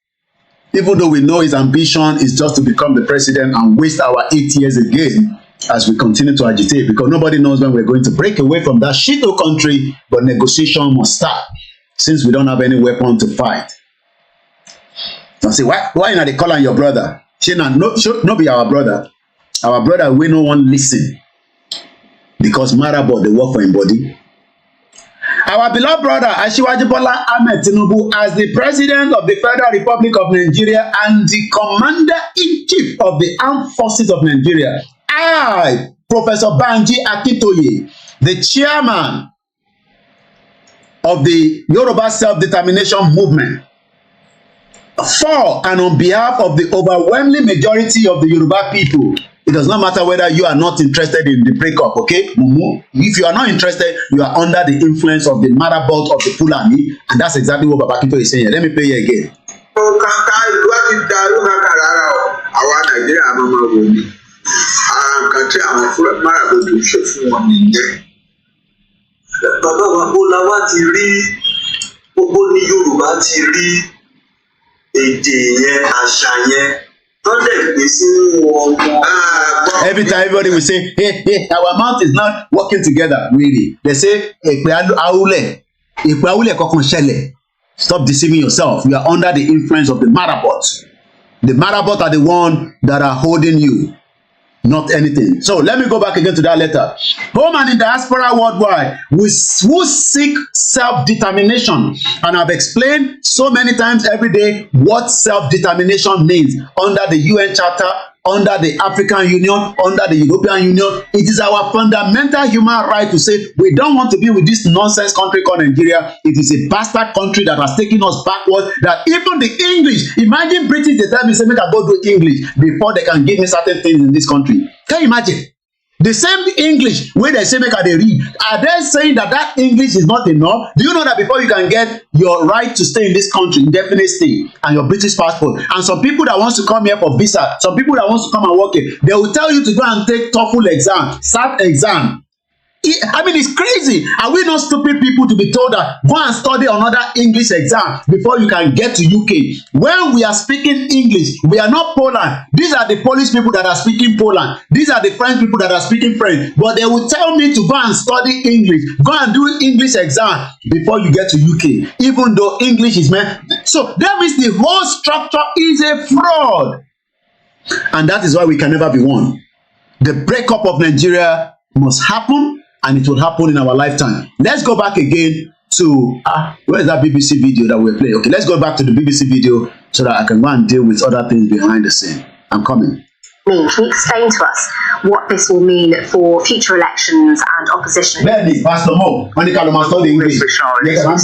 Even though we know his ambition is just to become the president and waste our 8 years again as we continue to agitate, because nobody knows when we're going to break away from that shito country, but negotiation must start since we don't have any weapon to fight. I say, why not they call on your brother? No be our brother. Our brother, we no one listen. Because Marabo, they work for him body. Our beloved brother, Asiwaju Bola Ahmed Tinubu, as the President of the Federal Republic of Nigeria and the Commander-in-Chief of the Armed Forces of Nigeria, I, Professor Banji Akintoye, the Chairman of the Yoruba Self-Determination Movement, for and on behalf of the overwhelming majority of the Yoruba people. It does not matter whether you are not interested in the breakup, okay? If you are not interested, you are under the influence of the marabouts of the Fulani, and that's exactly what Baba Akintoye is saying here. Let me play you again. Bàbá wa Bọ́lá wá ti rí, gbogbo ní Yorùbá ti rí èdè yẹn, àṣà yẹn. Every time everybody will say, hey, our mouth is not working together. Really. They say, stop deceiving yourself. You are under the influence of the marabouts. The marabouts are the one that are holding you, not anything. So let me go back again to that letter. Home and in diaspora worldwide, who seek self-determination. And I've explained so many times every day what self-determination means under the UN Charter, under the African Union, under the European Union. It is our fundamental human right to say we don't want to be with this nonsense country called Nigeria. It is a bastard country that has taken us backward, that even the English, imagine British, they tell me, say, make I go do English before they can give me certain things in this country. Can you imagine? The same English wey they say make I dey read, are they saying that English is not enough? Do you know that before you can get your right to stay in this country, indefinite stay, and your British passport, and some people that wants to come here for visa, some people that wants to come and work here, they will tell you to go and take TOEFL exam, SAT exam. I mean, it's crazy. Are we not stupid people to be told that go and study another English exam before you can get to UK? When we are speaking English, we are not Poland. These are the Polish people that are speaking Poland. These are the French people that are speaking French. But they will tell me to go and study English, go and do English exam before you get to UK, even though English is meant. So that means the whole structure is a fraud. And that is why we can never be one. The breakup of Nigeria must happen. And it will happen in our lifetime. Let's go back again to where is that BBC video that we're playing? Okay, let's go back to the BBC video so that I can go and deal with other things behind the scene. I'm coming. Can you explain to us what this will mean for future elections and opposition. This is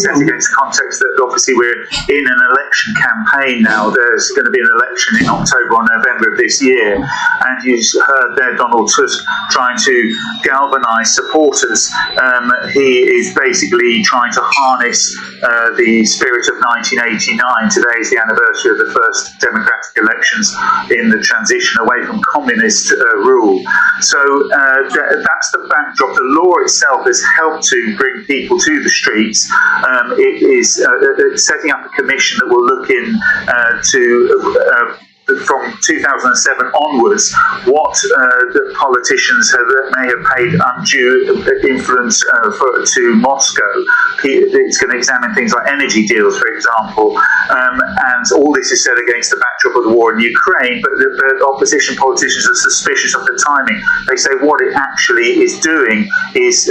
set against the context that obviously we're in an election campaign now. There's going to be an election in October or November of this year, and you heard there Donald Tusk trying to galvanise supporters. He is basically trying to harness the spirit of 1989. Today is the anniversary of the first democratic elections in the transition away from communist rule. So that's the backdrop. The law itself has helped to bring people to the streets. It is setting up a commission that will look from 2007 onwards, what the politicians may have paid undue influence to Moscow. It's going to examine things like energy deals, for example, and all this is set against the backdrop of the war in Ukraine, but the opposition politicians are suspicious of the timing. They say what it actually is doing is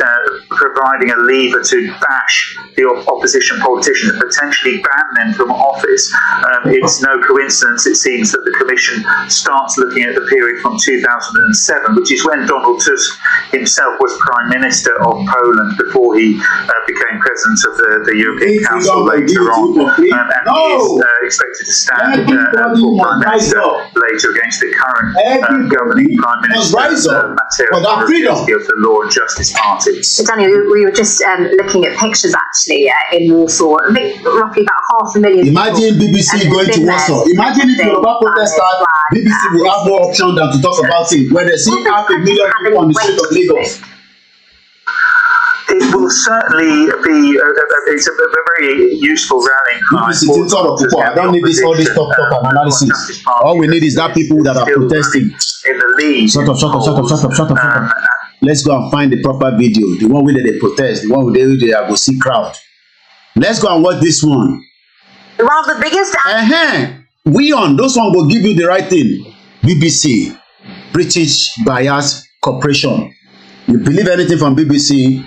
providing a lever to bash the opposition politicians and potentially ban them from office. It's no coincidence, it seems, that the Commission starts looking at the period from 2007, which is when Donald Tusk himself was Prime Minister of Poland before he became President of the European Council later on, and he is expected to stand for Prime Minister later against the current governing Prime Minister, Matteo Morawiecki of the Law and Justice Party. Daniel, we were just looking at pictures actually in Warsaw. I think roughly about 500,000. Imagine BBC going to Warsaw. Imagine if Yoruba protesters, BBC will have more options than to talk about it when they see 500,000 people on the street of Lagos. It will certainly be it's a very useful rallying cry. I don't need all this talk and analysis. All we need is that people that are protesting. In the lead. Shut up. Let's go and find the proper video. The one where they protest, the one where they go see crowd. Let's go and watch this one. One of the biggest. We on those one will give you the right thing. BBC, British Bias Corporation. You believe anything from BBC,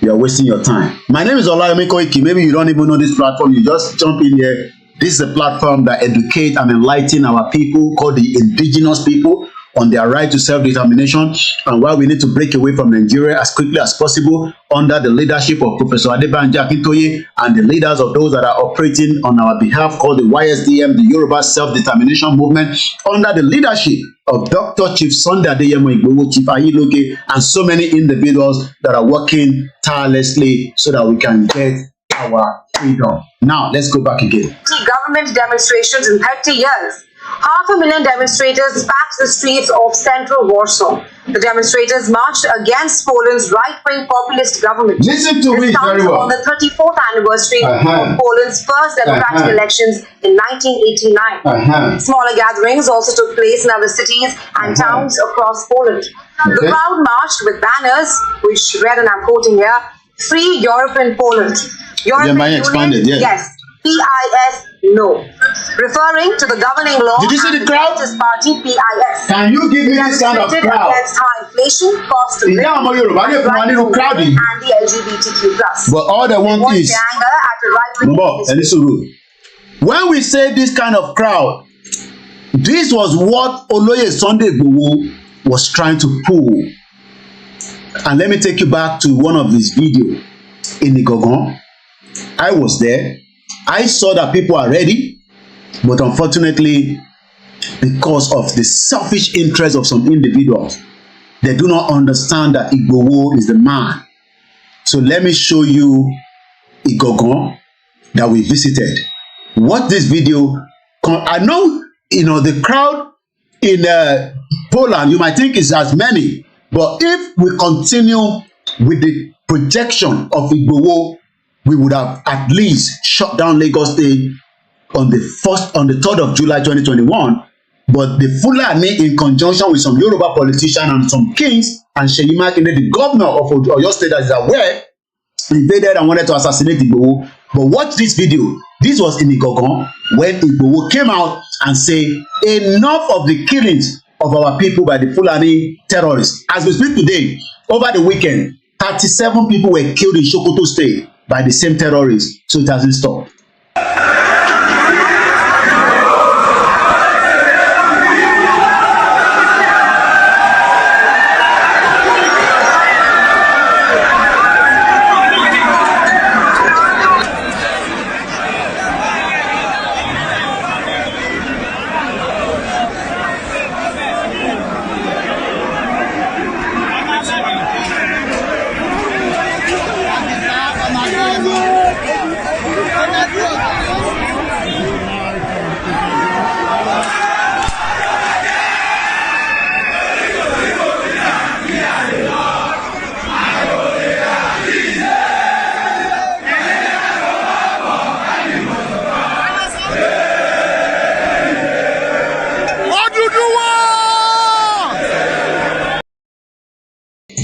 you are wasting your time. My name is OLAMILEKAN. Maybe you don't even know this platform. You just jump in here. This is a platform that educates and enlightens our people, called the Indigenous people, on their right to self-determination and why we need to break away from Nigeria as quickly as possible under the leadership of Prof Adebanji Akintoye and the leaders of those that are operating on our behalf, called the YSDM, the Yoruba Self-Determination Movement, under the leadership of Dr. Chief Sunday Adeyemo Igboho, Chief Ayiloke, and so many individuals that are working tirelessly so that we can get our freedom. Now, let's go back again. Government demonstrations in 30 years. 500,000 demonstrators packed the streets of central Warsaw. The demonstrators marched against Poland's right-wing populist government. Listen to me very well. On the 34th anniversary of Poland's first democratic elections in 1989. Smaller gatherings also took place in other cities and towns across Poland. The crowd marched with banners which read, and I'm quoting here, "Free Europe in Poland." European Union, yes. PIS, no. Referring to the governing law. Did you see the crowd? Party, PIS. Can you give me this kind of crowd? Against high inflation, cost of living, and the LGBTQ+. But all they want is when we say this kind of crowd, this was what Oloye Sunday Igboho was trying to pull. And let me take you back to one of his videos in Igogon. I was there. I saw that people are ready, but unfortunately, because of the selfish interest of some individuals, they do not understand that Igboho is the man. So let me show you Igogon that we visited. Watch this video. I know, the crowd in Poland, you might think is as many, but if we continue with the projection of Igboho, we would have at least shut down Lagos State on the 3rd of July 2021. But the Fulani, in conjunction with some Yoruba politicians and some kings, and Seyi Makinde, the governor of Oyo State, that is aware, invaded and wanted to assassinate Igboho. But watch this video. This was in Igogon when Igboho came out and said, enough of the killings of our people by the Fulani terrorists. As we speak today, over the weekend, 37 people were killed in Sokoto State by the same terrorists, so it hasn't stopped.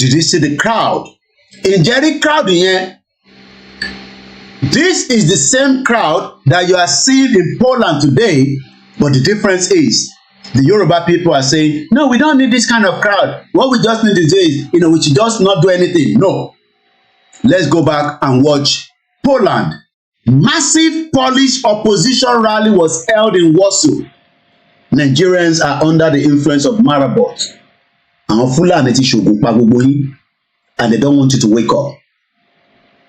Did you see the crowd? In Jerry crowd here, this is the same crowd that you are seeing in Poland today, but the difference is the Yoruba people are saying, no, we don't need this kind of crowd. What we just need to do is, we should just not do anything. No. Let's go back and watch Poland. Massive Polish opposition rally was held in Warsaw. Nigerians are under the influence of Marabot. And they don't want you to wake up.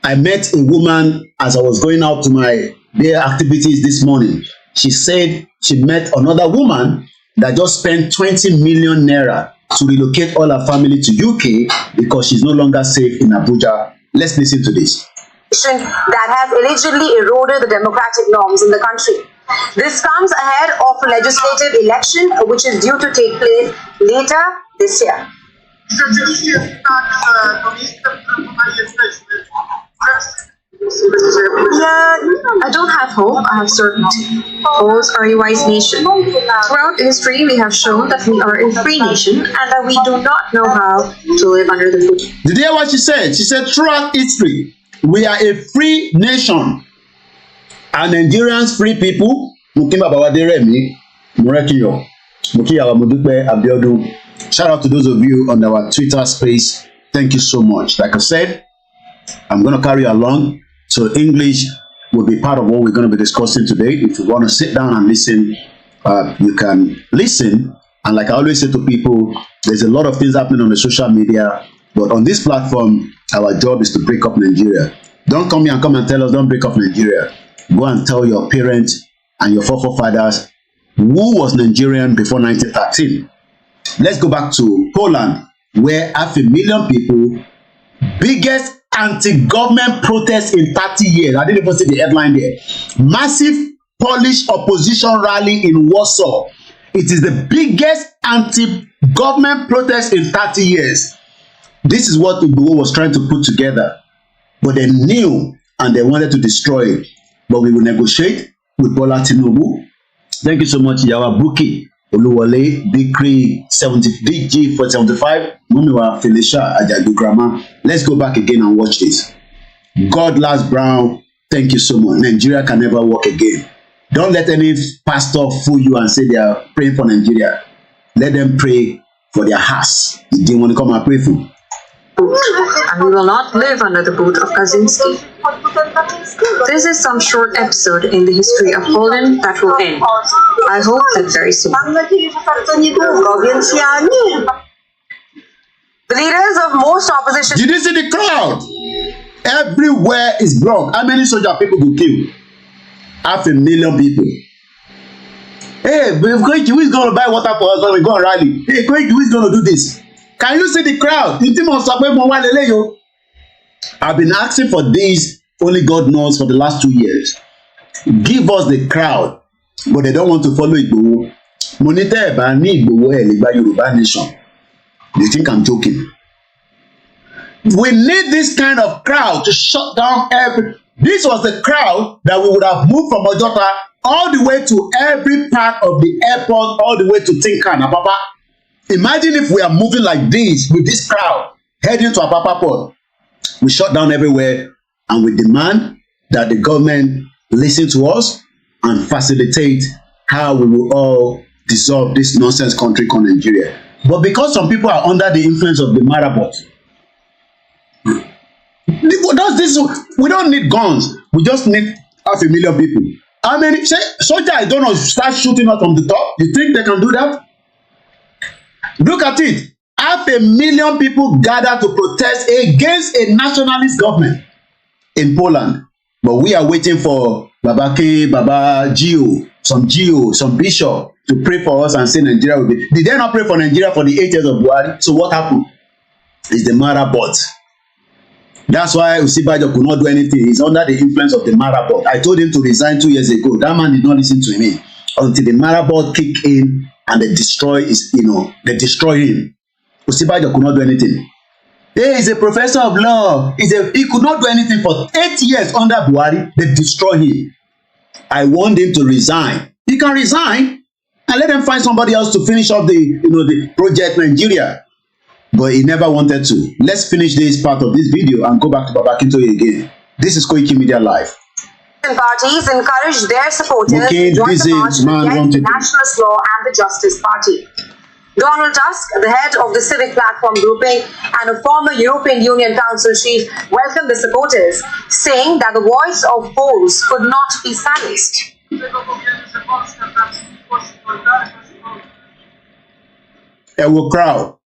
I met a woman as I was going out to my day activities this morning. She said she met another woman that just spent 20 million naira to relocate all her family to UK because she's no longer safe in Abuja. Let's listen to this. That has allegedly eroded the democratic norms in the country. This comes ahead of a legislative election which is due to take place later this year. Yeah, I don't have hope, I have certainty. Poles are a wise nation. Throughout history, we have shown that we are a free nation and that we do not know how to live under the boot. Did you hear what she said? She said, throughout history, we are a free nation. And Nigerians, free people, shout out to those of you on our Twitter space. Thank you so much. Like I said, I'm going to carry you along. So English will be part of what we're going to be discussing today. If you want to sit down and listen, you can listen. And like I always say to people, there's a lot of things happening on the social media. But on this platform, our job is to break up Nigeria. Don't come here and tell us, don't break up Nigeria. Go and tell your parents and your forefathers who was Nigerian before 1913. Let's go back to Poland, where 500,000 people, biggest anti-government protest in 30 years. I didn't even see the headline there. Massive Polish opposition rally in Warsaw. It is the biggest anti-government protest in 30 years. This is what IGBOHO was trying to put together. But they knew and they wanted to destroy it. But we will negotiate with Bola Tinubu. Thank you so much, Yawa Buki. Oluwole, Bikri, 70, DG for 75, Mumiwa, Felicia, Ajadu Grandma. Let's go back again and watch this. God Last Brown, thank you so much. Nigeria can never walk again. Don't let any pastor fool you and say they are praying for Nigeria. Let them pray for their house. They didn't want to come and pray for. And we will not live under the boot of Kaczynski. This is some short episode in the history of Poland that will end. I hope that very soon. The leaders of most opposition... Did you see the crowd? Everywhere is blocked. How many soldier people will kill? 500,000 people. Hey, who is going to buy water for us when we go and rally? Hey, who is going to do this? Can you see the crowd? I've been asking for this, only God knows, for the last 2 years. Give us the crowd, but they don't want to follow IGBOHO. Monitor Ebani IGBOHO Yoruba nation. You think I'm joking? We need this kind of crowd to shut down every... This was the crowd that we would have moved from Ojota all the way to every part of the airport, all the way to Tinkan, Apapa. Imagine if we are moving like this with this crowd heading to Apapa Port. We shut down everywhere and we demand that the government listen to us and facilitate how we will all dissolve this nonsense country called Nigeria. But because some people are under the influence of the Marabot, we don't need guns. We just need 500,000 people. How many soldiers are going to start shooting us from the top? You think they can do that? Look at it. 500,000 people gathered to protest against a nationalist government in Poland. But we are waiting for Baba K, Baba Gio, some bishop to pray for us and say Nigeria will be. Did they not pray for Nigeria for the 8 years of Buhari? So what happened? It's the Marabot. That's why Usibajo could not do anything. He's under the influence of the Marabot. I told him to resign 2 years ago. That man did not listen to me until the Marabot kicked in and they destroy him. Usibajo could not do anything. Hey, he's a professor of law. He could not do anything for 8 years under Buhari. They destroy him. I want him to resign. He can resign and let them find somebody else to finish up the project Nigeria. but he never wanted to. Let's finish this part of this video and go back to Baba Akintoye again. This is Koikimedia Live. Parties encourage their supporters to join the march against the Nationalist Law and the Justice Party. Donald Tusk, the head of the Civic Platform grouping and a former European Union Council chief, welcomed the supporters, saying that the voice of Poles could not be silenced. Crowd.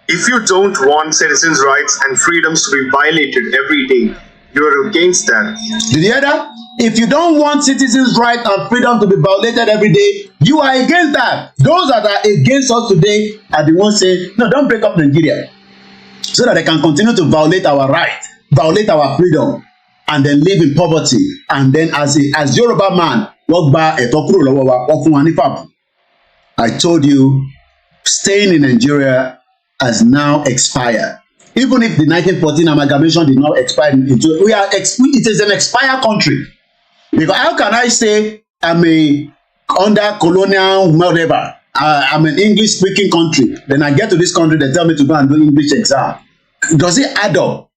If you don't want citizens' rights and freedoms to be violated every day, you're against that. Did you hear that? If you don't want citizens' rights and freedom to be violated every day, you are against that. Those that are against us today are the ones saying, no, don't break up Nigeria, so that they can continue to violate our rights, violate our freedom, and then live in poverty. And then as Yoruba man, I told you, staying in Nigeria has now expired. Even if the 1914 amalgamation did not expire, it is an expired country. Because how can I say I'm under colonial whatever? I'm an English-speaking country. Then I get to this country, they tell me to go and do English exam. Does it add up?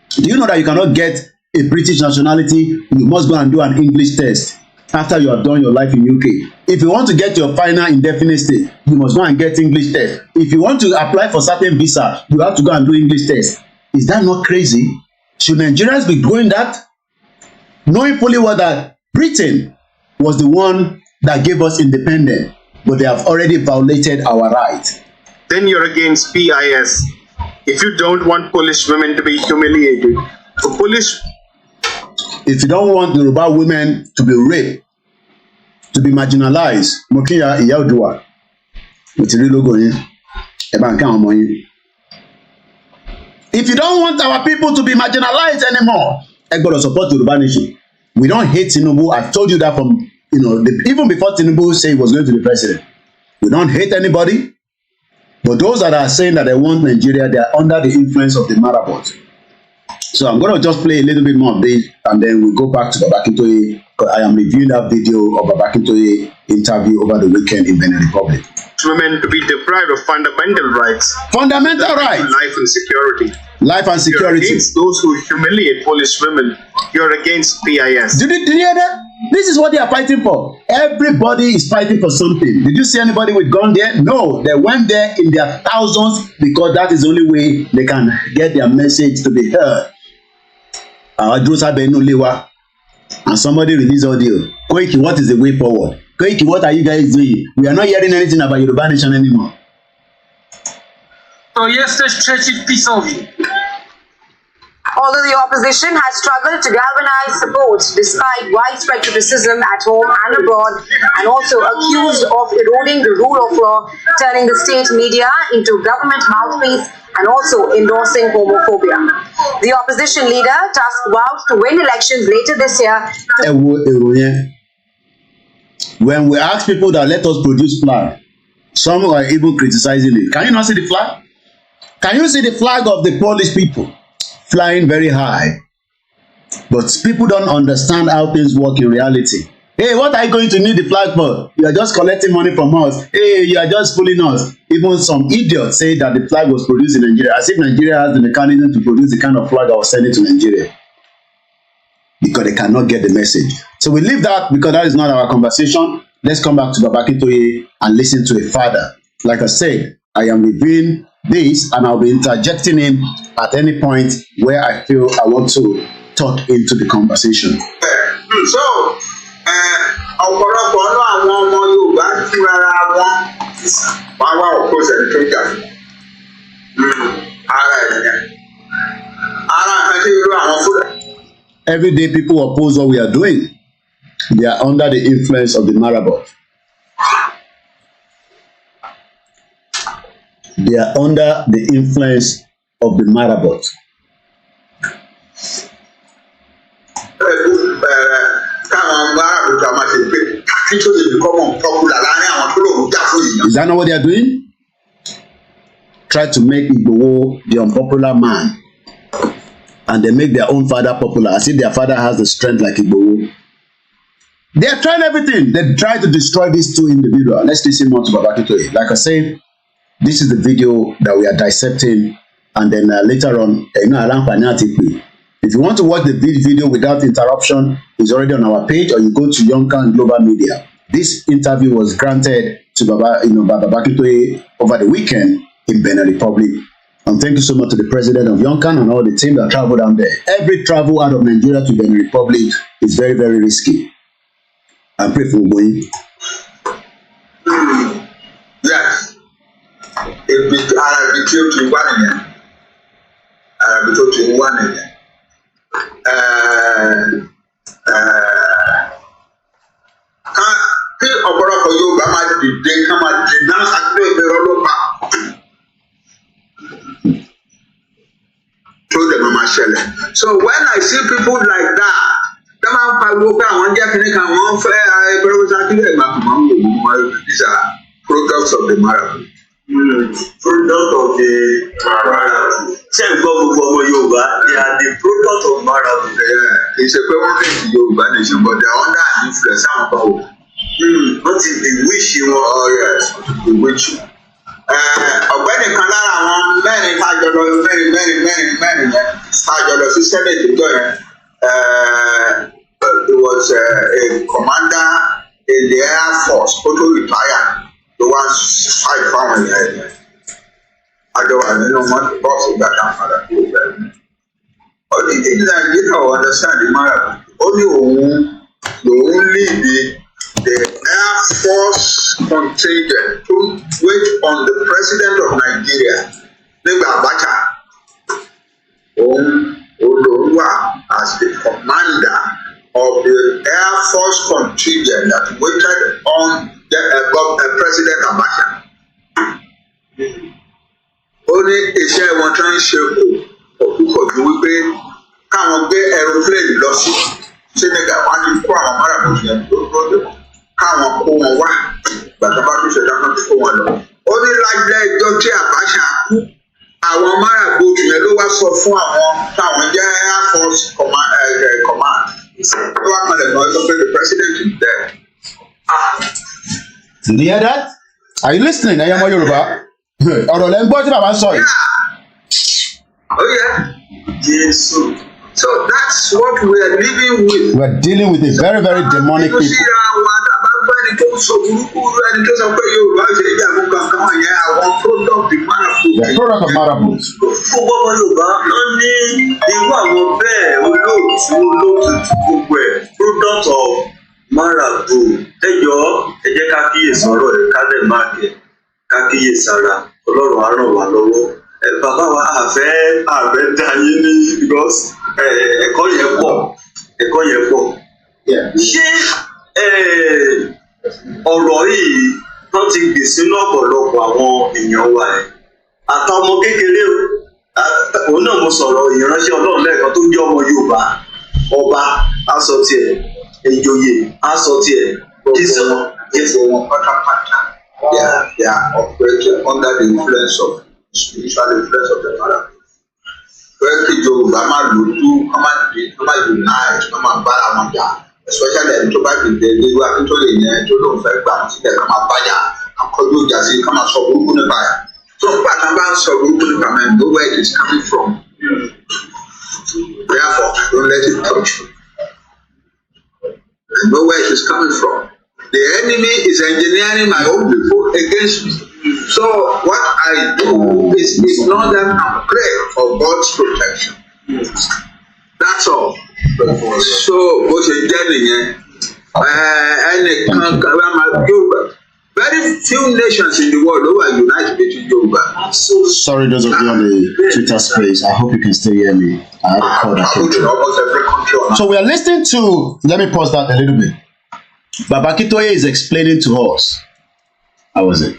Do you know that you cannot get a British nationality? You must go and do an English test after you have done your life in UK. If you want to get your final indefinite stay, you must go and get English test. If you want to apply for certain visa, you have to go and do English test. Is that not crazy? Should Nigerians be doing that? Knowing fully well that Britain was the one that gave us independence, but they have already violated our rights. Then you're against PIS. If you don't want Polish women to be humiliated, if you don't want Yoruba women to be raped, to be marginalized, Mokiya Iyaodua, if you don't want our people to be marginalized anymore, everybody support Yoruba nation. We don't hate Tinubu. I've told you that from even before Tinubu said he was going to be president. We don't hate anybody, but those that are saying that they want Nigeria, they are under the influence of the marabouts. So I'm going to just play a little bit more of this, and then we'll go back to Baba Akintoye. I am reviewing that video of Baba Akintoye interview over the weekend in Benin Republic. Women to be deprived of fundamental rights. Fundamental rights. Life and security. Life and security. You're against those who humiliate Polish women. You're against PIS. Did you hear that? This is what they are fighting for. Everybody is fighting for something. Did you see anybody with gun there? No, they went there in their thousands because that is the only way they can get their message to be heard. And somebody released audio. Koiki, what is the way forward? Koiki, what are you guys doing? We are not hearing anything about Yoruba nation anymore. To jesteś przeciw PiS-owi. Although the opposition has struggled to galvanize support despite widespread criticism at home and abroad, and also accused of eroding the rule of law, turning the state media into government mouthpiece, and also endorsing homophobia. The opposition leader, Tusk, vowed to win elections later this year. When we ask people that let us produce flag, some are even criticizing it. Can you not see the flag? Can you see the flag of the Polish people flying very high? But people don't understand how things work in reality. Hey, what are you going to need the flag for? You are just collecting money from us. Hey, you are just fooling us. Even some idiots say that the flag was produced in Nigeria, as if Nigeria has the mechanism to produce the kind of flag I was sending to Nigeria. Because they cannot get the message. So we leave that because that is not our conversation. Let's come back to Baba Akintoye and listen to a father. Like I said, I am reviewing this and I'll be interjecting him at any point where I feel I want to talk into the conversation. So, ọ̀pọ̀lọpọ̀ ọ̀nà àwọn ọmọ Yorùbá fúnra wọn wá oppose ẹni tó jà ara ẹ̀yẹ ara àti irú àwọn fúnra. Every day people oppose what we are doing. They are under the influence of the marabouts. They are under the influence of the marabouts. Is that not what they are doing? Try to make IGBOHO the unpopular man, and they make their own father popular, as if their father has the strength like IGBOHO. They are trying everything. They try to destroy these two individuals. Let's listen more to Baba Akintoye. Like I said, this is the video that we are dissecting, and then later on, if you want to watch the video without interruption, it's already on our page, or you go to Yonkan Global Media. This interview was granted to Baba Akintoye over the weekend in Benin Republic. And thank you so much to the president of Yonkan and all the team that traveled down there. Every travel out of Nigeria to Benin Republic is very, very risky. And pray for going. Yes. If I betray to one again, betray to one again. Kí ọ̀pọ̀lọpọ̀ Yorùbá máa dìde ká máa dènà àgbẹ̀ ìbẹ̀rẹ̀ ọlọ́pàá tó dẹ̀ máa ṣẹlẹ̀. So when I see people like that, they máa ń pariwo pé àwọn jẹ́ kí ní ká wọ́n fẹ́ ẹgbẹ̀rún sákìlẹ̀ ìgbà kan máa ń wò wọ́n. These are products of the marathon. Product of the marathon. Ṣé ń gbọ́ gbogbo ọmọ Yorùbá? They are the product of marathon. Kì í ṣe pé wọ́n fẹ́ ti Yorùbá nation, but they are under an influence àwọn kan wò. Wọ́n ti bewitch wọn. Bewitch. Ọ̀gbẹ́ni kan lára àwọn mẹ́rin tájọlọ mẹ́rin yẹn tájọlọ sí Senate ìjọ yẹn. He was a commander in the Air Force, kó tó retire. The ones fight fáwọn yẹn. Àjọwà nínú wọn ti bọ́ọ̀sì ìgbà kan padà tó bẹ̀rẹ̀. Ọdún ìdílé Nàìjíríà ò understand the marathon. Ó ní lòun lead the Air Force contingent to wait on the President of Nigeria nígbà Abacha. Òun wà as the commander of the Air Force contingent that waited on the President Abacha. Ó ní iṣẹ́ wọn tó ń ṣe òkúkọ̀jú wípé káwọn gbé aeroplane lọ sí Senegal, wọ́n á ti kó àwọn márùn-ún yẹn lóde wọn káwọn kó wọn wá gbàtà bá tó ṣẹ̀dá kan tó kó wọn lọ. Ó ní lájẹ́ ẹjọ́ tí Abacha kú, àwọn márùn-ún yẹn ló wá sọ fún àwọn táwọn jẹ́ Air Force command. Ló wá kan lè mọ ẹjọ́ pé the president is there. Did you hear that? Are you listening? Ẹ̀yin ọmọ Yorùbá. Ọ̀rọ̀ lẹ́ ń gbọ́ tí bàbá ń sọ yìí. Oh yeah. Yes. So that's what we are living with. We are dealing with a very, very demonic people. The product of marabouts. Gbogbo ọmọ Yorùbá ló ní irú àwọn bẹ́ẹ̀ olóòtú gbogbo ẹ̀ product of marabout. Ẹ jẹ́ ká kíyèsí ọ̀rọ̀ ẹ̀ ká lè máa kẹ̀ ká kíyèsí ara Ọlọ́run á ràn wá lọ́wọ́. Bàbá wa àfẹ́ dá yín ní because ẹ̀kọ́ yẹn pọ̀. Ṣé ọ̀rọ̀ yìí wọ́n ti gbè sínú ọ̀pọ̀lọpọ̀ àwọn èèyàn wa ẹ̀ àtọmọ kékeré òun náà mo sọ̀rọ̀ ìránṣẹ́ Ọlọ́run lẹ́ẹ̀kan tó jẹ́ ọmọ Yorùbá ọba aṣọ tiẹ̀ ìjòyè aṣọ tiẹ̀ Yes, pátápátá. They are operating under the influence of spiritual influence of the father. Where kí Yorùbá máa lò tú, kọ́ máa unite, kọ́ máa bára wọn jà. Especially ẹni tó bá dìde ní irú Akíntọ́yè yẹn tó lóun fẹ́ gbà wọ́n sílẹ̀ kọ́ máa bájà, akọ́jú ìjà sí kọ́ máa sọ burúkú nípa ẹ̀. So nígbà tá a bá ń sọ burúkú nípa ẹ̀, know where it is coming from. Therefore, don't let it touch you. I know where it is coming from. The enemy is engineering my own people against me. So what I do is ignore them and pray for God's protection. That's all. So bó ṣe jẹ́ nìyẹn, ẹnìkan Yorùbá. Very few nations in the world who are united between Yoruba. Sorry, those of you on the Twitter space. I hope you can still hear me. I have a call that came through. Almost every country. So we are listening to. Let me pause that a little bit. Baba Akintoye is explaining to us. How was it?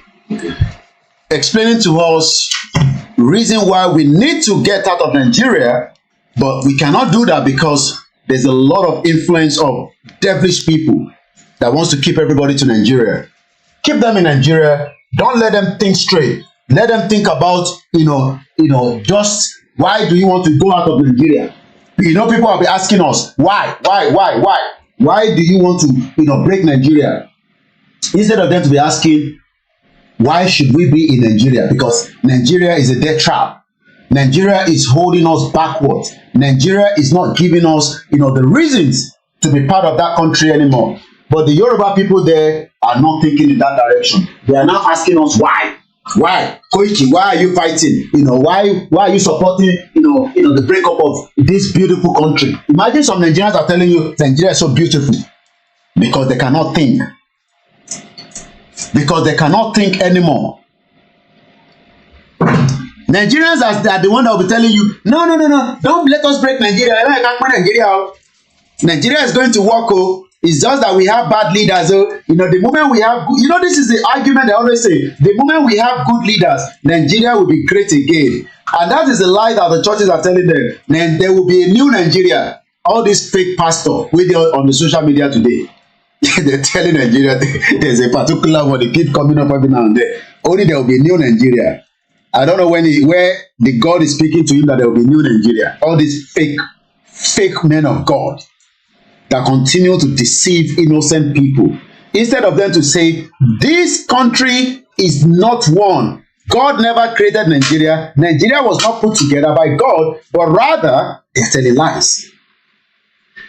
Explaining to us reason why we need to get out of Nigeria, but we cannot do that because there's a lot of influence of devilish people that wants to keep everybody to Nigeria. Keep them in Nigeria. Don't let them think straight. Let them think about, just why do you want to go out of Nigeria? People will be asking us, why? Why do you want to, break Nigeria? Instead of them to be asking, Why should we be in Nigeria? Because Nigeria is a death trap. Nigeria is holding us backwards. Nigeria is not giving us, the reasons to be part of that country anymore. But the Yoruba people there are not thinking in that direction. They are now asking us why. Why? Koiki, why are you fighting? Why are you supporting, the breakup of this beautiful country? Imagine some Nigerians are telling you Nigeria is so beautiful because they cannot think. Because they cannot think anymore. Nigerians are the one that will be telling you, no, don't let us break Nigeria. Nigeria is going to work. It's just that we have bad leaders. The moment we have, this is the argument they always say. The moment we have good leaders, Nigeria will be great again. And that is the lie that the churches are telling them. Then there will be a new Nigeria. All these fake pastors with on the social media today. They're telling Nigeria there's a particular one. They keep coming up every now and then. Only there will be a new Nigeria. I don't know where the God is speaking to him that there will be new Nigeria. All these fake men of God that continue to deceive innocent people. Instead of them to say, this country is not one. God never created Nigeria. Nigeria was not put together by God, but rather they're telling lies.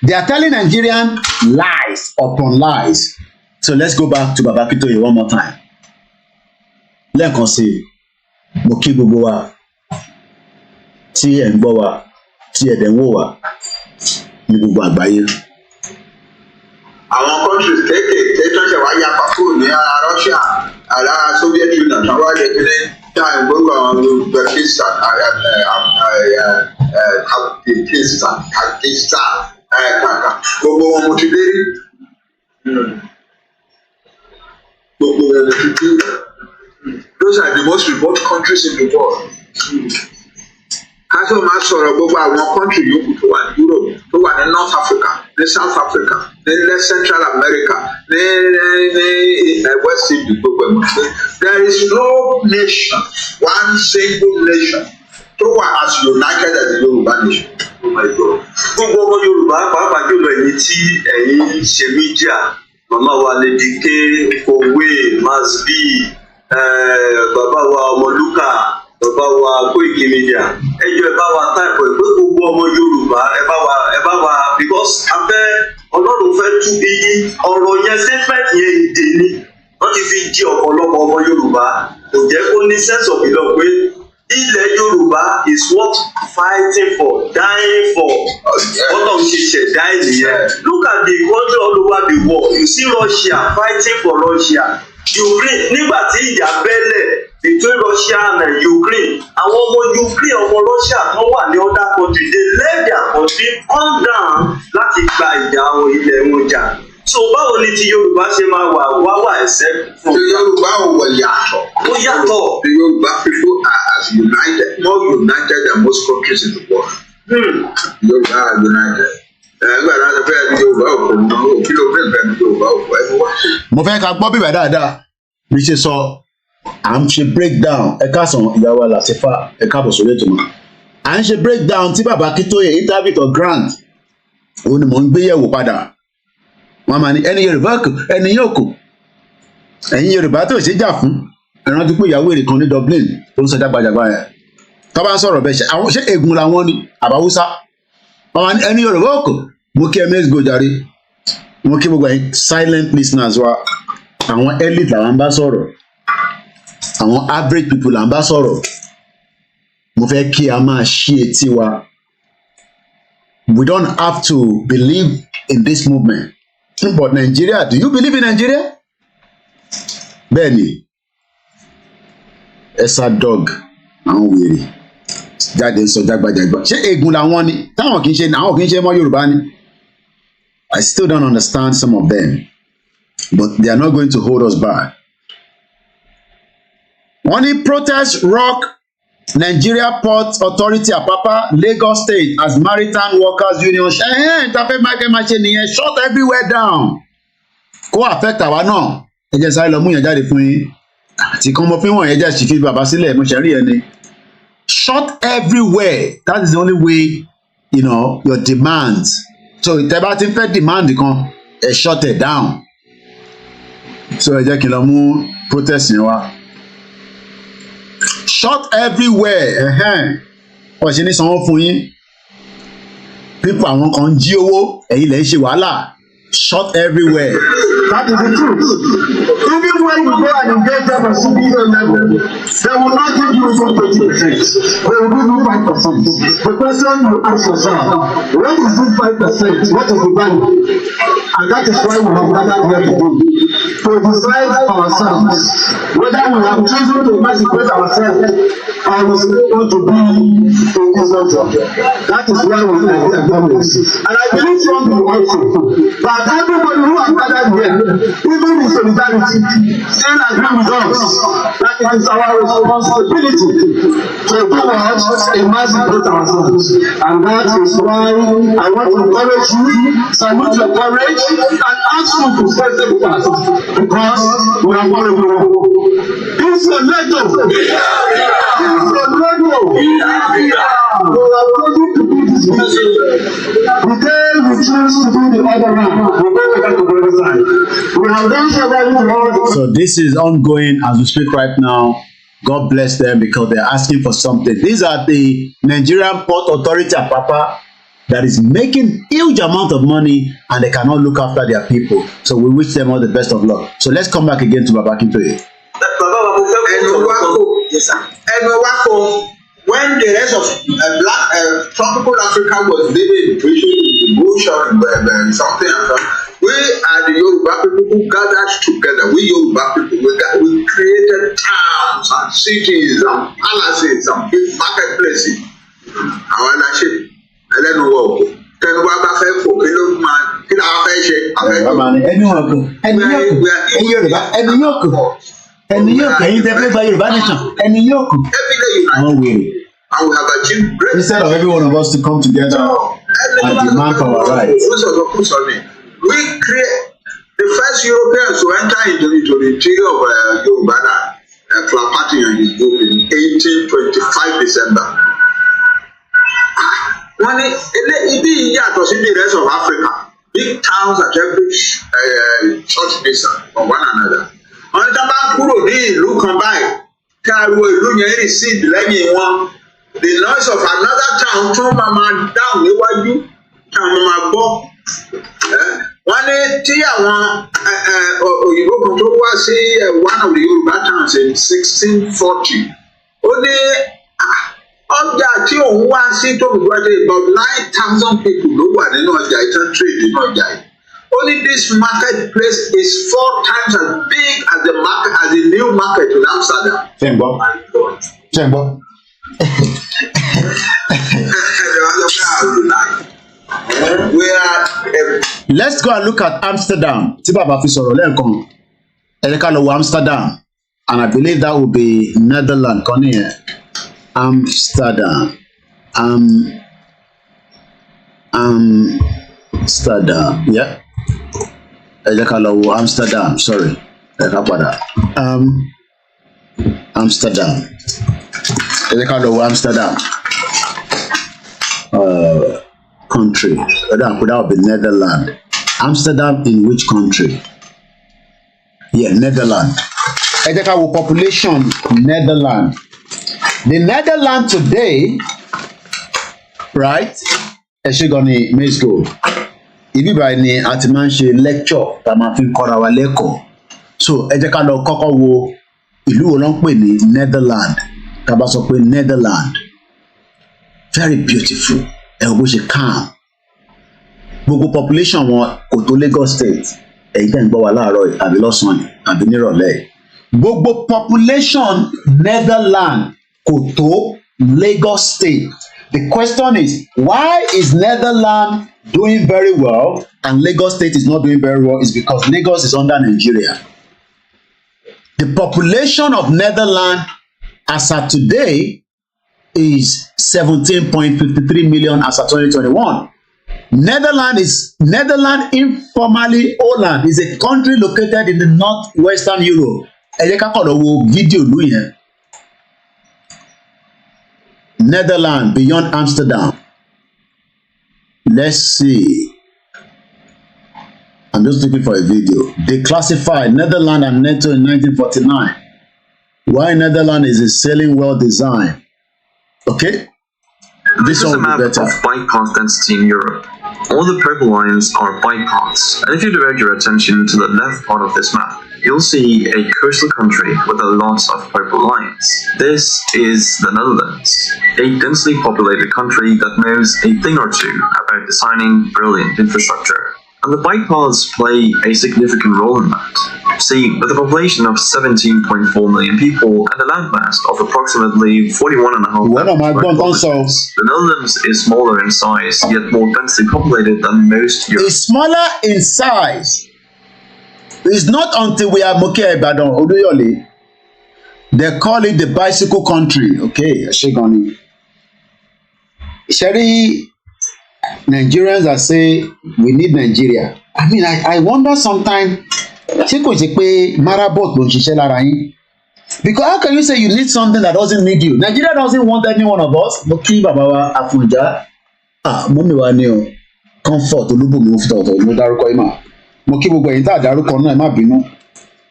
They are telling Nigerian lies upon lies. So let's go back to Baba Akintoye one more time. Lẹ́ẹ̀kan sí mo kí gbogbo wa tí ẹ̀ ń gbọ́ wa tí ẹ̀ dẹ̀ ń wò wá ní gbogbo àgbáyé. Àwọn countries kéékèèké tó ṣe wá yapa kúrò ní ara Russia ara Soviet Union tó wá jẹ kíní táwọn gbogbo àwọn Uzbekistan Pakistan kàkà gbogbo wọn mo ti dé rí gbogbo wọn mo ti dé rí. Those are the most remote countries in the world. Káṣọ́ máa sọ̀rọ̀ gbogbo àwọn country yòókù tó wà ní Europe, tó wà ní North Africa, ní South Africa, ní Central America, ní West Indies gbogbo ẹ̀mọ́. There is no nation, one single nation, tó wà as united as the Yoruba nation. Oh my God. Gbogbo ọmọ Yorùbá pàápàá jùlọ ẹ̀yin tí ẹ̀yin ṣe mídíà, màmá wa Lady K, Kòwé, Masbi, bàbá wa Ọmọlúkà, bàbá wa koikimedia, ẹjọ́ ẹ bá wa táìpù ẹ pé gbogbo ọmọ Yorùbá ẹ bá wa because Ọlọ́run fẹ́ tú bí ọ̀rọ̀ yẹn statement yẹn ìdè ni wọ́n ti fi di ọ̀pọ̀lọpọ̀ ọmọ Yorùbá kò jẹ́ kó ní sense of belong pé ilẹ̀ Yorùbá is worth fighting for, dying for. Ọlọ́run ṣe ṣẹ̀dá ènìyàn. Look at the country all over the world. You see Russia fighting for Russia. Ukraine nígbà tí ìjà bẹ́lẹ̀ between Russia and Ukraine àwọn ọmọ Ukraine ọmọ Russia tó wà ní other country they let their country come down láti gba ìjà àwọn ilẹ̀ wọn jà. So báwo ni ti Yorùbá ṣe máa wà ẹsẹ̀ fún. The Yorùbá ò wọ̀ yàtọ̀. Ó yàtọ̀. The Yorùbá people are as united, more united than most countries in the world. Yorùbá are united. Ẹgbẹ́ náà ṣe fẹ́ bí Yorùbá ò kò mọ kí ló fẹ́ fẹ́ bí Yorùbá ò kò ẹ̀ wá. Mo fẹ́ ká gbọ́ bíbẹ̀ dáadáa bí ṣe sọ à ń ṣe breakdown ẹ káàsán ìyàwó Latifa ẹ káàbọ̀ sórí ètò mọ́ à ń ṣe breakdown tí bàbá Akintoye interview to grant òun ni mò ń gbé yẹ̀wò padà wọ́n máa ní ẹni Yorùbá kù ẹni yóò kù ẹ̀yin Yorùbá tó ṣe jà fún ẹran tó pé ìyàwó èrè kan ní Dublin tó ń sọ jágbajàgba yẹn tó bá ń sọ̀rọ̀ bẹ́ẹ̀ ṣe ègún làwọn ni àbáwúsá wọ́n máa ní ẹni Yorùbá kù mo kí ms gojare mo kí gbogbo ẹ̀yin silent listeners wa àwọn elite làwọn ń bá sọ̀rọ̀ àwọn average people là ń bá sọ̀rọ̀ mo fẹ́ kí a máa ṣí etí wa we don't have to believe in this movement but Nigeria, do you believe in Nigeria? Bẹ́ẹ̀ni ẹ̀sà dog àwọn wèrè jáde ń sọ jágbajàgba ṣé ègún làwọn ni táwọn kì í ṣe mọ́ Yorùbá ni I still don't understand some of them but they are not going to hold us back. Wọ́n ní protest rock Nigeria Port Authority Apapa Lagos State as Maritime Workers Union ìtafẹ́ máa ṣe nìyẹn shut everywhere down kó affect àwa náà ẹ jẹ́ sáré lọ mú yẹn jáde fún yín àti kan mo fi wọ̀n yẹn jẹ́ sì fi bàbá sílẹ̀ mo ṣe rí ẹni shut everywhere that is the only way your demands so ìtẹ́ bá ti ń fẹ́ demand kan ẹ shut it down so ẹ jẹ́ kí n lọ mú protest yẹn wá short everywhere. Ọ̀ṣẹ́ ní sanwó fún yín. People àwọn kan jí owó, ẹ̀yin lè ń ṣe wàhálà. Short everywhere. That is the truth. Even when you go and engage them at civilian level, they will not give you even 20%. They will give you 5%. The question you ask yourself, what is this 5%? What is the value? And that is why we have gathered here today. To decide ourselves whether we have chosen to emancipate ourselves or we still want to be in this country. That is why we are here. And I believe strongly also that everybody who has gathered here, even in solidarity, still agree with us that it is our responsibility to do what? Emancipate ourselves. And that is why I want to encourage you, salute your courage, and ask you to stay steadfast because we are going to grow. This is a letter. This is a letter. We are ready to do this mission. The day we choose to do the other one, we go back to the other side. We have done several. So this is ongoing as we speak right now. God bless them because they're asking for something. These are the Nigerian Port Authority at Papa that is making huge amount of money and they cannot look after their people. So we wish them all the best of luck. So let's come back again to Baba Akintoye. Yes, sir. When the rest of black tropical Africa was living in prison in the bush or something and something, we are the Yoruba people who gathered together. We Yoruba people, we created towns and cities and palaces and big marketplaces. Àwọn aláṣẹ ẹlẹ́nu wọ̀ tẹnu wa bá fẹ́ fò kí ló máa kí làwọn fẹ́ ṣe. Ẹni yóò kù ẹni Yorùbá ẹni yóò kù ẹni yóò kù ẹ̀yin tẹ́ fẹ́ gba Yorùbá nation ẹni yóò kù. Àwọn wèrè. And we have achieved great. Instead of every one of us to come together and demand for our rights. We create the first Europeans to enter into the interior of Yoruba land, Flapati and his group in 1825 December. When it be yàtọ̀ sí the rest of Africa, big towns at every short distance from one another. Wọ́n ti bá kúrò ní ìlú kan báyìí, kí ariwo ìlú yẹn recede lẹ́yìn wọn. The noise of another town tún máa dáhùn níwájú tí àwọn máa gbọ́. Wọ́n ní tí àwọn òyìnbó kan tó wá sí one of the Yoruba towns in 1640. Ó ní ọjà tí òun wá sí tó gbogbo ẹjẹ about 9,000 people ló wà nínú ọjà ìtàn trade nínú ọjà yìí. Only this marketplace is 4 times as big as the market as the new market in Amsterdam. Ṣé Let's go and look at Amsterdam. Tí bàbá fi sọ̀rọ̀ lẹ́ẹ̀kan, ẹ jẹ́ ká lọ wo Amsterdam, and I believe that will be Netherlands kan nìyẹn. Amsterdam, Amsterdam, yeah. Ẹ jẹ́ ká lọ wo Amsterdam. Sorry, ẹ ká padà. Amsterdam. Ẹ jẹ́ ká lọ wo Amsterdam. Country. That would be Netherlands. Amsterdam in which country? Yeah, Netherlands. Ẹ jẹ́ ká wo population Netherlands. The Netherlands today, right? Ẹ ṣe gan ni maize gold. Ibi báyìí ni a ti máa ń ṣe lecture tá a máa fi ń kọ́ra wa lẹ́kọ̀ọ́. So ẹ jẹ́ ká lọ kọ́kọ́ wo ìlú wo ló ń pè ní Netherlands. Tá a bá sọ pé Netherlands, very beautiful. Ẹ wo bó ṣe calm. Gbogbo population wọn kò tó Lagos State. Èyí tẹ̀ ń gbọ́ wa láàárọ̀ yìí àbí lọ́sàn-án yìí àbí nírọ̀lẹ́ yìí. Gbogbo population Netherlands kò tó Lagos State. The question is, why is Netherlands doing very well and Lagos State is not doing very well? Is because Lagos is under Nigeria. The population of Netherlands as of today is 17.53 million as of 2021. Netherlands informally Holland is a country located in the northwestern Europe. Ẹ jẹ́ ká kọ́ lọ wo fídíò ìlú yẹn. Netherlands beyond Amsterdam. Let's see. I'm just looking for a video. They classified Netherlands and NATO in 1949. Why Netherlands is selling well designed. Okay? This is a map of bike path density in Europe. All the purple lines are bike paths, and if you direct your attention to the left part of this map, you'll see a coastal country with a lot of purple lines. This is the Netherlands, a densely populated country that knows a thing or two about designing brilliant infrastructure. And the bike paths play a significant role in that. See, with a population of 17.4 million people and a landmass of approximately 41.5 million the Netherlands is smaller in size, yet more densely populated than most Europe. It's smaller in size. It's not until we are Moke Ibadan, Oluyole. They call it the bicycle country. Okay, Shegoni. Sherry, Nigerians that say we need Nigeria. I mean, I wonder sometimes, because how can you say you need something that doesn't need you? Nigeria doesn't want any one of us. Moki Babawa Afunja. Mummy wa ni o. Comfort Olúbùnmi Mufutọ̀tọ̀ ló dárúkọ yìí mà. Mo kí gbogbo ẹ̀yin tá a dárúkọ náà ẹ má bínú.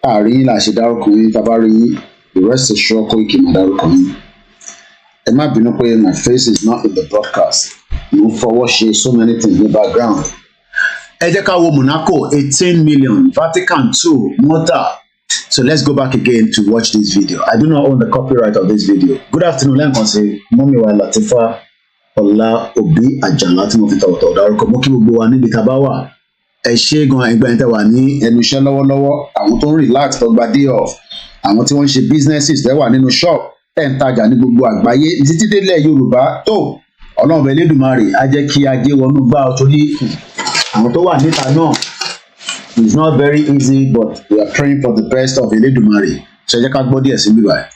Àárín yín là ṣe dárúkọ yín tá a bá rí yín. The rest is sure Koiki mà dárúkọ yín. Ẹ má bínú pé my face is not in the broadcast. Mo fọwọ́ ṣe so many things in the background. Ẹ jẹ́ ká wo Monaco 18 million, Vatican 2, Malta. So let's go back again to watch this video. I do not own the copyright of this video. Good afternoon, lẹ́ǹkan sí Mọ́mí wa Latifa Ọlá Òbí Àjàlá tí mo fi tọ̀wọ̀tọ̀ dárúkọ. Mo kí gbogbo wa níbi tá a bá wà. Ẹ ṣé gan ẹgbẹ́ ẹni tẹ́ wà ní ẹnu iṣẹ́ lọ́wọ́lọ́wọ́. Àwọn tó ń relax tó gba day off. Àwọn tí wọ́n ń ṣe businesses tẹ́ wà nínú shop. Tẹ́ ń tajà ní gbogbo àgbáyé. Títí délẹ̀ Yorùbá tó. Ọlọ́run Elédùmarè á jẹ́ kí ajé wọnú gbá ọ torí àwọn tó wà níta náà. It's not very easy, but we are praying for the best of Elédùmarè. Ṣé ẹ jẹ́ ká gbọ́ díẹ̀ sí bíbá ẹ̀.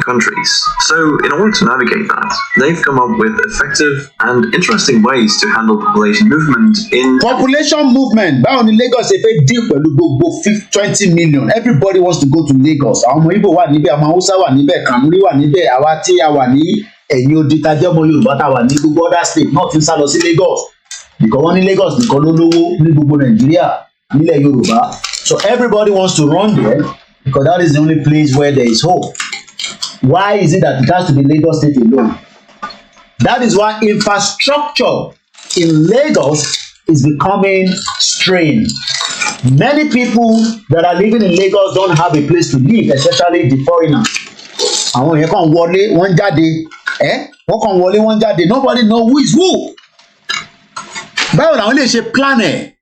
Countries. So, in order to navigate that, they've come up with effective and interesting ways to handle population movement in... Population movement. Báwo ni Lagos ṣe fẹ́ deal pẹ̀lú gbogbo 20 million? Everybody wants to go to Lagos. Àwọn ọmọ Igbo wà níbẹ̀, àwọn Hausa wà níbẹ̀, Kanuri wà níbẹ̀, àwa tí a wà ní ẹ̀yìn odi tá jẹ́ ọmọ Yorùbá tá wà ní gbogbo other state náà ti ń sá lọ sí Lagos. Because wọ́n ní Lagos nìkan ló lówó ní gbogbo Nàìjíríà nílẹ̀ Yorùbá. So everybody wants to run there because that is the only place where there is hope. Why is it that it has to be Lagos State alone? That is why infrastructure in Lagos is becoming strained. Many people that are living in Lagos don't have a place to live, especially the foreigners. Àwọn èèyàn kan wọlé, wọ́n jáde, wọ́n kan wọlé, wọ́n jáde. Nobody know who is who. Báwo làwọn lè ṣe plan ẹ̀?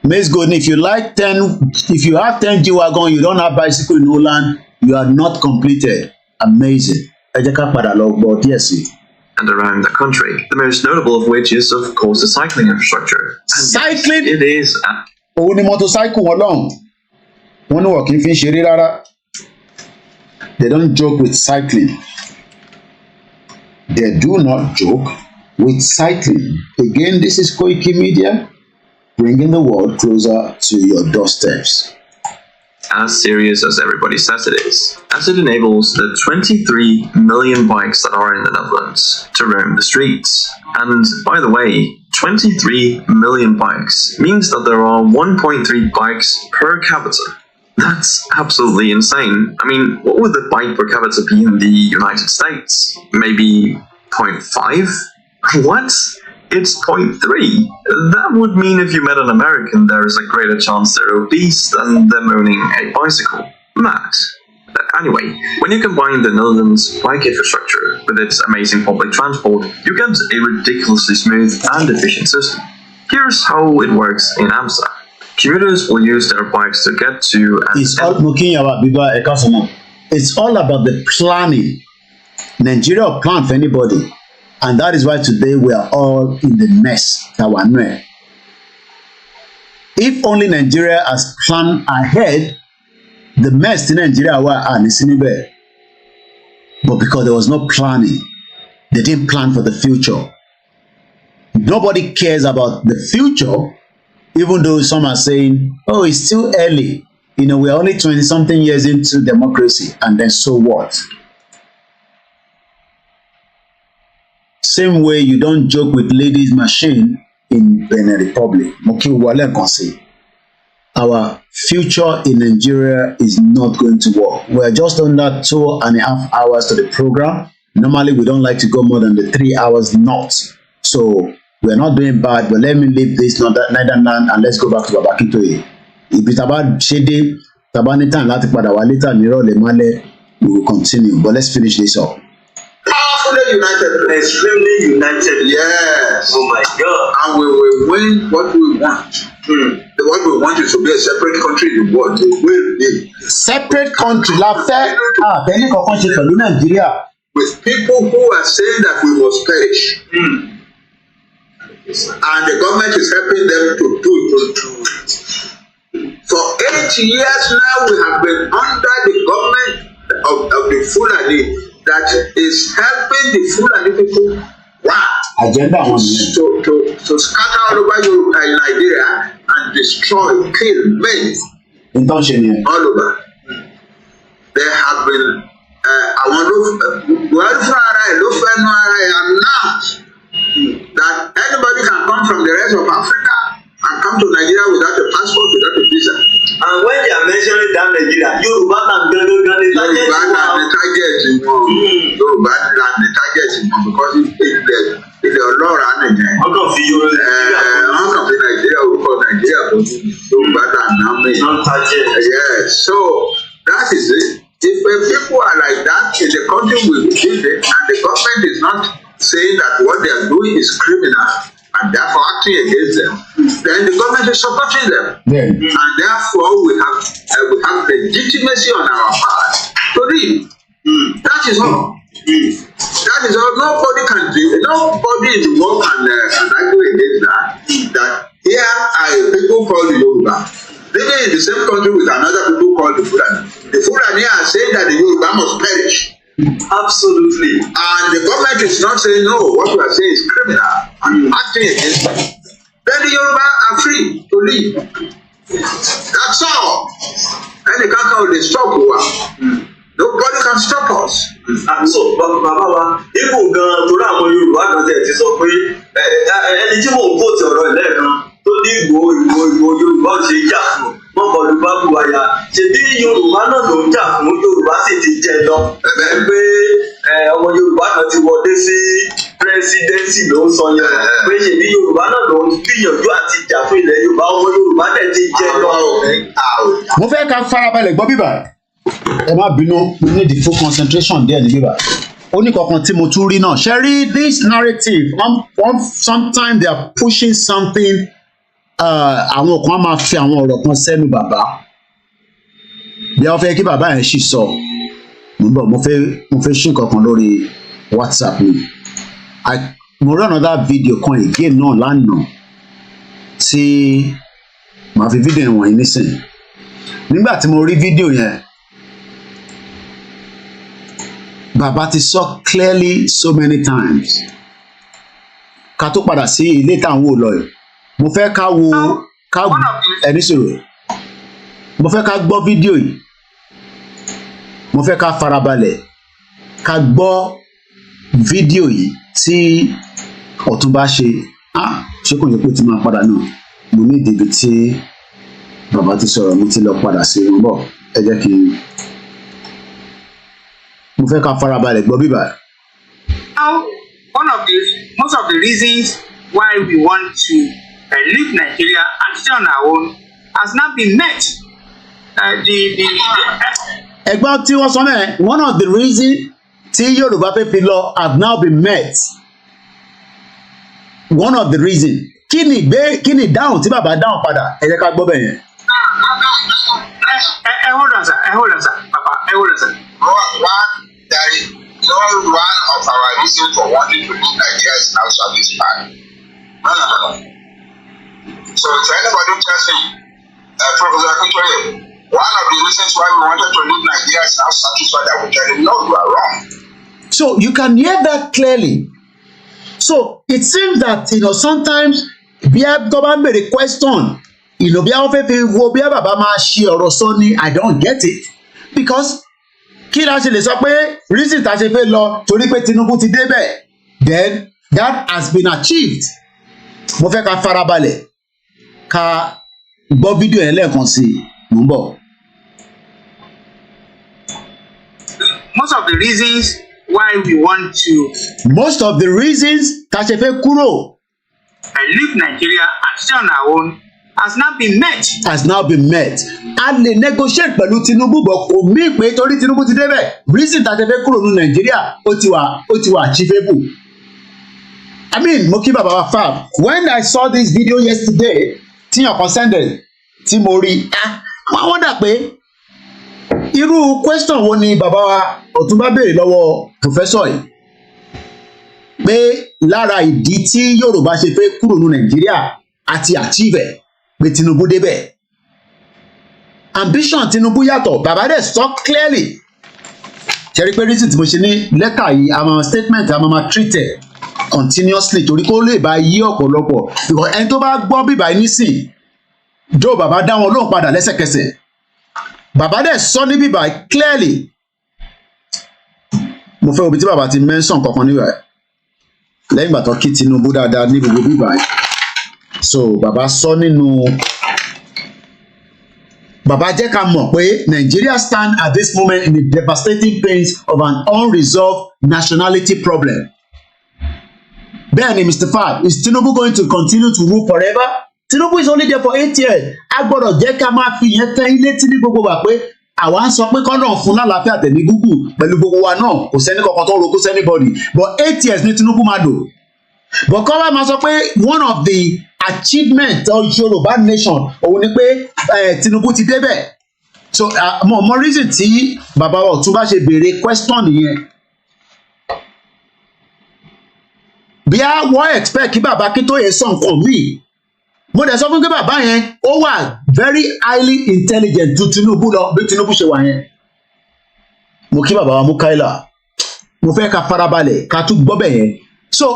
Miss Godin, if you have 10 G-Wagon, you don't have bicycle in Holland, you are not completed. Amazing. Ẹ jẹ́ ká padà lọ gbọ́ díẹ̀ sí. And around the country, the most notable of which is, of course, the cycling infrastructure. And cycling? It is. Òun ni motorcycle wọn lọ́hùn. Wọ́n ní wọ́n kì í fi ṣeré rárá. They don't joke with cycling. They do not joke with cycling. Again, this is Koikimedia, bringing the world closer to your doorsteps. As serious as everybody says it is, as it enables the 23 million bikes that are in the Netherlands to roam the streets. And by the way, 23 million bikes means that there are 1.3 bikes per capita. That's absolutely insane. I mean, what would the bike per capita be in the United States? Maybe 0.5? What? It's 0.3. That would mean if you met an American, there is a greater chance they're obese than them owning a bicycle. Mad. Anyway, when you combine the Netherlands' bike infrastructure with its amazing public transport, you get a ridiculously smooth and efficient system. Here's how it works in Amsterdam. Commuters will use their bikes to get to... It's all about the planning. Nigeria plan for anybody. And that is why today we are all in the mess that we're in. If only Nigeria has planned ahead, the mess in Nigeria was anywhere. But because there was no planning, they didn't plan for the future. Nobody cares about the future, even though some are saying, oh, it's still early. You know, we're only 20-something years into democracy, and then so what? Same way you don't joke with ladies' machine in Benin Republic. our future in Nigeria is not going to work. We're just under 2.5 hours to the program. Normally, we don't like to go more than the 3 hours not. So we're not doing bad, but let me leave this Netherlands and let's go back to Baba Akintoye. If it's about shady, Tabanitan, later, we will continue. But let's finish this up. Powerfully united, extremely united. Yes. Oh my God. And we will win what we want. What we want is to be a separate country in the world. It will be. Separate country. With people who are saying that we must perish. And the government is helping them to do it. For 8 years now, we have been under the government of the Fulani that is helping the Fulani people to scatter all over Nigeria and destroy, kill, men all over. There have been announced that anybody can come from the rest of Africa and come to Nigeria without a passport, without a visa. And when they are mentioning that Nigeria, Yoruba and Yoruba the target because if the Lord and Nigeria will call Nigeria Yoruba and yes, so that is it. If people are like that in the country we live in, and the government is not saying that what they are doing is criminal and therefore acting against them, then the government is supporting them. And therefore we have legitimacy on our part to live. That is all. That is all. Nobody can do. Nobody in the world can argue against that. That here are people called Yoruba living in the same country with another people called the Fulani. The Fulani are saying that the Yoruba must perish. Absolutely. And the government is not saying no, what we are saying is criminal and acting against them. Then the Yoruba are free to live. That's all. And they can't come with the stop war. Nobody can stop us. So, Baba wa, even gan torí àwọn Yorùbá kan tẹ̀ ti sọ pé ẹni tí mò ń kó ti ọ̀rọ̀ ẹlẹ́ẹ̀kan tó ní ìgbò Yorùbá ṣe jà fún wọn kọ ló bá bu àyà ṣe bí Yorùbá náà ló ń jà fún Yorùbá sì ti jẹ lọ pé ọmọ Yorùbá kan ti wọlé sí pírẹsidẹ́ǹsì ló ń sọ yẹn pé ṣe bí Yorùbá náà ló ń gbìyànjú àti jà fún ilẹ̀ Yorùbá ọmọ Yorùbá dẹ̀ ti jẹ lọ. Mo fẹ́ ká farabalẹ̀ gbọ́ bíbá ẹ má bínú we need the full concentration there ní bíbá ó ní kankan tí mo tún rí náà ṣe rí this narrative sometimes they are pushing something àwọn kan máa fi àwọn ọ̀rọ̀ kan sẹ́nu bàbá bí wọ́n fẹ́ kí bàbá yẹn sì sọ mo fẹ́ ṣí nǹkan kan lórí WhatsApp mi mo rí another video kan again náà lánàá tí màá fi video yẹn wọ̀nyí nísìnyí nígbà tí mo rí video yẹn bàbá ti sọ clearly so many times ká tó padà sí ilé táwọn wò lọ yìí mo fẹ́ ká wo ẹni sọ̀rọ̀ mo fẹ́ ká gbọ́ fídíò yìí mo fẹ́ ká farabalẹ̀ ká gbọ́ fídíò yìí tí Ọ̀túnba ṣe ṣé kò ní pé tí máa padà náà mo ní ìdìbò tí bàbá ti sọ̀rọ̀ mo ti lọ padà sí wọn bọ̀ ẹ jẹ́ kí mo fẹ́ ká farabalẹ̀ gbọ́ bíbá. Now, most of the reasons why we want to leave Nigeria and stay on our own has not been met. Ẹgbọ́n tí wọ́n sọ mẹ́rin, one of the reasons tí Yorùbá fẹ́ fi lọ have now been met. One of the reasons. Kí ni ìdáhùn tí bàbá dáhùn padà? Ẹ jẹ́ ká gbọ́ bẹ̀ yẹn. Hold on, sir. Papa, hold on, sir. There is no one of our reasons for wanting to leave Nigeria is now satisfied. No. So to anybody testing, Professor Akintoye, one of the reasons why we wanted to leave Nigeria is now satisfied that we tell him, no, you are wrong. So you can hear that clearly. So it seems that, sometimes bí a tó bá ń bèrè question, bí a fẹ́ fi wo bí a bàbá máa ṣe ọ̀rọ̀ sọ ni, I don't get it. Because kí la ṣe lè sọ pé reason ta ṣe fẹ́ lọ torí pé Tinubu ti débẹ̀, then that has been achieved. Mo fẹ́ ká farabalẹ̀ ká gbọ́ fídíò yẹn lẹ́ẹ̀kan sí i mò ń bọ̀. Most of the reasons why we want to tá a ṣe fẹ́ kúrò leave Nigeria and stay on our own has now been met. A lè negotiate pẹ̀lú Tinubu bọ̀ kò mí pé torí Tinubu ti débẹ̀ reason tá a ṣe fẹ́ kúrò ní Nàìjíríà ó ti wà achievable. I mean mo kí bàbá wa fab when I saw this video yesterday tíyàn kan sended tí mo rí wọ́n wọ́dà pé irú question wo ni bàbá wa Ọ̀túnba béèrè lọ́wọ́ professor yìí pé lára ìdí tí Yorùbá ṣe fẹ́ kúrò ní Nàìjíríà àti achieve pé Tinubu débẹ̀ ambition Tinubu yàtọ̀ bàbá dẹ̀ sọ clearly ṣẹ́rí pé reason tí mo ṣe ní lẹ́tà yìí àmọ́ statement àmọ́ treated continuously torí kó lè bá yí ọ̀pọ̀lọpọ̀ because ẹni tó bá gbọ́ bíbá nísìn Joe bàbá dá wọn lóhùn padà lẹ́sẹ̀kẹsẹ̀ bàbá dẹ̀ sọ ní bíbá clearly mo fẹ́ obi tí bàbá ti mention kankan níbà lẹ́yìn ìgbà tó kí Tinubu dáadáa ní gbogbo bíbá so bàbá sọ nínú bàbá jẹ́ ká mọ̀ pé Nigeria stand at this moment in the devastating pains of an unresolved nationality problem. Bẹ́ẹ̀ ni Mr. Fad, is Tinubu going to continue to rule forever? Tinubu is only there for 8 years. A gbọ́dọ̀ jẹ́ ká máa fi yẹn tẹ́ ilé tí ní gbogbo wa pé àwa ń sọ pé kọ́nà fún lálàáfíà tẹ̀mí gúgù pẹ̀lú gbogbo wa náà kò sẹ́ni kankan tó roko sẹ́nibọ̀dì but 8 years ní Tinubu máa dò. But kọ́ wa máa sọ pé one of the achievement of Yorùbá nation òun ni pé Tinubu ti débẹ̀. So mo reason tí bàbá wa Ọ̀túnba ṣe béèrè question nìyẹn. Bí a wọ́n expect kí bàbá Akintoye sọ nǹkan míì mo dẹ̀ sọ fún pé bàbá yẹn ó wà very highly intelligent ju Tinubu lọ bí Tinubu ṣe wà yẹn. Mo kí bàbá wa Mukaila mo fẹ́ ká farabalẹ̀ ká tún gbọ́ bẹ̀ yẹn. So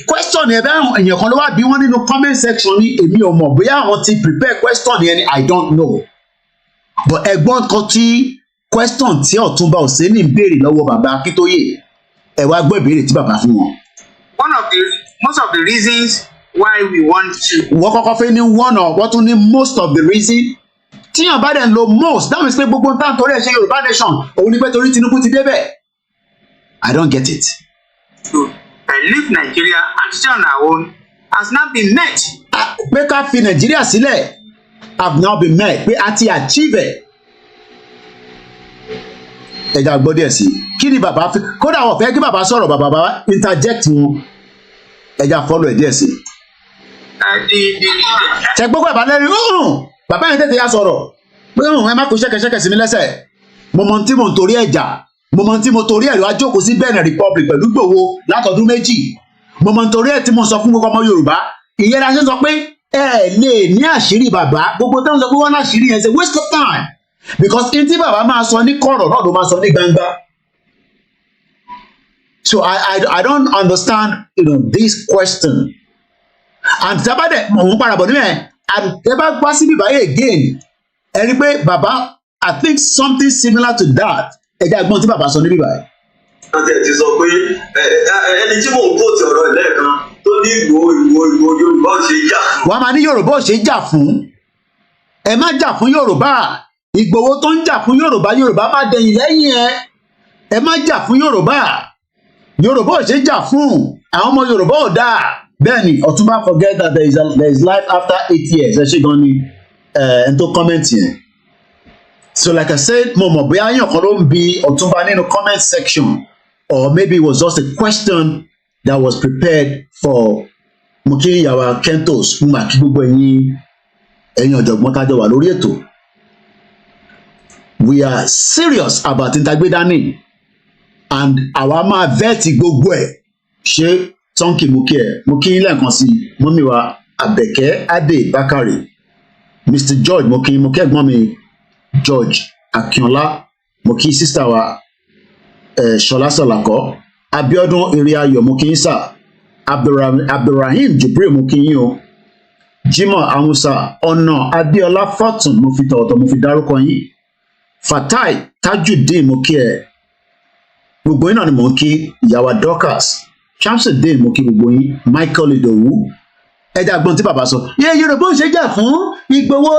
question yẹn bẹ́ẹ̀ èèyàn kan ló wá bí wọ́n nínú comment section ní èmi ò mọ̀ bóyá àwọn ti prepare question yẹn ni I don't know but ẹ̀gbọ́n kan tí question tí Ọ̀túnba Òsénì ń béèrè lọ́wọ́ bàbá Akintoye ẹ wá gbọ́ ìbéèrè tí bàbá fún wọn. Most of the reasons why we want to. Wọ́n kọ́kọ́ fẹ́ ní one or wọ́n tún ní most of the reason. Tíyàn bá dẹ̀ ń lo most that means pé gbogbo nǹkan torí ẹ̀ ṣe Yorùbá nation òun ni pé torí Tinubu ti débẹ̀. I don't get it. To leave Nigeria and stay on our own has now been met. Pé ká fi Nàìjíríà sílẹ̀ have now been met pé a ti achieve ẹ̀. Ẹja gbọ́ díẹ̀ sí kí ni bàbá fi kódà wọ́n fẹ́ kí bàbá sọ̀rọ̀ bàbá interject wọn ẹja follow ẹ̀ díẹ̀ sí. Ṣé gbogbo ẹ̀ bá lẹ́rìí bàbá yẹn tètè yá sọ̀rọ̀ pé ẹ má kó ṣẹ́kẹ̀ṣẹ́kẹ̀ sí mi lẹ́sẹ̀ mo mọ tí mo ń torí ẹ̀ jà mo mọ tí mo torí ẹ̀ lọ ajókòó sí Benin Republic pẹ̀lú Ìgbòho látọdún 2 mo mọ torí ẹ̀ tí mo sọ fún gbogbo ọmọ Yorùbá ìyẹn la ṣe sọ pé ẹ lè ní àṣírí bàbá gbogbo táwọn sọ pé wọ́n láṣírí yẹn ṣe waste of time because n tí bàbá máa sọ ní kọ̀rọ̀ náà ló máa sọ ní gbangba. So I don't understand this question and tabade mo ń padà bọ̀ níbẹ̀ and ẹ bá gbá síbí báyìí again ẹ rí pé bàbá I think something similar to that ẹ jẹ́ àgbọ̀n tí bàbá sọ níbí báyìí. àti ẹ̀ ti sọ pé ẹni tí mò ń kó ti ọ̀rọ̀ ẹ̀lẹ́ẹ̀kan tó ní ìgbò Yorùbá ò ṣe é jà fún. wọ́n máa ní Yorùbá ò ṣe é jà fún ẹ má jà fún Yorùbá Ìgbòho tó ń jà fún Yorùbá má dẹ̀yìn lẹ́yìn ẹ má jà fún Yorùbá ò ṣe é jà fún àwọn ọmọ Yorùbá ò dáa bẹ́ẹ̀ ni Ọ̀túnba forget that there is life after 8 years ẹ ṣe gan ni ẹn tó comment yẹn. So like I said mo mọ̀ bóyá yàn kan ló ń bi Ọ̀túnba nínú comment section or maybe it was just a question that was prepared for Muki Yawa Kentos fún àkí gbogbo ẹ̀yin ọ̀jọ̀gbọ́n tájọ wà lórí ètò. We are serious about ìtagbédání and àwa máa vẹ́ẹ̀tì gbogbo ẹ̀ ṣé tọ́ǹkì Muki lẹ́ẹ̀kan sí mọ́mí wa Àbẹ̀kẹ́ Adé Bákàrè Mr. George Muki ẹ̀gbọ́n mi George Akínọlá Muki sísítà wa Ṣọlá Sọ̀làkọ́ Abíọ́dún Èrèayọ̀ Muki sà Abdulrahim Jibril Muki o Jimoh Amusa Ọ̀nà Adéọlá Fortune mo fi tọ̀ọ̀tọ̀ mo fi dárúkọ yín Fatai Tajudeen Muki gbogbo yín náà ni mo ń kí ìyàwó Dorcas Shamsuddin mo kí gbogbo yín Michael Idowu ẹja gbọ́n tí bàbá sọ Yorùbá ò ṣe jà fún Ìgbòho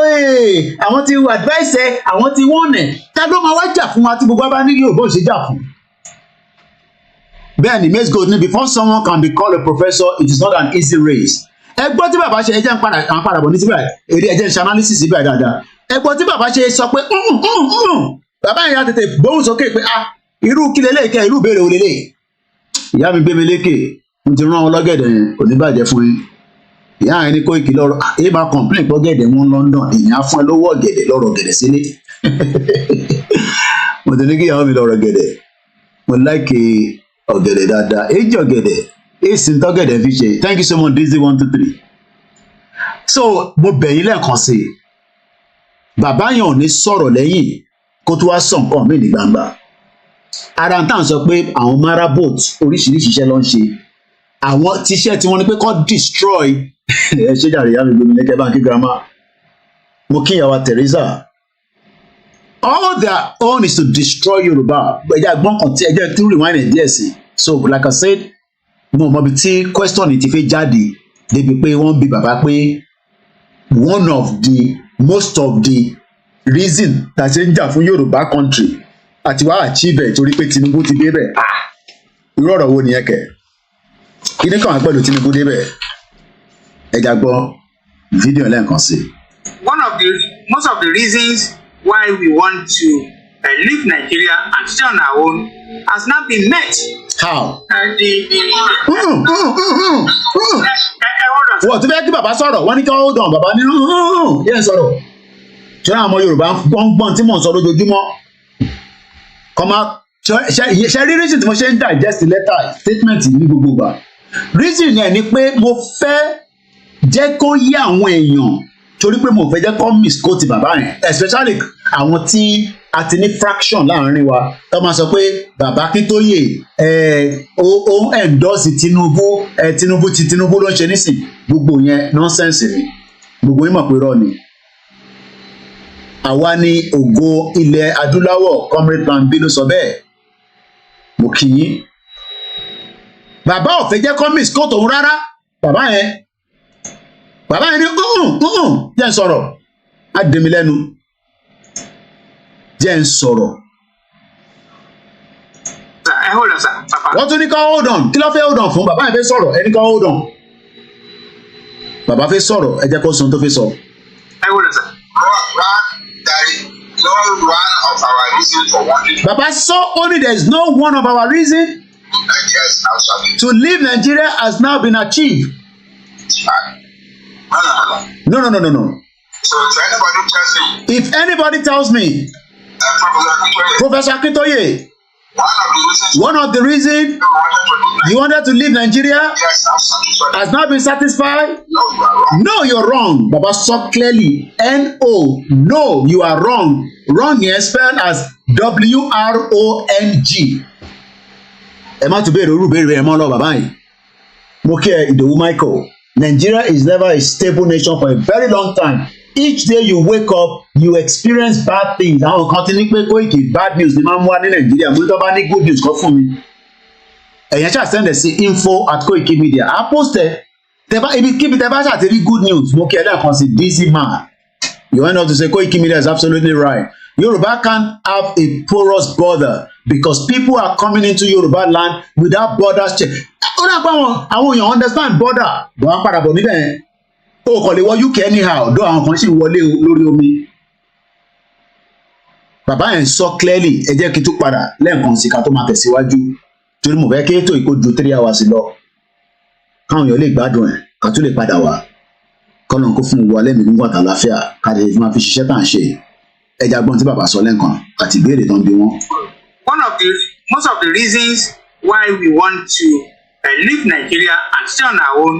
àwọn ti advice àwọn ti wọ́n nẹ̀ ta ló máa wá jà fún wa tí gbogbo bá ní Yorùbá ò ṣe jà fún. bẹ́ẹ̀ ni Maize Gold ní before someone can be called a professor it is not an easy race. ẹgbọ́n tí bàbá ṣe ẹjẹ́ ń padà bọ̀ ní síbẹ̀ èrè ẹjẹ́ ń ṣe analysis síbẹ̀ dáadáa. ẹgbọ́n tí bàbá ṣe sọ pé bàbá yẹn á tètè gbóhùn sókè pé irú kí lélẹ́ẹ̀kẹ́ irú ìbéèrè òun lélẹ́ẹ̀. ìyá mi gbé mi lékè mo ti rán wọn lọ́gẹ̀dẹ̀ yẹn kò ní bàjẹ́ fún yín. ìyá yẹn ní Koiki lọ́rọ̀ èyí máa complain pé ọ̀gẹ̀dẹ̀ wọn London èyàn á fún ẹ lówó ọ̀gẹ̀dẹ̀ lọ́rọ̀ ọ̀gẹ̀dẹ̀ sílé. mo ti ní kí ìyàwó mi lọ́rọ̀ ọ̀gẹ̀dẹ̀ mo láìkè ọ̀gẹ̀dẹ̀ dáadáa èjì ọ̀gẹ̀dẹ̀ èsì tọ́gẹ̀dẹ̀ fi ṣe thank you so much Dizzy 123. so mo bẹ̀ yín lẹ́ẹ̀kan sí i bàbá yẹn ò ní sọ̀rọ̀ lẹ́yìn kó tó wá sọ nǹkan mí ní gbangba. ara ń tàn sọ pé àwọn marabot oríṣiríṣi iṣẹ́ ló ń ṣe àwọn tíṣẹ́ tí wọ́n ní pé kọ́ destroy ẹ ṣe jàre yá mi gbómi lẹ́kẹ́ báńkì girama mo kí ìyàwó Teresa all their own is to destroy Yorùbá ẹjẹ àgbọn kan tí ẹjẹ tí rewind ẹ díẹ̀ sí so like I said mo mọ ibi tí question ti fi jáde débi pé wọ́n bi bàbá pé one of the most of the reason tá a ṣe ń jà fún Yorùbá country àti wàá achieve ẹ̀ torí pé Tinubu ti débẹ̀ irú ọ̀rọ̀ wo nìyẹn kẹ̀ kí ni kàn án pẹ̀lú Tinubu débẹ̀ ẹja gbọ́ fídíò lẹ́ẹ̀kan sí. Most of the reasons why we want to leave Nigeria and stay on our own has not been met. How? Wọ́n ti fẹ́ kí bàbá sọ̀rọ̀ wọ́n ní kí hold on bàbá nínú yẹn sọ̀rọ̀ ṣé àwọn ọmọ Yorùbá gbọ́ngbọ́n tí mò ń sọ lójoojúmọ́ kọ́má ṣe rí reason tí mo ṣe ń digest letter statement ní gbogbo ìgbà reason yẹn ni pé mo fẹ́ jẹ́ kó yé àwọn èèyàn torí pé mo fẹ́ jẹ́ kó misquote bàbá yẹn especially àwọn tí a ti ní fraction láàrin wa tó máa sọ pé bàbá Akintoye ó endorse Tinubu Tinubu ló ń ṣe nísìn gbogbo yẹn nonsense ni gbogbo yín mọ̀ pé rọ́ ni. àwa ni ògo ilẹ̀ adúláwọ̀ comrade Bambi ló sọ bẹ́ẹ̀ mo kì í. bàbá ò fẹ́ jẹ́ kó misquote òun rárá bàbá yẹn ní jẹ́ ń sọ̀rọ̀ á dé mi lẹ́nu jẹ́ ń sọ̀rọ̀. wọ́n tún ní ká hold on kí ló fẹ́ hold on fún bàbá yẹn fẹ́ sọ̀rọ̀ ẹni ká hold on bàbá fẹ́ sọ̀rọ̀ ẹ jẹ́ kó sọ tó fẹ́ sọ. Baba so only there is no one of our reason to leave Nigeria has now been achieved. No. So if anybody tells me, Professor Akintoye, one of the reasons you wanted to leave Nigeria has not been satisfied. No, you're wrong. Baba saw clearly. N-O. No, you are wrong. Wrong here spelled as W-R-O-N-G. Ẹ má tún béèrè orúbèrè ẹ mọ́ lọ bàbá yìí. Mo kí ẹ Ìdòwú Michael. Nigeria is never a stable nation for a very long time. Each day you wake up, you experience bad things. Àwọn kan ti ní pé Koiki bad news ni máa ń wá ní Nàìjíríà. Mo ní tó bá ní good news kọ́ fún mi. Ẹ̀yẹn ṣáà send ẹ̀ sí info@koikimedia. I posted. Ibikíbi tẹ bá ṣàtẹ̀rí good news. Mo kí ẹ lẹ́ẹ̀kan sí Dizzy man. You end up to say Koiki Media is absolutely right. Yoruba can't have a porous border because people are coming into Yoruba land without borders check. Ó dà pé àwọn èèyàn understand border. Bọ̀ wá padà bọ̀ níbẹ̀ yẹn. O kò lè wọ UK anyhow dó àwọn kan sì wọlé lórí omi. Bàbá yẹn sọ clearly ẹ jẹ́ kí n tún padà lẹ́ẹ̀kan sí ká tó máa tẹ̀síwájú torí mo fẹ́ kí ètò ìkójú 3 hours lọ káwọn èèyàn lè gbádùn ẹ̀ ká tún lè padà wá kọ́nà kó fún wa lẹ́mìí nígbà tàlàáfíà ká lè máa fi ṣiṣẹ́ tá à ń ṣe ẹja gbọ́n tí bàbá sọ lẹ́ǹkan àti ìbéèrè tó ń bí wọn. Most of the reasons why we want to leave Nigeria and stay on our own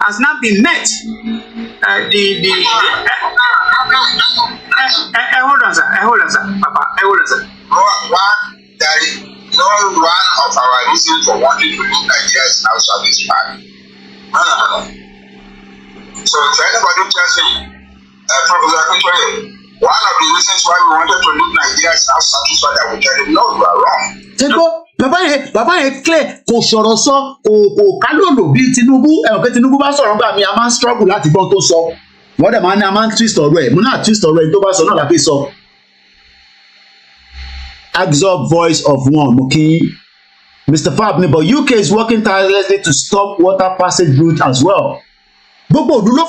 has not been met. Hold on, sir, Papa, hold on, sir. There is no one of our reasons for wanting to leave Nigeria is now satisfied. No. So if anybody tells me, Professor Akintoye, one of the reasons why we wanted to leave Nigeria is now satisfied, I will tell him, no, you are wrong. bàbá yẹn clear kò sọ̀rọ̀ sọ kò kálòlò bíi Tinubu pé Tinubu bá sọ̀rọ̀ gbà mí a máa ń struggle láti gbọ́n tó sọ wọ́n dẹ̀ máa ní a máa ń twist ọ̀rọ̀ ẹ̀ mo náà twist ọ̀rọ̀ ẹ̀ tó bá sọ náà láti sọ. Absorb voice of one Moki. Mr. Fab ni but UK is working tirelessly to stop water passage route as well. Gbogbo òdu ló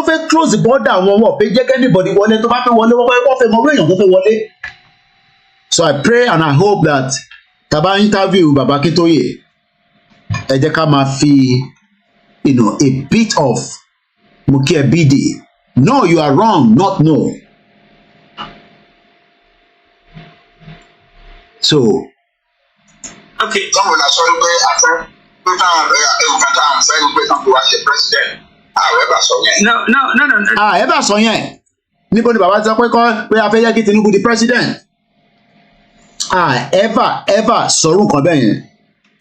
fẹ́ close the border àwọn wọn pé jẹ́ anybody wọlé tó bá fẹ́ wọlé wọ́n fẹ́ mọ orí èèyàn tó fẹ́ wọlé. So I pray and I hope that taba interview Baba Akintoye ẹ jẹ́ ká máa fi a bit of Moki Ebidi. No, you are wrong, not no. So. Okay. Báwo la sọ pé afẹ́ tó táwọn ẹ̀ka táwọn fẹ́ gbé náà tó wá ṣe president? Ẹ bá sọ yẹn. No. Ẹ bá sọ yẹn. Níbo ni bàbá ti sọ pé a fẹ́ yẹ kí Tinubu di president? Ever sọ̀rọ̀ nǹkan bẹ́ẹ̀ yẹn.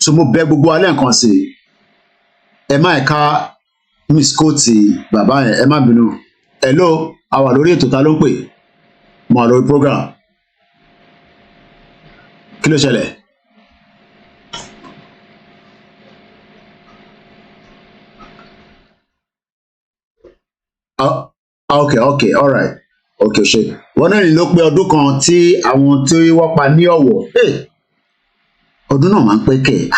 So mo bẹ̀ gbogbo alẹ́ nǹkan sí i. Ẹ má ẹ̀ka misquote bàbá yẹn, ẹ má bínú. Hello, a wà lórí ètò ta ló ń pè? Mo wà lórí program. Kí ló ṣẹlẹ̀? Okay, all right. Okay, ṣe. Wọ́n náà ní ló pé ọdún kan tí àwọn tí wọ́n pa ní Ọ̀wọ̀. Ọdún náà máa ń pẹ́ kẹ̀.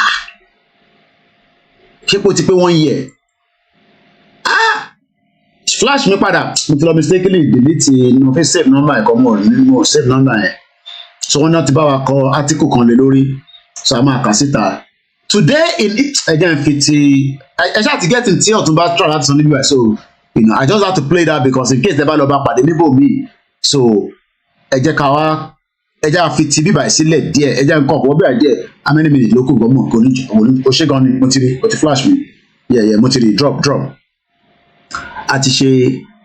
Ṣé kò ti pé 1 year? Flash mi padà. Mo ti lọ mistakenly delete no fẹ́ save number ẹ̀kọ́ mọ̀ nínú save number yẹn. So wọ́n náà ti bá wa kọ article kan lé lórí. So a máa kà síta. Today in it again fiti ẹ ṣáà ti get in tí Ọ̀túnba try láti sọ níbi ẹ̀ so I just have to play that because in case ẹ bá lọ bá pàdé níbò míì so ẹ jẹ́ ká wá ẹ jẹ́ àfi ti bíbà sílẹ̀ díẹ̀ ẹ jẹ́ nǹkan ọ̀pọ̀ bẹ́ẹ̀ díẹ̀ how many minutes ló kù gbọ́mọ̀ kò ní o ṣé gan ni mo ti flash mi mo ti rí drop a ti ṣe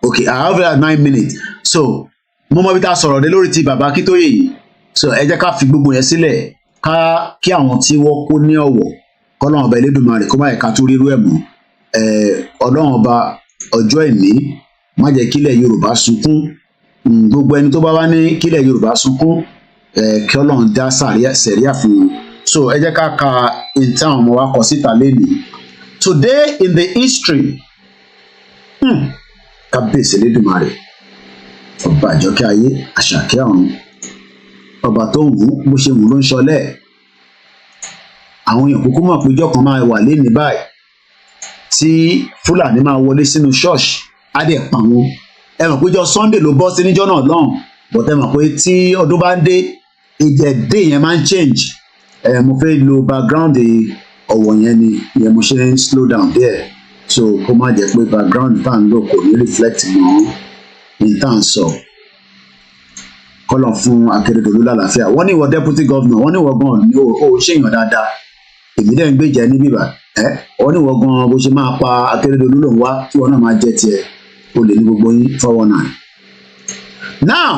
okay I have 9 minutes so mo mọ bí ta sọ̀rọ̀ dé lórí ti bàbá Akintoye yìí so ẹ jẹ́ ká fi gbogbo yẹn sílẹ̀ kí àwọn tí wọ́n kó ní Ọ̀wọ̀ kọ́lọ́run ọba Elédùmarè kó má yẹ ká tó rírú ẹ̀ mọ́ Ọlọ́run ọba ọjọ́ ìní má jẹ́ kílẹ̀ Yorùbá sunkún gbogbo ẹni tó bá wá ní kílẹ̀ Yorùbá sunkún kí Ọlọ́run dá sẹ̀ríà fún un so ẹ jẹ́ ká ka ìtàn ọmọ wa kọ síta lẹ́nìí today in the history kábíyèsí Elédùmarè ọba àjọkẹ́ ayé àṣàkẹ́ ọ̀run ọba tó ń wù bó ṣe wù ló ń ṣọlẹ̀ àwọn èèyàn kúkú mọ̀ pé ìjọ kan máa wà lẹ́nìí báyìí tí Fúlàní máa wọlé sínú ṣọ́ọ̀ṣì á dẹ̀ pa wọn ẹ mọ̀ pé ìjọ Sunday ló bọ́ sí níjọ́ náà lọ́hùn but ẹ mọ̀ pé tí ọdún bá ń dé ìjẹ̀dé yẹn máa ń change mo fẹ́ lo background Ọ̀wọ̀ yẹn ni ìyẹn mo ṣe ń slow down there so kó má jẹ́ pé background tá à ń lò kò ní reflect mọ́ ní tá à ń sọ kọ́lọ̀ fún Akérédolú lálàáfíà wọ́n ní ìwọ deputy governor wọ́n ní ìwọ gan ni ó ṣèyàn dáadáa èmi dẹ̀ ń gbèjà ní bíbá wọ́n ní ìwọ gan bó ṣe máa pa Akérédolú lòun wá tí wọ́n náà máa jẹ́ tiẹ̀ o lè ní gbogbo yín 419. now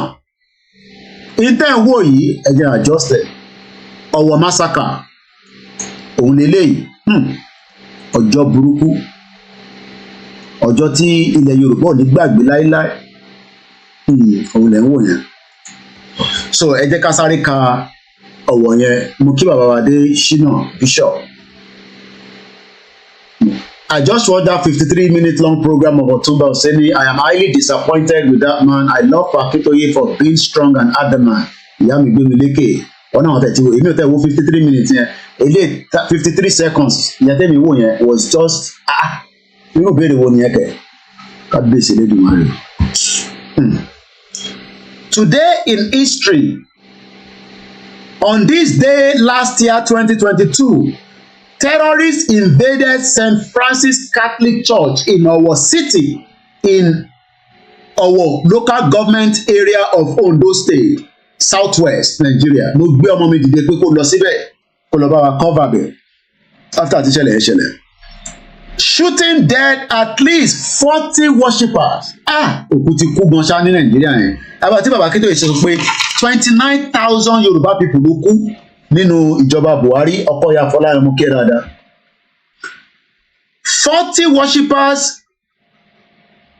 intan wo yìí ẹ jẹ́ adjusted Ọ̀wọ̀ massacre òun lélẹ́yìí ọjọ́ burúkú ọjọ́ tí ilẹ̀ Yorùbá ò ní gbàgbé láéláé òun lẹ̀ ń wò yẹn so ẹ jẹ́ ká sáré ka Ọ̀wọ̀ yẹn mo kí bàbá wa dé Ṣínà Bishop I just watched that 53-minute long program of Ọ̀túnba Oseni. I am highly disappointed with that man. I love Akintoye for being strong and adamant. Ìyá mi gbé mi lékè wọn náà tẹ̀ tí wo èmi ò tẹ̀ wo 53 minutes yẹn ilé 53 seconds ìyẹn tẹ̀mí wò yẹn was just irú ìbéèrè wo nìyẹn kẹ̀ kábíyèsí Elédùmarè. Today in history, on this day last year 2022, terrorists invaded St. Francis Catholic Church in Owo City in Owo local government area of Ondo State, Southwest Nigeria. Mo gbé ọmọ mi dìde pé kó lọ síbẹ̀ kó lọ bá wa cover bẹ̀ after ti ṣẹlẹ̀ ṣẹlẹ̀. Shooting dead at least 40 worshippers. Òkú ti kú gan ṣá ní Nàìjíríà yẹn. Àbá tí bàbá Akintoye ṣe pé 29,000 Yorùbá people ló kú nínú ìjọba Buhari Ọkọya Fọláyẹmí kí dáadáa. 40 worshippers,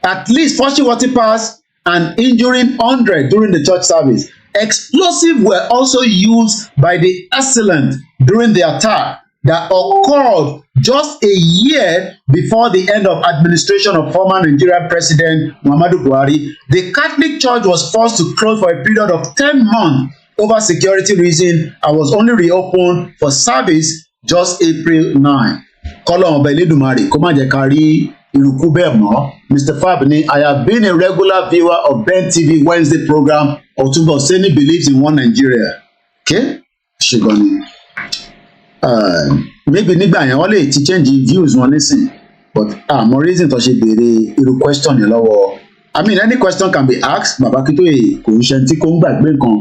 at least 40 worshippers and injuring 100 during the church service. Explosives were also used by the assailant during the attack that occurred just a year before the end of administration of former Nigerian President Muhammadu Buhari. The Catholic Church was forced to close for a period of 10 months over security reasons and was only reopened for service just April 9. Kọ́lọ́run ọba Elédùmarè kó má jẹ́ ká rí irúkú bẹ́ẹ̀ mọ́. Mr. Fab ni, I have been a regular viewer of Ben TV Wednesday program. Otunbo Seni believes in one Nigeria. Okay? Ṣùgbọ́n maybe nígbà yẹn wọ́n lè ti change views wọn nísìn, but more reason tó ṣe béèrè irú question yẹn lọ́wọ́. I mean, any question can be asked. Bàbá Akintoye kò ń ṣe tí kò ń gbàgbé nǹkan.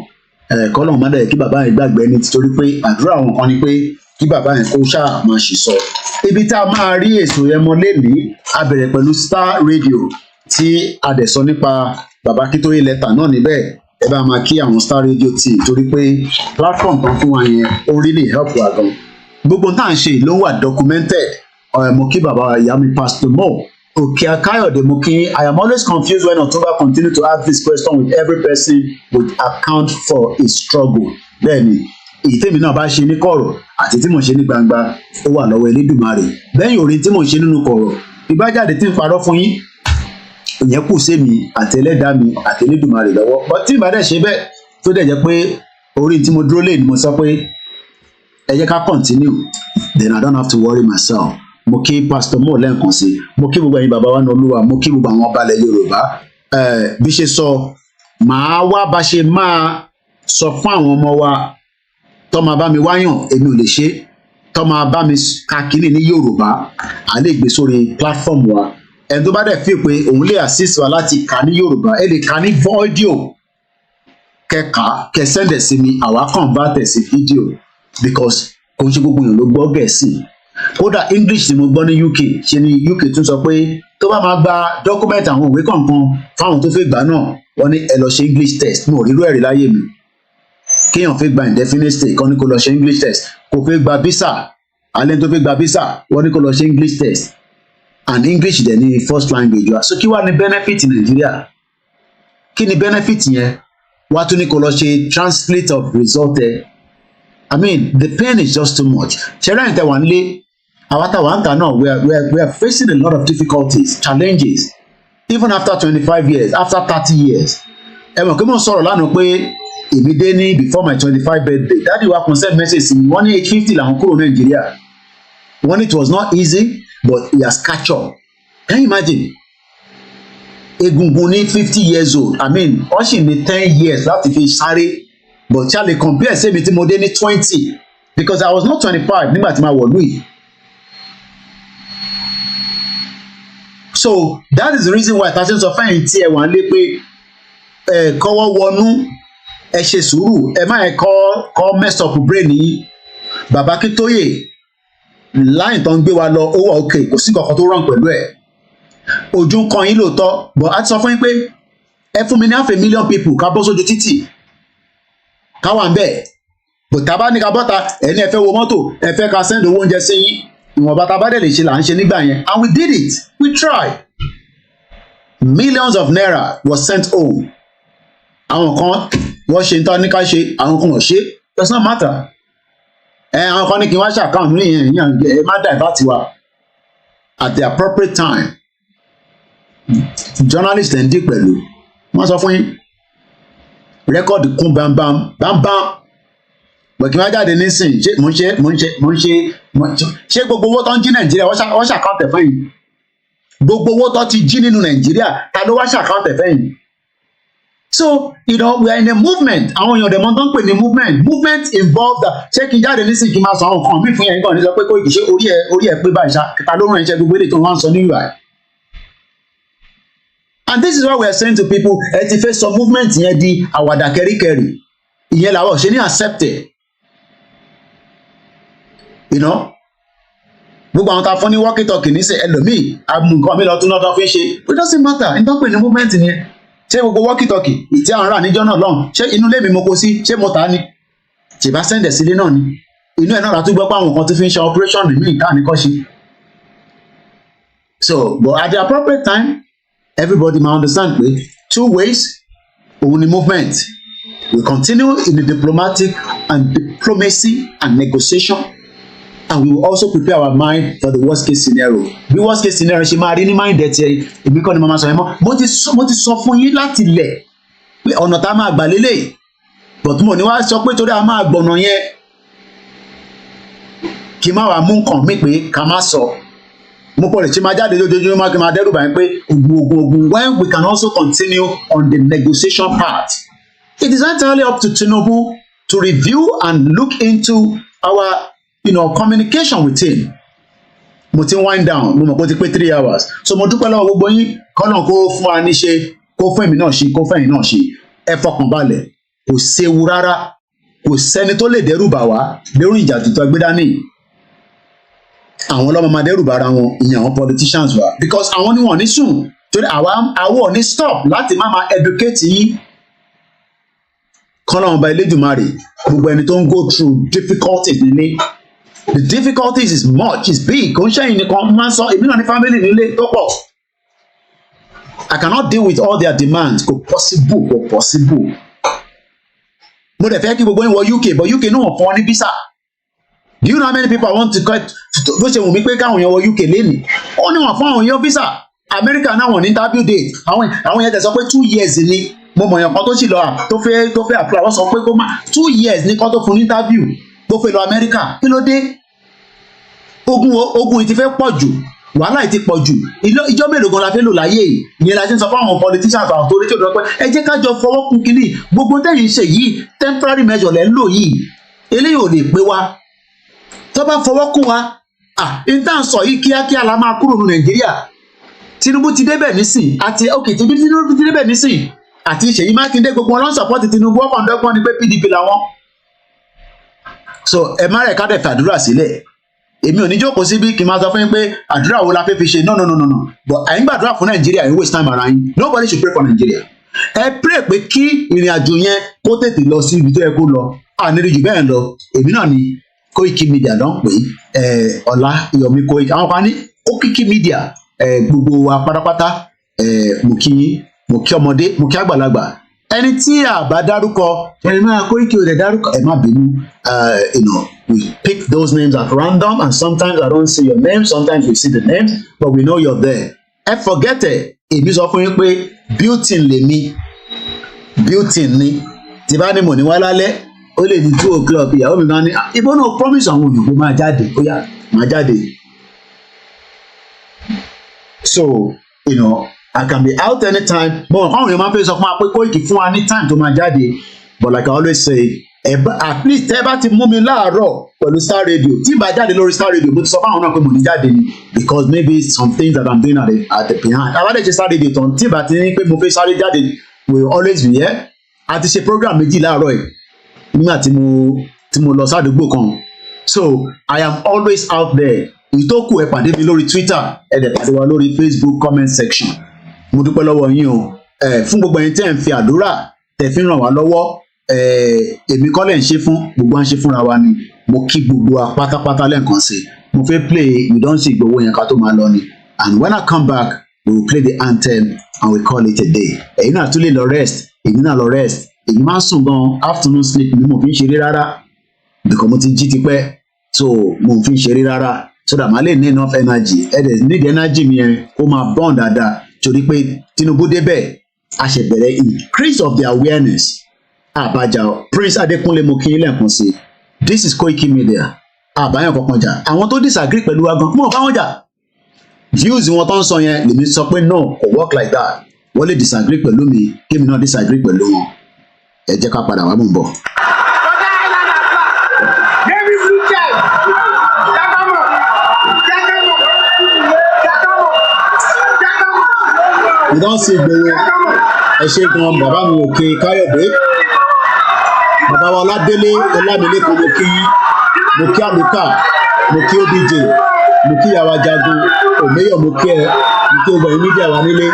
Kọ́lọ́run má dẹ̀ kí bàbá yẹn gbàgbé ní títorí pé àdúrà àwọn kan ni pé kí bàbá yẹn kó ṣáà máa ṣì sọ. Ibi tá a máa rí èso yẹn mọ lénìí, a bẹ̀rẹ̀ pẹ̀lú Starr Radio tí a dẹ̀ sọ nípa bàbá Akintoye lẹ́tà náà níbẹ̀. Ẹ bá máa kí àwọn Starr Radio team torí pé platform kan fún wa yẹn ó really help wa gan. Gbogbo tá à ń ṣe ló wà documented. Mo kí bàbá ìyá mi Pastor Mo Òkè Akáyọ̀dé mo kí. I am always confused when Otunba continue to ask this question with every person would account for his struggle. Bẹ́ẹ̀ni, èyí tèmi náà bá ṣe ní kọ̀rọ̀ àti tí mo ṣe ní gbangba ó wà lọ́wọ́ Elédùmarè. Bẹ́ẹ̀ni orin tí mo ṣe nínú kọ̀rọ̀ ìbájáde tí ń parọ́ fún yín ìyẹn kù sí mi àti Ẹlẹ́dàá mi àti Elédùmarè lọ́wọ́. But tí ìbá dẹ̀ ṣe bẹ́ẹ̀ tó dẹ̀ jẹ́ pé orin tí mo dúró lé ni mo sọ pé ẹ jẹ́ ká continue, then I don't have to worry myself. Mo kí Pastor Mo lẹ́ǹkan sí, mo kí gbogbo ẹ̀yin bàbá wa ní Olúwa, mo kí gbogbo àwọn balẹ̀ Yorùbá. Bí ṣe sọ, màá wá bá ṣe máa sọ fún àwọn ọmọ wa tó máa bá mi wáyàn, èmi ò lè ṣe, tó máa bá mi ka kíní ní Yorùbá, à lè gbé sórí platform wa. Ẹni tó bá dẹ̀ fi pé òun lè assist wa láti kà ní Yorùbá, ẹ lè kà ní audio, kẹka kẹ send ẹ̀ sí mi, àwa convert ẹ̀ sí video because kò ń ṣe gbogbo èèyàn ló gbọ́ Gẹ̀ẹ́sì. Kódà English tí mo gbọ́ ní UK, ṣe ni UK tún sọ pé tó bá máa gba document àwọn òwe kọ̀ọ̀kan fáwọn tó fẹ́ gbà náà, wọ́n ní ẹ lọ ṣe English test. Mo ò rírú ẹ̀rí láyé mi. Kéèyàn fẹ́ gba indefinite stay kan ní kó lọ ṣe English test, kò fẹ́ gba visa, alẹ́ tó fẹ́ gba visa wọ́n ní kó lọ ṣe English test, and English dẹ̀ ní first language wa. So kí wá ní benefit Nàìjíríà? Kí ni benefit yẹn? Wá tún ní kó lọ ṣe translate of result ẹ. I mean, the pain is just too much. Ṣẹ́rẹ́ ìtẹ̀ wà nílé, àwa táwa ń tà náà, we are facing a lot of difficulties, challenges, even after 25 years, after 30 years. Ẹ mọ̀ kí mo sọ̀rọ̀ lánàá pé èmi dé ní before my 25 birthday. Daddy wa consent message sí mi, wọ́n ní age 50 làwọn kúrò Nàìjíríà. Wọ́n ní it was not easy, but he has catch up. Can you imagine? Egungun ní 50 years old. I mean, wọ́n sì ní 10 years láti fi sáré. But Charlie compare say mi tí mo dé ní 20 because I was not 25 nígbà tí ma wọ̀lú yìí. So that is the reason why tàṣí sọ fẹ́yìn tí ẹ wà ń lé pé kọ́wọ́ wọnú ẹ ṣe sùúrù ẹ má ẹ kọ́ mess up brain yìí. Bàbá Akintoye line tó ń gbé wa lọ ó wà okay, kò sí kankan tó rán pẹ̀lú ẹ̀. Ojú ń kan yín lóòótọ́, but a ti sọ fún yín pé ẹ fún mi ní 500,000 people ká bọ́ sójú títì káwà ń bẹ̀. But tá bá ní ká bọ́ta ẹni ẹ fẹ́ wo mọ́tò ẹ fẹ́ ká send owó oúnjẹ sí yín, ìwọ̀nba tá bá dẹ̀ lè ṣe là ń ṣe nígbà yẹn, and we did it, we tried. Millions of naira was sent home. Àwọn kan wọ́n ṣe ń tán ní ká ṣe, àwọn kan ò ṣe, does not matter. Àwọn kan ní kí wọ́n ṣe account ní ìyẹn ẹ má divert wa at the appropriate time. Journalist ẹ̀ ń dì pẹ̀lú wọ́n sọ fún yín rẹ́kọ̀dì kún bámbám bọ̀ kí wọ́n jáde nísìn ṣé gbogbo owó tó ń jí Nàìjíríà wọ́n ṣàkáǹtẹ̀ fún yìí? Gbogbo owó tó ti jí nínú Nàìjíríà ta ló wá ṣàkáǹtẹ̀ fún yìí? So we are in a movement. Àwọn èèyàn dẹ̀mọ́ tó ń pè ní movement involved ṣé kí n jáde nísìn kí n máa sọ àwọn kan mí fún yẹn nígbà ní sọ pé kó ìṣe orí ẹ̀ pé báyìí ṣá ta ló rán iṣẹ́ gbogbo èdè tó wọ́n ń sọ ní ìwà. And this is what we are saying to people, ẹ ti fẹ́ sọ movement yẹn di àwàdà kẹríkẹrí, ìyẹn làwọn ṣe ní accepted. Gbogbo àwọn ta fún ní walkie talkie ní sẹ ẹlòmíì àmú nǹkan mi lọ tún lọ́dọ̀ fi ń ṣe, it doesn't matter, nítorí pé ní movement yẹn ṣé gbogbo walkie talkie ìtí àwọn ará níjọ́ náà lọ́hùn ṣé inú ilé mi mo kó sí, ṣé mo tà á ni, ṣèbá sẹ́ndẹ̀ sílé náà ni, inú ẹ̀ náà la tún gbọ́ pé àwọn kan tó fi ń ṣe operation nínú ìta nìkan ṣe. So but at the appropriate time everybody ma understand pé two ways òun ni movement. We continue in the diplomacy and negotiation, and we will also prepare our mind for the worst case scenario. The worst case scenario ṣe máa rí ní mind ẹ̀ tiẹ̀ èmi kọ́ ni mo máa sọ yẹn mọ́. Mo ti sọ fún yín láti lẹ̀ pé ọ̀nà tá a máa gbà lélẹ̀, but mo ní wá sọ pé torí a máa gbọ̀nà yẹn kí n má wàá mú nǹkan mi pé ká má sọ. Mo pọ̀ lè ṣe máa jáde lójoojúmọ́ kí n máa dẹ́rù báyìí pé ogun when we can also continue on the negotiation part. It is entirely up to Tinubu to review and look into our communication with him. Mo ti wind down, mo mọ̀ pé ó ti pé 3 hours. So mo dúpẹ́ lọ́wọ́ gbogbo yín, kọ́nà kó fún wa níṣe, kó fún èmi náà ṣe, kó fún ẹ̀yin náà ṣe. Ẹ fọkàn balẹ̀, kò séwu rárá, kò sẹ́ni tó lè dẹ́rù bà wá lérú ìjà tuntun ẹgbẹ́ dání. Àwọn ọlọ́mọ máa dẹ́rù bára wọn, ìyẹn àwọn politicians wa, because àwọn ni wọ́n ní sùn, torí àwọ̀ ní stop láti má máa educate yín. Kọ́nà ọba Elédùmarè, gbogbo ẹni tó ń go through difficulties nílé. The difficulties is much, is big. Kò ń ṣẹ́yìn nìkan máa ń sọ, èmi náà ní family nílé tó pọ̀. I cannot deal with all their demands. Kò possible. Mo dẹ̀ fẹ́ kí gbogbo yín wọ UK, but UK náà wọ́n fún ọ ní visa. Do you know how many people I want to cut? Bó ṣe wù mí pé káwọn èèyàn wọ UK lénìí. Ó ní wọ́n fún àwọn èèyàn visa. America náà wọ́n ní interview date. Àwọn yẹn tẹ̀ sọ pé 2 years ni. Mo mọ̀ èèyàn kan tó sì lọ tó fẹ́ apply, wọ́n sọ pé kó má 2 years ní kan tó fún interview. Tó fẹ́ lọ America. Kí ló dé? Ogun yìí ti fẹ́ pọ̀ jù. Wàhálà yìí ti pọ̀ jù. Ìjọ́ mélòó gan la fẹ́ lò láyé yìí? Ìyẹn la ti ń sọ fún àwọn politicians àwọn tó létí òdòdó pé ẹ jẹ́ ká jọ fọwọ́ kún kínní. Gbogbo tẹ́yìn ṣe yìí temporary measure lẹ́ ń lò yìí. Eléyìí ò lè pé wa. Tó bá fọwọ́ kún wa, ìtàn sọ yìí kíákíá la máa kúrò ní Nàìjíríà. Tinubu ti débẹ̀ nísìn àti Tinubu ti débẹ̀ nísìn àti Ṣèyí Mákindé gbogbo wọn ló ń support Tinubu ọkàn dọ́gbọ́n ni pé PDP làwọn. So ẹ má rẹ̀ ká dẹ̀ fàdúrà sílẹ̀. Èmi ò ní jókòó síbí kí n máa sọ fún yín pé àdúrà wo la fẹ́ fi ṣe no. But àyìn gbàdúrà fún Nàìjíríà yín waste time ara yín. Nobody should pray for Nigeria. Ẹ pray pé kí ìrìn àjò yẹn kó tètè lọ sí ibi tó yẹ kó lọ. Àníri jù bẹ́ẹ̀ lọ. Èmi náà ni koikimedia ló ń pè Ọláyọmí Koiki. Àwọn kan ní koikimedia gbogbo wa pátápátá mo kí yín, mo kí ọmọdé, mo kí àgbàlagbà. Ẹni tí a bá dárúkọ ẹni máa Koiki ò lè dárúkọ ẹ má bínú. We pick those names at random and sometimes I don't see your name, sometimes we see the names, but we know you're there. Ẹ forget ẹ̀, èmi sọ fún yín pé built-in lèmi, built-in ni. Tí bá ní mò ní wá lálẹ́, ó lè ní 2 o'clock ìyàwó mi máa ní ìbọn náà promise àwọn òyìnbó máa jáde, ó yá máa jáde. So, I can be out anytime. But how you man face of my Koiki fún wa ní time tó máa jáde. But like I always say, at least ẹ bá ti mú mi láàárọ̀ pẹ̀lú Star Radio. Tí bá jáde lórí Star Radio, mo ti sọ fún àwọn náà pé mo ní jáde ni because maybe some things that I'm doing at the behind. Àbálẹ̀ ṣe Star Radio tán tí bá ti ní pé mo fẹ́ sáré jáde will always be here. A ti ṣe program méjì láàárọ̀ yìí nígbà tí mo lọ sádùúgbò kan. So I am always out there. Ìtókù ẹ pàdé mi lórí Twitter, ẹ dẹ̀ pàdé wa lórí Facebook comment section. Mo dúpẹ́ lọ́wọ́ yín o. Fún gbogbo ẹ̀yin tẹ́ ń fi àdúrà tẹ́ fi ràn wá lọ́wọ́. Èmi kọ́ lẹ̀ ń ṣe fún, gbogbo à ń ṣe fúnra wa ni. Mo kí gbogbo wa pátápátá lẹ́ẹ̀kan sí. Mo fẹ́ play We Don't See Igboho yẹn ká tó máa lọ ni. And when I come back, we will play the anthem and we call it a day. Ẹ̀yin náà tún lè lọ rest, èmi náà lọ rest. Èmi máa ń sùn gan afternoon sleep ni mo fi ń ṣeré rárá. Because mo ti jí tipẹ́, so mo fi ń ṣeré rárá. So that màá lè ní enough energy. Ẹ dẹ̀ need energy mi yẹn kó máa burn dáadáa. Torí pé Tinubu débẹ̀, a ṣe bẹ̀rẹ̀ increase of the awareness. Àbájá Prince Adékúnlé mo kí yín lẹ́ẹ̀kan sí. This is Koiki Media. Àbáyọ̀ kankan jà. Àwọn tó disagree pẹ̀lú wa gan, mo bá wọn jà. Views wọn tó ń sọ yẹn lèmi sọ pé no, kò work like that. Wọ́n lè disagree pẹ̀lú mi, kémi náà disagree pẹ̀lú wọn. Ẹ jẹ́ ká padà wá mú un bọ̀. We don't see Igboho. Ẹ ṣe gan bàbá mi Òkè Káyọ̀dé. Bàbá wa Ọládélé Ọlámilékan mo kí Àlùkà, mo kí OBJ, mo kí Yàwá Jagun, Òmeyọ̀ mo kí ẹ, mo kí ọgbà mídíà wa nílé.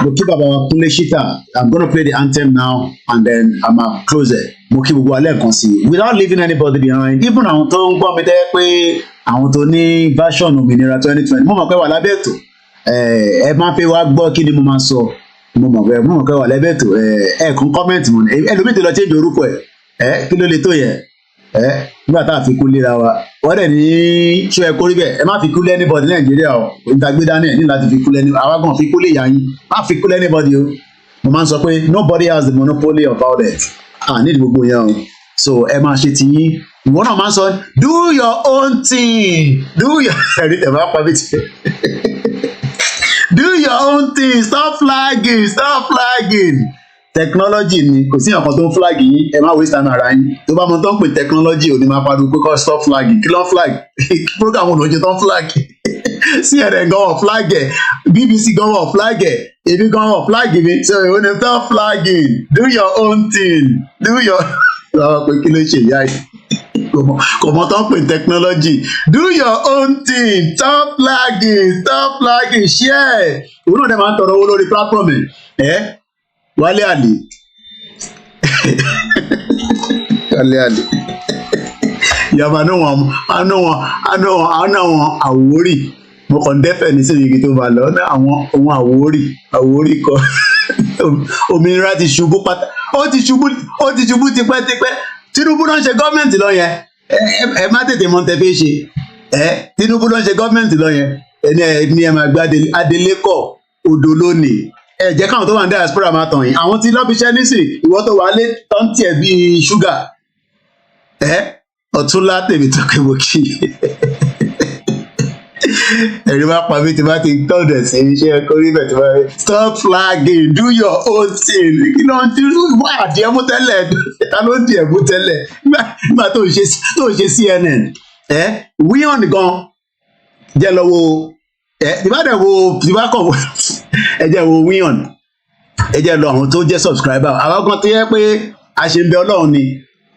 Mo kí bàbá wa Kúnlé Ṣítà. I'm gonna play the anthem now and then I'm gonna close it. Mo kí gbogbo alẹ́ kan sí. Without leaving anybody behind. Even àwọn tó ń gbọ́ mi tẹ́ pé àwọn tó ní version òmìnira 2020 mo mọ̀ pé wà lábẹ́ ètò ẹ má pé wá gbọ́ kí ni mo máa sọ mo mọ̀ kẹ́ wà lẹ́bẹ̀ẹ́tò ẹ̀ẹ̀kan kọ́mẹ̀ntì mo ní ẹlòmíì ti lọ change orúkọ ẹ̀ kí ló lè tó yẹ nígbà tá a fi kú léra wa wọ́n dẹ̀ ní ṣó ẹ kórí bẹ́ẹ̀ ẹ má fi kú lé anybody Nàìjíríà o ìtagbé dání ẹ̀ ní láti fi kú lé àwa gan fi kú lé yàyín má fi kú lé anybody o mo máa ń sọ pé nobody has the monopoly of violence nídìí gbogbo yẹn o so ẹ máa ṣe tiyín ìwọ náà máa ń sọ do your own thing do your ẹ̀rí tẹ̀ máa pa mí tiẹ̀ do your own thing stop flagging technology ni kò sí ọ̀kan tó ń flag yín ẹ má waste time ara yín tó bá mọ tó ń pè technology ò ní máa pariwo pé kọ́ stop flagging kí ló ń flag program òun ò ṣe tó ń flag CNN gan wọ̀ flag ẹ̀ BBC gan wọ̀ flag ẹ̀ èmi gan wọ̀ flag mi so ìwọ ni stop flagging do your own thing do your pé kí ló ṣe ìyá yìí kò mọ tó ń pè technology do your own thing stop flagging share òun náà dẹ̀ máa ń tọrọ owó lórí platform ẹ̀ Wálé Àlè yàrá àwọn Àwórì mo kàn dẹ́fẹ̀ ní sèyíkì tó bá lọ àwọn ohun Àwórì kọ òmìnira ti ṣubú pátá ó ti ṣubú tipẹ́tipẹ́ Tinubu náà ń ṣe gọ́ọ̀mẹ̀ntì lọ yẹn ẹ má tètè mọ tẹfẹ́ ṣe Tinubu náà ń ṣe gọ́ọ̀mẹ̀ntì lọ yẹn ẹni ẹ máa gbé Adelekọ odò lónìí ẹ jẹ́ káwọn tó wà ní diaspora máa tàn yín àwọn tí lọ́bíṣẹ́ nísìn ìwọ tó wà lé tọ́ǹtì ẹ̀ bíi ṣúgà Ọ̀túnlá tèmi tó kẹ́ mo kí ẹ̀rí bá pa mí tí bá ti tọ́jú sí iṣẹ́ kórìbẹ̀ tí wọ́n rí stop flagging do your own thing kí ló ń tí wọ́n àdìẹ mú tẹ́lẹ̀ ta ló ń dìẹ mú tẹ́lẹ̀ nígbà tó ń ṣe CNN wíyàn gan jẹ́ lọ́wọ́ ìbádẹ́ wo ìbákan wo ẹjẹ́ wo wíyàn ẹjẹ́ lọ àwọn tó jẹ́ subscriber àwọn kan tó yẹ pé a ṣe ń bẹ Ọlọ́run ni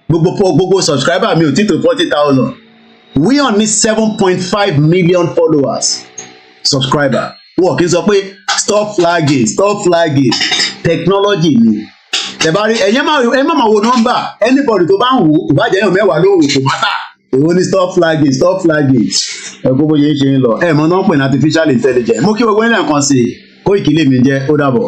gbogbo subscriber mi ò tí tó 40,000 wíyàn ní 7.5 million followers subscriber wọ́n kì í sọ pé stop flagging technology ni tẹ̀bárí ẹ̀yẹ́ má wo nọ́mbà anybody tó bá ń wò ìbàjẹ́ yàn mẹ́wàá ló wò kò mátà èwo ni stop flagging ẹ kó bóyá ṣe ń lọ ẹ mọ náà pè ní artificial intelligence mo kí gbogbo nílẹ̀ kan sí Koiki lèmi jẹ́ ó dàbọ̀.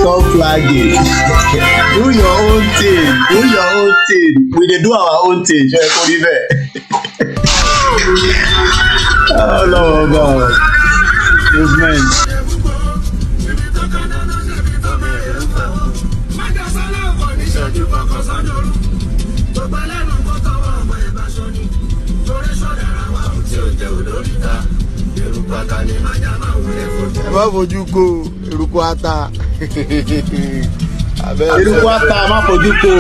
Stop flagging. Do your own thing. We dey do our own thing. Ṣé ẹ kó rí bẹ́ẹ̀? Oh God. Movement. Ẹ má fojú kó eruku ata. Eruku ata má fojú kó.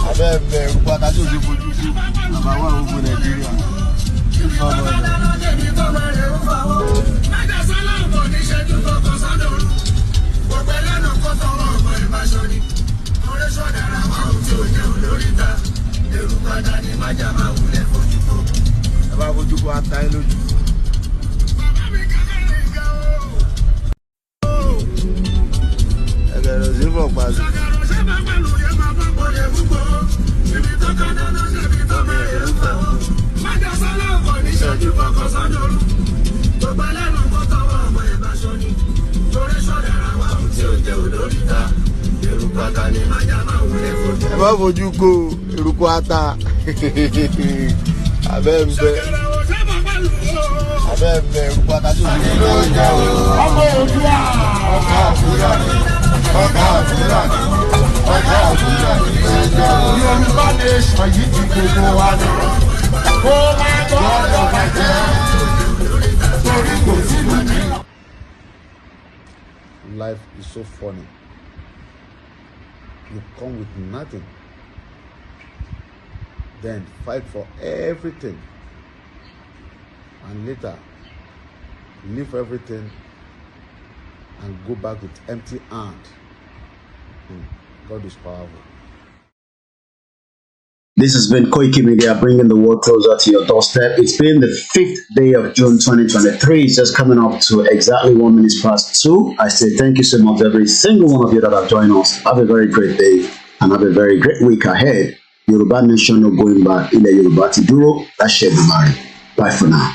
Abẹ́ bẹ̀ eruku ata tí o ti fojú kó. Bàbá wà gbogbo Nàìjíríà. Ẹ bá fojú kó ata yín lójú. Ẹgbẹ̀rún sí fún ọ̀pá-àṣẹ. ẹ má fojú kó eruku ata abẹ́ ń bẹ eruku ata tó ti lọ jẹ́ o. ọmọ òdua ọkọ̀ àfúrà ọkọ̀ àfúrà ọkọ̀ àfúrà Yorùbá nation yìí ti gbogbo wa lọ kó má gbọ́dọ̀ bàjẹ́ torí kò sí lómi. Life is so funny. You come with nothing, then fight for everything, and later leave everything and go back with empty hand. God is powerful. This has been koikimedia, bringing the world closer to your doorstep. It's been the 5th day of June 2023. It's just coming up to exactly 1 minute past 2. I say thank you so much to every single one of you that have joined us. Have a very great day and have a very great week ahead. Yoruba nation no going back. Ile Yoruba ti duro. That's Shedumari. Bye for now.